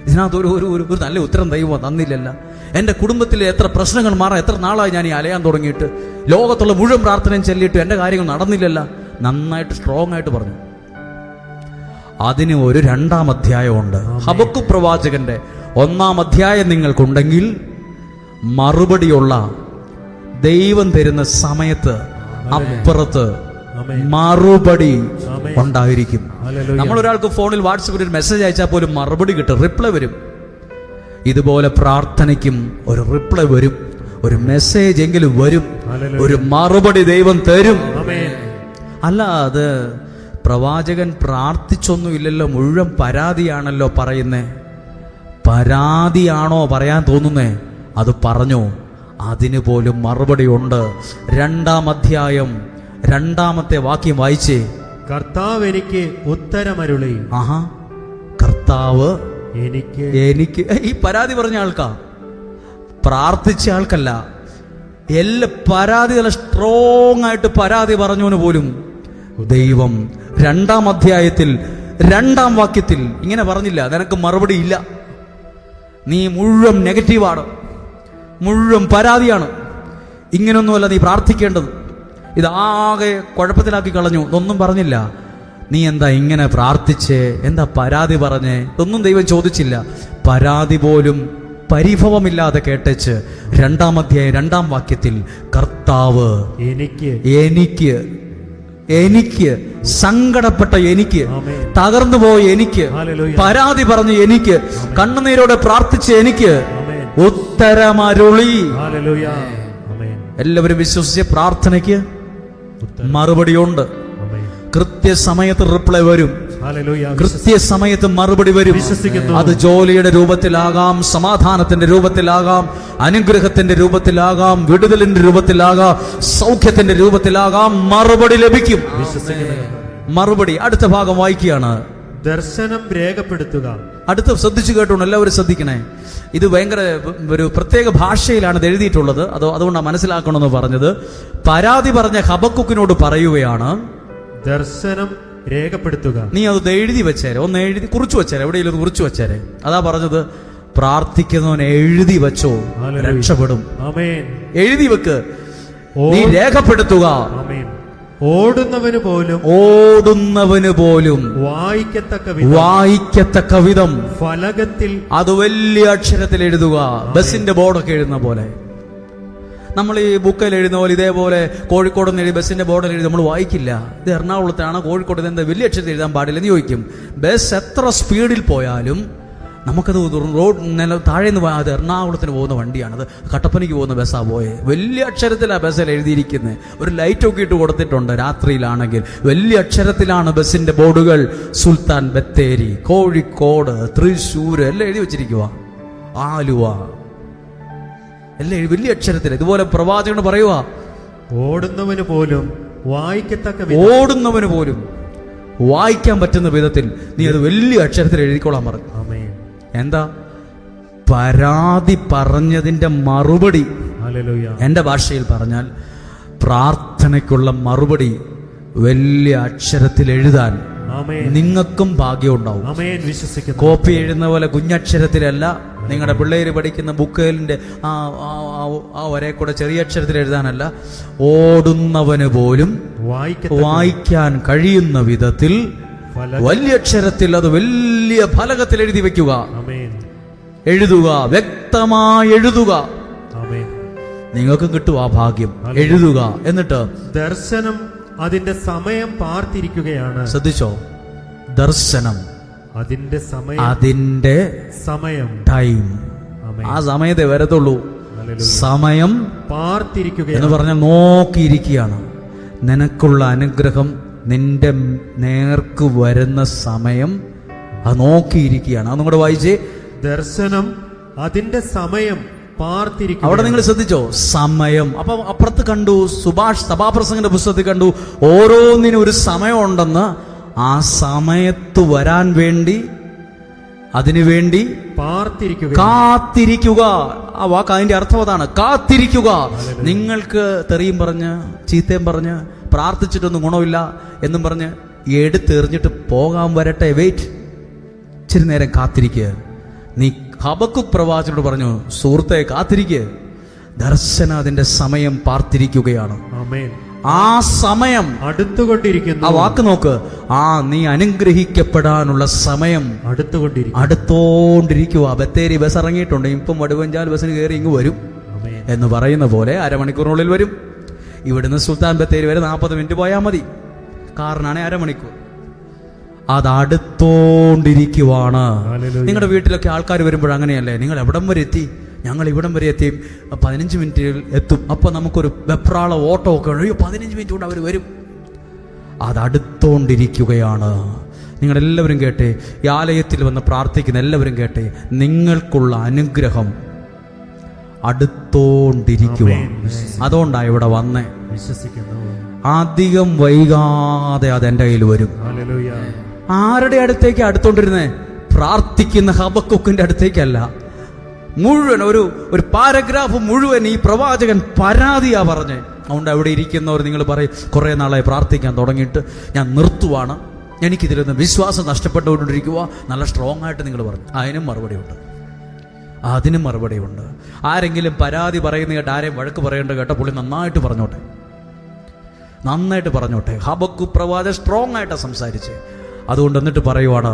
ഇതിനകത്ത് ഒരു നല്ല ഉത്തരം ദൈവം തന്നില്ലല്ല. എൻ്റെ കുടുംബത്തിൽ എത്ര പ്രശ്നങ്ങൾ മാറാൻ എത്ര നാളായി ഞാൻ ഈ അലയാൻ തുടങ്ങിയിട്ട്, ലോകത്തുള്ള മുഴുവൻ പ്രാർത്ഥനയും ചൊല്ലിയിട്ട് എൻ്റെ കാര്യങ്ങൾ നടന്നില്ലല്ല. നന്നായിട്ട് സ്ട്രോങ് ആയിട്ട് പറഞ്ഞു. അതിന് ഒരു 2-ാം അധ്യായമുണ്ട്. ഹബക്കുക്ക് പ്രവാചകന്റെ 1-ാം അധ്യായം നിങ്ങൾക്കുണ്ടെങ്കിൽ മറുപടിയുള്ള ദൈവം തരുന്ന സമയത്ത് അപ്പുറത്ത് മറുപടി ഉണ്ടായിരിക്കും. നമ്മൾ ഒരാൾക്ക് ഫോണിൽ വാട്സപ്പിൽ ഒരു മെസ്സേജ് അയച്ചാൽ പോലും മറുപടി കിട്ടും, റിപ്ലൈ വരും. ഇതുപോലെ പ്രാർത്ഥനയ്ക്കും ഒരു റിപ്ലൈ വരും, ഒരു മെസ്സേജ് എങ്കിലും വരും, ഒരു മറുപടി ദൈവം തരും. അല്ല, അത് പ്രവാചകൻ പ്രാർത്ഥിച്ചൊന്നുമില്ലല്ലോ, മുഴുവൻ പരാതിയാണല്ലോ പറയുന്നേ. പരാതിയാണോ പറയാൻ തോന്നുന്നേ? അത് പറഞ്ഞു. അതിന് പോലും മറുപടി ഉണ്ട്. 2-ാം അധ്യായം 2-ാമത്തെ വാക്യം വായിച്ചേ. കർത്താവ് എനിക്ക് ഉത്തരമരുളി. ആഹാ, കർത്താവ് എനിക്ക്. ഈ പരാതി പറഞ്ഞ ആൾക്കാ, പ്രാർത്ഥിച്ച ആൾക്കല്ല. എല്ലാ പരാതികൾ സ്ട്രോങ് ആയിട്ട് പരാതി പറഞ്ഞവന് പോലും ദൈവം 2-ാം അധ്യായത്തിൽ 2-ാം വാക്യത്തിൽ ഇങ്ങനെ പറഞ്ഞില്ല, നിനക്ക് മറുപടി ഇല്ല, നീ മുഴുവൻ നെഗറ്റീവാണ്, മുഴുവൻ പരാതിയാണ്, ഇങ്ങനൊന്നുമല്ല നീ പ്രാർത്ഥിക്കേണ്ടത്, ഇതാകെ കുഴപ്പത്തിലാക്കി കളഞ്ഞു, ഇതൊന്നും പറഞ്ഞില്ല. നീ എന്താ ഇങ്ങനെ പ്രാർത്ഥിച്ചേ, എന്താ പരാതി പറഞ്ഞേ, ഇതൊന്നും ദൈവം ചോദിച്ചില്ല. പരാതി പോലും പരിഭവമില്ലാതെ കേട്ടേച്ച് 2-ാം അധ്യായം 2-ാം വാക്യത്തിൽ കർത്താവ് എനിക്ക് സങ്കടപ്പെട്ട എനിക്ക്, തകർന്നു പോയ എനിക്ക്, പരാതി പറഞ്ഞ എനിക്ക്, കണ്ണുനീരോടെ പ്രാർത്ഥിച്ച എനിക്ക് ഉത്തരമരുളി. എല്ലാവരും വിശ്വസിച്ച പ്രാർത്ഥനയ്ക്ക് മറുപടിയുണ്ട്. കൃത്യസമയത്ത് റിപ്ലൈ വരും, കൃത്യസമയത്ത് മറുപടി വരും. അത് ജോലിയുടെ രൂപത്തിലാകാം, സമാധാനത്തിന്റെ രൂപത്തിലാകാം, അനുഗ്രഹത്തിന്റെ രൂപത്തിലാകാം, വിടുതലിന്റെ രൂപത്തിലാകാം, സൗഖ്യത്തിന്റെ രൂപത്തിലാകാം. മറുപടി ലഭിക്കും. മറുപടി. അടുത്ത ഭാഗം വായിക്കുകയാണ്. ദർശനം രേഖപ്പെടുത്തുക. അടുത്ത് ശ്രദ്ധിച്ചു കേട്ടോണ്ട് എല്ലാവരും ശ്രദ്ധിക്കണേ. ഇത് ഭയങ്കര ഒരു പ്രത്യേക ഭാഷയിലാണ് ഇത് എഴുതിയിട്ടുള്ളത്. അതുകൊണ്ടാണ് മനസ്സിലാക്കണമെന്ന് പറഞ്ഞത്. പരാതി പറഞ്ഞ ഹബക്കുക്കിനോട് പറയുകയാണ്, ദർശനം രേഖപ്പെടുത്തുക. നീ അത് എഴുതി വെച്ചേരെ, ഒന്ന് എഴുതി കുറിച്ചു വെച്ചേരെ, എവിടെയെങ്കിലും കുറിച്ചു വെച്ചേരെ. അതാ പറഞ്ഞത്, പ്രാർത്ഥിക്കുന്നവനെ എഴുതി വെച്ചോ, രക്ഷപ്പെടും. എഴുതി വെക്ക്, നീ രേഖപ്പെടുത്തുക. ഓടുന്നവന് പോലും വായിക്കത്തക്ക വിധം ഫലകത്തിൽ, അത് വലിയ അക്ഷരത്തിൽ എഴുതുക. ബസിന്റെ ബോർഡൊക്കെ എഴുതുന്ന പോലെ, നമ്മൾ ഈ ബുക്കിൽ എഴുതുന്ന പോലെ ഇതേപോലെ കോഴിക്കോട് നിന്ന് എഴുതി ബസ്സിന്റെ ബോർഡിൽ എഴുതി നമ്മൾ വായിക്കില്ല. ഇത് എറണാകുളത്താണ്, കോഴിക്കോട് എന്താ വലിയ അക്ഷരത്തിൽ എഴുതാൻ പാടില്ലെന്ന് ചോദിക്കും. ബസ് എത്ര സ്പീഡിൽ പോയാലും നമുക്കത് റോഡ് താഴെ നിന്ന് അത് എറണാകുളത്തിന് പോകുന്ന വണ്ടിയാണ്, അത് കട്ടപ്പനയ്ക്ക് പോകുന്ന ബസ്സാണ് പോയത്. വലിയ അക്ഷരത്തിലാണ് ബസ്സിൽ എഴുതിയിരിക്കുന്നത്. ഒരു ലൈറ്റൊക്കെ ഇട്ട് കൊടുത്തിട്ടുണ്ട്. രാത്രിയിലാണെങ്കിൽ വലിയ അക്ഷരത്തിലാണ് ബസ്സിന്റെ ബോർഡുകൾ. സുൽത്താൻ ബത്തേരി, കോഴിക്കോട്, തൃശ്ശൂർ എല്ലാം എഴുതി വെച്ചിരിക്കുക. ആലുവ എല്ലാം വലിയ അക്ഷരത്തിൽ. ഇതുപോലെ പ്രവാചകൻ പറയുക, ഓടുന്നവന് പോലും വായിക്കാൻ പറ്റുന്ന വിധത്തിൽ നീ അത് വലിയ അക്ഷരത്തിൽ എഴുതിക്കോളാൻ പറഞ്ഞു. എന്താ? പരാതി പറഞ്ഞതിന്റെ മറുപടി. എന്റെ ഭാഷയിൽ പറഞ്ഞാൽ പ്രാർത്ഥനയ്ക്കുള്ള മറുപടി വലിയ അക്ഷരത്തിൽ എഴുതാൻ നിങ്ങൾക്കും ഭാഗ്യം ഉണ്ടാവും. കോപ്പി എഴുതുന്ന പോലെ കുഞ്ഞക്ഷരത്തിലല്ല, നിങ്ങളുടെ പിള്ളേര് പഠിക്കുന്ന ബുക്കിന്റെ ആ വരെ കൂടെ ചെറിയ അക്ഷരത്തിൽ എഴുതാനല്ല, ഓടുന്നവന് പോലും വായിക്കാൻ കഴിയുന്ന വിധത്തിൽ വലിയ അക്ഷരത്തിൽ അത് വലിയ ഫലകത്തിൽ എഴുതി വെക്കുക. എഴുതുക, വ്യക്തമായി എഴുതുക. ആമേൻ. നിങ്ങൾക്കും കിട്ടും ആ ഭാഗ്യം. എഴുതുക. എന്നിട്ട് ദർശനം അതിന്റെ സമയം പാർത്തിരിക്കുകയാണ്. ശ്രദ്ധിച്ചോ, ദർശനം അതിന്റെ സമയം, അതിന്റെ സമയം, ടൈം. ആമേൻ. ആ സമയത്തെ വരത്തുള്ളൂ. ഹല്ലേലൂയ. സമയം പാർത്തിരിക്കുകയാണ് എന്ന് പറഞ്ഞാൽ നോക്കിയിരിക്കുകയാണ്. നിനക്കുള്ള അനുഗ്രഹം നിന്റെ നേർക്ക് വരുന്ന സമയം അത് നോക്കിയിരിക്കുകയാണ്. അത് നിങ്ങളുടെ വായിച്ചേ. ദർശനം അതിന്റെ സമയം പാർത്തിരിക്കുക. അവിടെ നിങ്ങൾ ശ്രദ്ധിച്ചോ, സമയം. അപ്പൊ അപ്പുറത്ത് കണ്ടു, സുഭാഷ് സഭാപ്രസംഗന്റെ പുസ്തകത്തിൽ കണ്ടു, ഓരോന്നിനും ഒരു സമയമുണ്ടെന്ന്. ആ സമയത്ത് വരാൻ വേണ്ടി, അതിനുവേണ്ടി പാർത്തിരിക്കുക, കാത്തിരിക്കുക. ആ വാക്ക് അതിന്റെ അർത്ഥം അതാണ്, കാത്തിരിക്കുക. നിങ്ങൾക്ക് തെറിയും പറഞ്ഞ് ചീത്തയും പറഞ്ഞ് പ്രാർത്ഥിച്ചിട്ടൊന്നും ഗുണമില്ല എന്നും പറഞ്ഞ് എടുത്തെറിഞ്ഞിട്ട് പോകാൻ വരട്ടെ. വെയിറ്റ്, ഇച്ചിരി നേരം കാത്തിരിക്കുക. നീ ഹബക്കുക്ക് പ്രവാചകനോട് പറഞ്ഞു, സുഹൃത്തെ കാത്തിരിക്കുക. ദർശനം അതിന്റെ സമയം പാർത്തിരിക്കുകയാണ്. ആമേൻ. ആ സമയം അടുത്തുകൊണ്ടിരിക്കുന്നു. ആ വാക്ക് നോക്ക്. നീ അനുഗ്രഹിക്കപ്പെടാനുള്ള സമയം അടുത്തോണ്ടിരിക്കുക. ബത്തേരി ബസ് ഇറങ്ങിയിട്ടുണ്ട്, ഇപ്പം വടുവഞ്ചാൽ ബസ്സിന് കയറി ഇങ്ങ് വരും എന്ന് പറയുന്ന പോലെ അരമണിക്കൂറിനുള്ളിൽ വരും. ഇവിടുന്ന് സുൽത്താൻ ബത്തേരി വരെ 40 മിനിറ്റ് പോയാൽ മതി. കാറിനാണ് അരമണിക്കൂർ. അത് അടുത്തോണ്ടിരിക്കുവാണ്. നിങ്ങളുടെ വീട്ടിലൊക്കെ ആൾക്കാർ വരുമ്പോൾ അങ്ങനെയല്ലേ? നിങ്ങൾ എവിടം വരെ എത്തി? ഞങ്ങൾ ഇവിടം വരെ എത്തി, 15 മിനിറ്റിൽ എത്തും. അപ്പൊ നമുക്കൊരു വെപ്രാള ഓട്ടോ ഒക്കെ, അയ്യോ 15 മിനിറ്റ് കൊണ്ട് അവർ വരും. അത് അടുത്തോണ്ടിരിക്കുകയാണ്. നിങ്ങളെല്ലാവരും കേട്ടെ, ഈ ആലയത്തിൽ വന്ന് പ്രാർത്ഥിക്കുന്ന എല്ലാവരും കേട്ടെ, നിങ്ങൾക്കുള്ള അനുഗ്രഹം അടുത്തോണ്ടിരിക്കുക. അതുകൊണ്ടാണ് ഇവിടെ വന്നേ. വിശ്വസിക്കുന്നു. അധികം വൈകാതെ അത് എൻ്റെ കയ്യിൽ വരും. ആരുടെ അടുത്തേക്ക് അടുത്തോണ്ടിരുന്നേ? പ്രാർത്ഥിക്കുന്ന ഹബക്കുക്കിന്റെ അടുത്തേക്കല്ല. മുഴുവൻ ഒരു പാരഗ്രാഫ് മുഴുവൻ ഈ പ്രവാചകൻ പരാതിയാ പറഞ്ഞേ. അതുകൊണ്ട് അവിടെ ഇരിക്കുന്നവർ നിങ്ങൾ പറയും, കുറെ നാളായി പ്രാർത്ഥിക്കാൻ തുടങ്ങിയിട്ട് ഞാൻ നിർത്തുവാണ്, എനിക്കിതിലൊന്ന് വിശ്വാസം നഷ്ടപ്പെട്ടുകൊണ്ടിരിക്കുക. നല്ല സ്ട്രോങ് ആയിട്ട് നിങ്ങൾ പറഞ്ഞു. അതിനും മറുപടിയുണ്ട്. ആരെങ്കിലും പരാതി പറയുന്ന കേട്ട്, ആരെയും വഴക്ക് പറയേണ്ട കേട്ട പുള്ളി നന്നായിട്ട് പറഞ്ഞോട്ടെ. ഹബക്കുക്ക് പ്രവാചകൻ സ്ട്രോങ് ആയിട്ടാ സംസാരിച്ച്. അതുകൊണ്ട് എന്നിട്ട് പറയുവാണ്,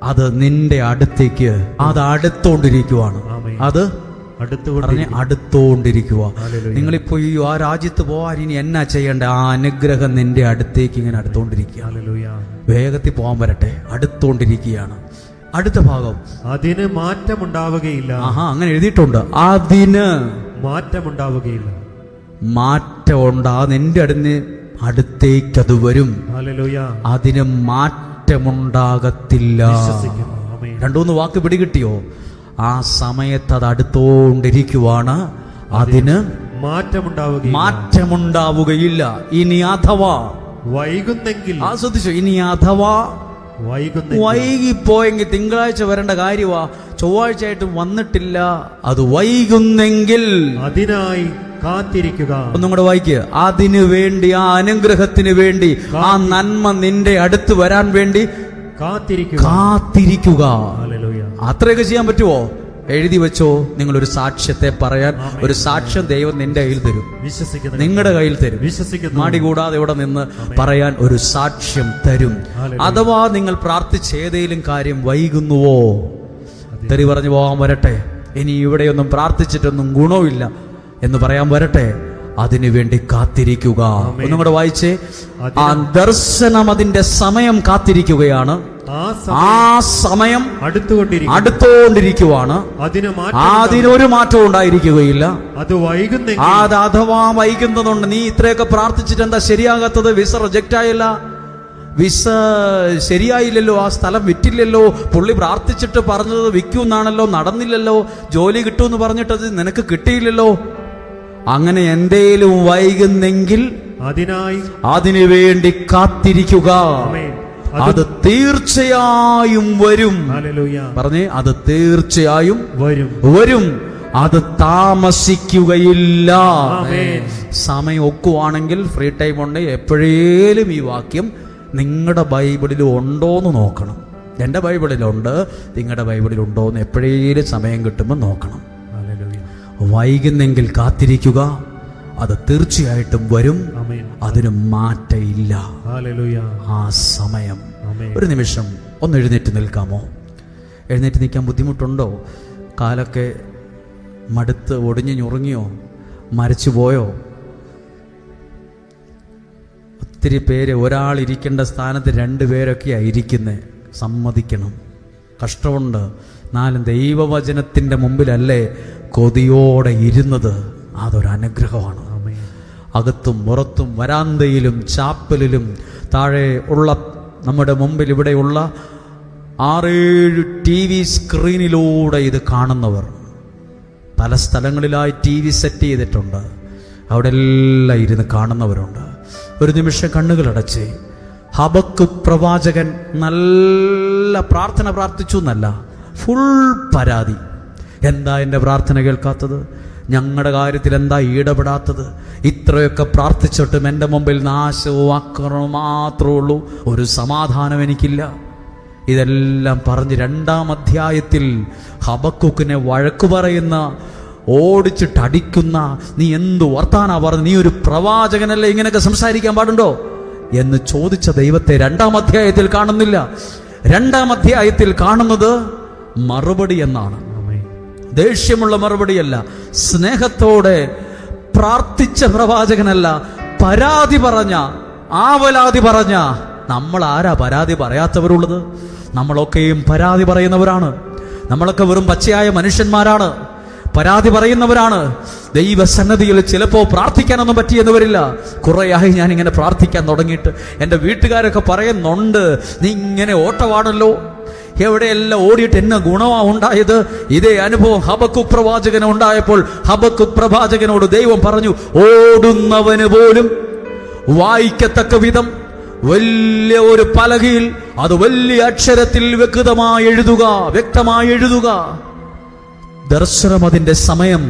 അത് നിന്റെ അടുത്തേക്ക്, അത് അടുത്തോണ്ടിരിക്കുവാണ്. അത് അടുത്തോണ്ടിരിക്കുക. നിങ്ങളിപ്പോ ആ രാജ്യത്ത് പോകാൻ ഇനി എന്നാ ചെയ്യണ്ടേ? ആ അനുഗ്രഹം നിന്റെ അടുത്തേക്ക് ഇങ്ങനെ അടുത്തോണ്ടിരിക്കുക. വേഗത്തിൽ പോകാൻ വരട്ടെ. അടുത്തോണ്ടിരിക്കുകയാണ്. അടുത്ത ഭാഗം, അതിന് മാറ്റമുണ്ടാവുകയില്ല. അങ്ങനെ എഴുതിയിട്ടുണ്ട്. അതിന് മാറ്റമുണ്ടാവുകയില്ല. നിന്റെ അടുത്തേക്ക് അത് വരും. അതിന് മാറ്റമുണ്ടാകത്തില്ല. 2-3 വാക്ക് പിടികിട്ടിയോ? ആ സമയത്ത് അത് അടുത്തോണ്ടിരിക്കുവാണ്. അതിന് മാറ്റമുണ്ടാവുകയില്ല. ഇനി അഥവാ വൈകുന്നെങ്കിൽ, ശ്രദ്ധിച്ചോ, ഇനി അഥവാ വൈകിപ്പോയെങ്കിൽ, തിങ്കളാഴ്ച വരേണ്ട കാര്യമാ, ചൊവ്വാഴ്ചയായിട്ട് വന്നിട്ടില്ല, അത് വൈകുന്നെങ്കിൽ അതിനായി കാത്തിരിക്കുക. ഒന്നും കൂടെ വായിക്കുക. അതിനു വേണ്ടി, ആ അനുഗ്രഹത്തിന് വേണ്ടി, ആ നന്മ നിന്റെ അടുത്ത് വരാൻ വേണ്ടി കാത്തിരിക്കുക. അത്രയൊക്കെ ചെയ്യാൻ പറ്റുമോ? എഴുതി വെച്ചോ. നിങ്ങളൊരു സാക്ഷ്യത്തെ പറയാൻ ഒരു സാക്ഷ്യം ദൈവം നിന്റെ കയ്യിൽ തരും, നിങ്ങളുടെ കയ്യിൽ തരും. മാടി കൂടാതെ ഇവിടെ നിന്ന് പറയാൻ ഒരു സാക്ഷ്യം തരും. അഥവാ നിങ്ങൾ പ്രാർത്ഥിച്ച ഏതെങ്കിലും കാര്യം വൈകുന്നുവോ, തെറി പറഞ്ഞു പോകാൻ വരട്ടെ, ഇനി ഇവിടെയൊന്നും പ്രാർത്ഥിച്ചിട്ടൊന്നും ഗുണമില്ല എന്ന് പറയാൻ വരട്ടെ, അതിനു വേണ്ടി കാത്തിരിക്കുക. ഒന്നും കൂടെ വായിച്ചേ. ആ ദർശനം അതിന്റെ സമയം കാത്തിരിക്കുകയാണ്. ആ സമയം അടുത്തോണ്ടിരിക്കുവാണ്. അതിനൊരു മാറ്റം ഉണ്ടായിരിക്കുകയില്ല. അത് അഥവാ വൈകുന്നതുണ്ട്. നീ ഇത്രയൊക്കെ പ്രാർത്ഥിച്ചിട്ട് എന്താ ശരിയാകാത്തത്? വിസ റിജക്റ്റ് ആയില്ല, വിസ ശരിയായില്ലല്ലോ, ആ സ്ഥലം വിറ്റില്ലല്ലോ, പുള്ളി പ്രാർത്ഥിച്ചിട്ട് പറഞ്ഞത് വിൽക്കുമെന്നാണല്ലോ, നടന്നില്ലല്ലോ, ജോലി കിട്ടുമെന്ന് പറഞ്ഞിട്ടത് നിനക്ക് കിട്ടിയില്ലല്ലോ. അങ്ങനെ എന്തേലും വൈകുന്നെങ്കിൽ അതിനു വേണ്ടി കാത്തിരിക്കുക. അത് തീർച്ചയായും വരും. പറഞ്ഞേ, അത് തീർച്ചയായും വരും. അത് താമസിക്കുകയില്ല. സമയം ഒക്കുവാണെങ്കിൽ, ഫ്രീ ടൈം ഉണ്ടെങ്കിൽ എപ്പോഴേലും ഈ വാക്യം നിങ്ങളുടെ ബൈബിളിൽ ഉണ്ടോന്ന് നോക്കണം. എൻ്റെ ബൈബിളിലുണ്ട്, നിങ്ങളുടെ ബൈബിളിലുണ്ടോന്ന് എപ്പോഴേലും സമയം കിട്ടുമ്പോൾ നോക്കണം. വൈകുന്നെങ്കിൽ കാത്തിരിക്കുക, അത് തീർച്ചയായിട്ടും വരും. അതിന് മാറ്റമില്ല. ആ സമയം. ഒരു നിമിഷം ഒന്ന് എഴുന്നേറ്റ് നിൽക്കാമോ? എഴുന്നേറ്റ് നിൽക്കാൻ ബുദ്ധിമുട്ടുണ്ടോ? കാലൊക്കെ മടുത്ത് ഒടിഞ്ഞു ഞുറുങ്ങിയോ, മരിച്ചു പോയോ? ഒത്തിരി പേര് ഒരാളിരിക്കേണ്ട സ്ഥാനത്ത് 2 പേരൊക്കെയാണ് ഇരിക്കുന്നത്. സമ്മതിക്കണം, കഷ്ടമുണ്ട്. എന്നാലും ദൈവവചനത്തിൻ്റെ മുമ്പിലല്ലേ കൊതിയോടെ ഇരുന്നത്. അതൊരനുഗ്രഹമാണ്. അകത്തും പുറത്തും വരാന്തയിലും ചാപ്പലിലും താഴെ ഉള്ള നമ്മുടെ മുമ്പിൽ ഇവിടെയുള്ള 6-7 TV സ്ക്രീനിലൂടെ ഇത് കാണുന്നവർ, പല സ്ഥലങ്ങളിലായി TV സെറ്റ് ചെയ്തിട്ടുണ്ട്. അവിടെ എല്ലാം ഇരുന്ന് കാണുന്നവരുണ്ട്. ഒരു നിമിഷം കണ്ണുകളടച്ച് ഹബക്കൂക്ക് പ്രവാചകൻ നല്ല പ്രാർത്ഥന പ്രാർത്ഥിച്ചു എന്നല്ല, ഫുൾ പരാതി. എന്താ എൻ്റെ പ്രാർത്ഥന കേൾക്കാത്തത്? ഞങ്ങളുടെ കാര്യത്തിൽ എന്താ ഇടപെടാത്തത്? ഇത്രയൊക്കെ പ്രാർത്ഥിച്ചിട്ടും എൻ്റെ മുമ്പിൽ നാശവും ആക്രമണവും മാത്രമേ ഉള്ളൂ, ഒരു സമാധാനം എനിക്കില്ല. ഇതെല്ലാം പറഞ്ഞ് 2-ാം അധ്യായത്തിൽ ഹബക്കൂക്കിനെ വഴക്കു പറയുന്ന, ഓടിച്ചിട്ടടിക്കുന്ന, നീ എന്തു വർത്താനാ പറഞ്ഞു, നീ ഒരു പ്രവാചകനല്ലേ, ഇങ്ങനെയൊക്കെ സംസാരിക്കാൻ പാടുണ്ടോ എന്ന് ചോദിച്ച ദൈവത്തെ 2-ാം അധ്യായത്തിൽ കാണുന്നില്ല. 2-ാം അധ്യായത്തിൽ കാണുന്നത് മറുപടി എന്നാണ്. ദേഷ്യമുള്ള മറുപടിയല്ല, സ്നേഹത്തോടെ പ്രാർത്ഥിച്ച പ്രവാചകനല്ല, പരാതി പറഞ്ഞ, ആവലാതി പറഞ്ഞ. നമ്മൾ ആരാ പരാതി പറയാത്തവരുള്ളത്? നമ്മളൊക്കെയും പരാതി പറയുന്നവരാണ്. നമ്മളൊക്കെ വെറും പച്ചയായ മനുഷ്യന്മാരാണ്, പരാതി പറയുന്നവരാണ്. ദൈവസന്നദ്ധിയിൽ ചിലപ്പോൾ പ്രാർത്ഥിക്കാനൊന്നും പറ്റിയെന്ന് വരില്ല. കുറേയായി ഞാനിങ്ങനെ പ്രാർത്ഥിക്കാൻ തുടങ്ങിയിട്ട് എൻ്റെ വീട്ടുകാരൊക്കെ പറയുന്നുണ്ട്, നീ ഇങ്ങനെ ഓട്ടമാണല്ലോ, എവിടെയെല്ലാം ഓടിയിട്ട് എന്ന ഗുണമാണ് ഉണ്ടായത്. ഇതേ അനുഭവം ഹബക്കൂക്ക് പ്രവാചകന് ഉണ്ടായപ്പോൾ ഹബക്കൂക്ക് പ്രവാചകനോട് ദൈവം പറഞ്ഞു, ഓടുന്നവന് പോലും വായിക്കത്തക്ക വിധം വലിയ ഒരു പലകയിൽ അത് വലിയ അക്ഷരത്തിൽ വ്യക്തമായി എഴുതുക. ദർശനം അതിൻ്റെ സമയം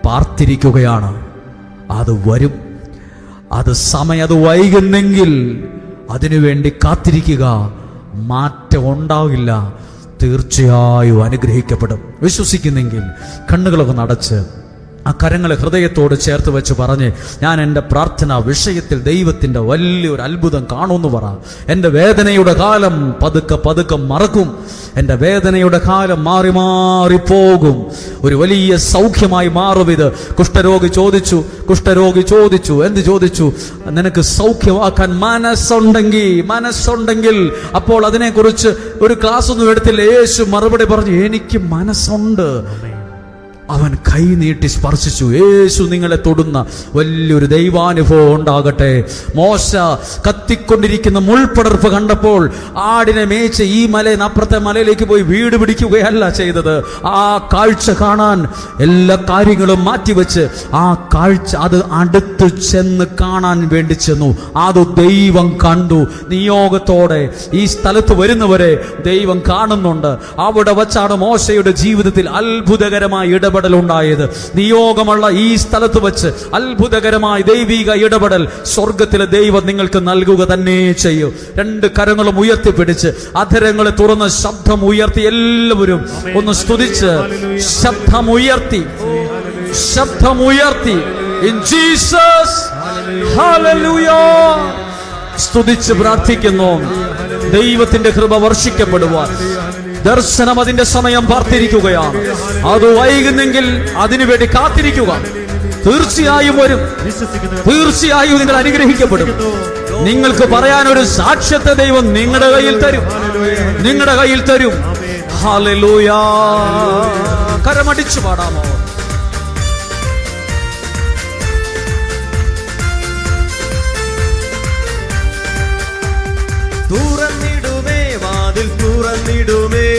പാർത്തിരിക്കുകയാണ്. അത് വരും. അത് വൈകുന്നെങ്കിൽ അതിനുവേണ്ടി കാത്തിരിക്കുക. മാറ്റം ഉണ്ടാവില്ല, തീർച്ചയായും അനുഗ്രഹിക്കപ്പെടും. വിശ്വസിക്കുന്നെങ്കിൽ കണ്ണുകളൊക്കെ നടച്ച് ആ കരങ്ങളെ ഹൃദയത്തോട് ചേർത്ത് വെച്ച് പറഞ്ഞ്, ഞാൻ എൻ്റെ പ്രാർത്ഥന വിഷയത്തിൽ ദൈവത്തിൻ്റെ വലിയൊരു അത്ഭുതം കാണുമെന്ന് പറ. എൻ്റെ വേദനയുടെ കാലം പതുക്കെ മറക്കും. എൻ്റെ വേദനയുടെ കാലം മാറിപ്പോകും. ഒരു വലിയ സൗഖ്യമായി മാറും ഇത്. കുഷ്ഠരോഗി ചോദിച്ചു, എന്ത് ചോദിച്ചു? നിനക്ക് സൗഖ്യമാക്കാൻ മനസ്സുണ്ടെങ്കിൽ അപ്പോൾ അതിനെക്കുറിച്ച് ഒരു ക്ലാസ് ഒന്നും എടുത്തില്ല. യേശു മറുപടി പറഞ്ഞു, എനിക്ക് മനസ്സുണ്ട്. അവൻ കൈ നീട്ടി സ്പർശിച്ചു. യേശു നിങ്ങളെ തൊടുന്ന വലിയൊരു ദൈവാനുഭവം ഉണ്ടാകട്ടെ. മോശ കത്തിക്കൊണ്ടിരിക്കുന്ന മുൾപടർപ്പ് കണ്ടപ്പോൾ ആടിനെ മേച്ച് ഈ മലയിൽ അപ്പുറത്തെ മലയിലേക്ക് പോയി വീട് പിടിക്കുകയല്ല ചെയ്തത്. ആ കാഴ്ച കാണാൻ എല്ലാ കാര്യങ്ങളും മാറ്റിവെച്ച് ആ കാഴ്ച അത് അടുത്ത് ചെന്ന് കാണാൻ വേണ്ടി ചെന്നു. അത് ദൈവം കണ്ടു. നിയോഗത്തോടെ ഈ സ്ഥലത്ത് വരുന്നവരെ ദൈവം കാണുന്നുണ്ട്. അവിടെ വച്ചാണ് മോശയുടെ ജീവിതത്തിൽ അത്ഭുതകരമായ ഇടപെടലുണ്ടായത്. നിയോഗമുള്ള ഈ സ്ഥലത്ത് വെച്ച് അത്ഭുതകരമായ ദൈവിക ഇടപെടൽ സ്വർഗത്തിലെ ദൈവം നിങ്ങൾക്ക് നൽകുക തന്നെ ചെയ്യും. 2 കരങ്ങളും ഉയർത്തിപ്പിടിച്ച് അധരങ്ങളെ തുറന്ന് ശബ്ദമുയർത്തി എല്ലാവരും ഒന്ന് സ്തുതിച്ച് ശബ്ദമുയർത്തി in Jesus, hallelujah, സ്തുതിച്ച് പ്രാർത്ഥിക്കുന്നു. ദൈവത്തിന്റെ കൃപ വർഷിക്കപ്പെടുവാൻ ദർശനം അതിന്റെ സമയം പാർത്തിരിക്കുകയാണ്. അത് വൈകുന്നെങ്കിൽ അതിനുവേണ്ടി കാത്തിരിക്കുക. തീർച്ചയായും വരും. തീർച്ചയായും നിങ്ങൾ അനുഗ്രഹിക്കപ്പെടും. നിങ്ങൾക്ക് പറയാനൊരു സാക്ഷ്യത്തെ ദൈവം നിങ്ങളുടെ കയ്യിൽ തരും. ഹല്ലേലൂയ. കരമടിച്ചു പാടാമോ? തുറന്നിടുമേ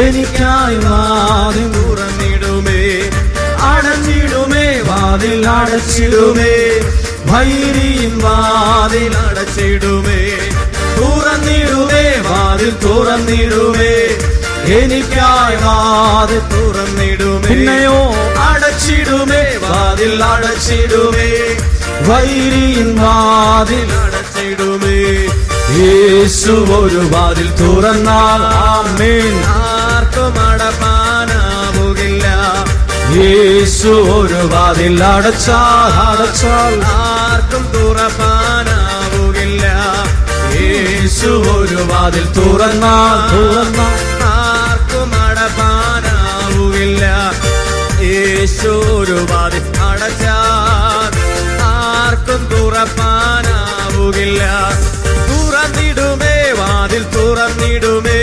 എനിക്കായി വാതിൽ തുറന്നിടുമേ, അടച്ചിടുമേ വാതിൽ അടച്ചിടുമേ, ഭൈരിയും വാതിൽ അടച്ചിടുമേ. തുറന്നിടുമേ വാതിൽ തുറന്നിടുമേ എനിക്കായി വാതിൽ തുറന്നിടുമേ. പിന്നെയോ അടച്ചിടുമേ വാതിൽ അടച്ചിടുമേ, ഭൈരിയും വാതിൽ അടച്ചിടുമേ. യേശു ഒരു വാതിൽ തുറന്നാൽ ആമേൻ ആർക്കും അടപ്പാനാവുകില്ല. യേശു ഒരു വാതിൽ അടച്ചാൽ ആർക്കും തുറപ്പാനാവുകില്ല. യേശു ഒരു വാതിൽ തുറന്നാൽ ആർക്കും അടപ്പാനാവുകില്ല. തുറപ്പാനാവുകില്ല. യേശു ഒരു വാതിൽ അടച്ചാൽ ആർക്കും തുറപ്പാനാവുകില്ല. തുറന്നിടുമേ വാതിൽ തുറന്നിടുമേ,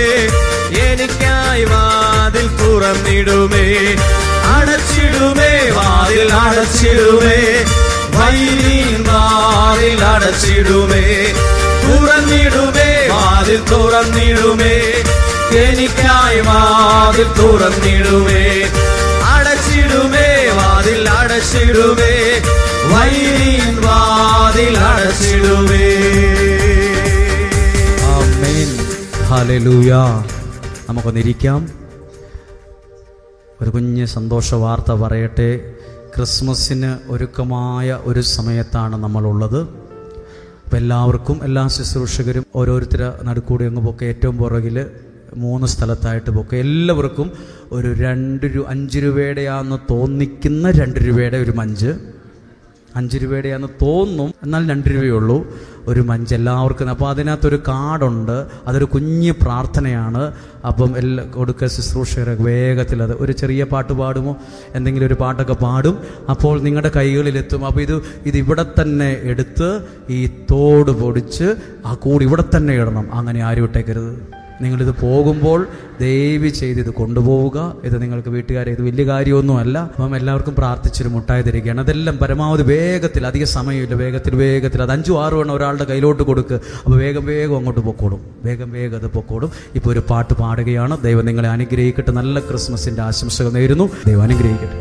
എനിക്കായി വാതിൽ തുറന്നിടുമേ. അടച്ചിടുമേ വാതിൽ അടച്ചിടുമേ, വൈരിൻ വാതിൽ അടച്ചിടുമേ. തുറന്നിടുമേ വാതിൽ തുറന്നിടുമേ, എനിക്കായി വാതിൽ തുറന്നിടുമേ. അടച്ചിടുമേ വാതിൽ അടച്ചിടുമേ, വൈരിൻ വാതിൽ അടച്ചിടുമേ. ആമേൻ. ഹല്ലേലൂയ. നമുക്കൊന്നിരിക്കാം. ഒരു കുഞ്ഞ് സന്തോഷ വാർത്ത പറയട്ടെ. ക്രിസ്മസിന് ഒരുക്കമായ ഒരു സമയത്താണ് നമ്മളുള്ളത്. അപ്പോൾ എല്ലാവർക്കും, എല്ലാ ശുശ്രൂഷകരും ഓരോരുത്തരെ നടുക്കൂടി അങ്ങ് പൊക്കെ, ഏറ്റവും പുറകിൽ 3 സ്ഥലത്തായിട്ട് പൊക്കെ, എല്ലാവർക്കും ഒരു 5 രൂപയുടെയാണെന്ന് തോന്നിക്കുന്ന 2 രൂപയുടെ ഒരു മഞ്ച്, 5 രൂപയുടെയാണെന്ന് തോന്നും, എന്നാൽ 2 രൂപയുള്ളൂ ഒരു മഞ്ച് എല്ലാവർക്കും. അപ്പോൾ അതിനകത്തൊരു കാർഡുണ്ട്, അതൊരു കുഞ്ഞ് പ്രാർത്ഥനയാണ്. അപ്പം കൊടുക്ക ശുശ്രൂഷകരെ വേഗത്തിൽ അത് ഒരു ചെറിയ പാട്ട് പാടുമോ, എന്തെങ്കിലും ഒരു പാട്ടൊക്കെ പാടും. അപ്പോൾ നിങ്ങളുടെ കൈകളിലെത്തും. അപ്പോൾ ഇത് ഇവിടെ തന്നെ എടുത്ത് ഈ തോട് പൊടിച്ച് ആ കൂടി ഇവിടെ തന്നെ ഇടണം. അങ്ങനെ ആരും ഇട്ടേക്കരുത്. നിങ്ങളിത് പോകുമ്പോൾ ദയവ് ചെയ്ത് ഇത് കൊണ്ടുപോവുക. ഇത് നിങ്ങൾക്ക് വീട്ടുകാരെ, ഇത് വലിയ കാര്യമൊന്നുമല്ല. അപ്പം എല്ലാവർക്കും പ്രാർത്ഥിച്ചൊരു മുട്ടായി തരികയാണ്. അതെല്ലാം പരമാവധി വേഗത്തിൽ, അധിക സമയമില്ല, വേഗത്തിൽ അത് 5-6 എണ്ണം ഒരാളുടെ കയ്യിലോട്ട് കൊടുക്കുക. അപ്പോൾ വേഗം അങ്ങോട്ട് പൊക്കോളും, വേഗം അത് പൊക്കോളും. ഇപ്പോൾ ഒരു പാട്ട് പാടുകയാണ്. ദൈവം നിങ്ങളെ അനുഗ്രഹിക്കട്ടെ. നല്ല ക്രിസ്മസിൻ്റെ ആശംസകൾ നേരുന്നു. ദൈവം അനുഗ്രഹിക്കട്ടെ.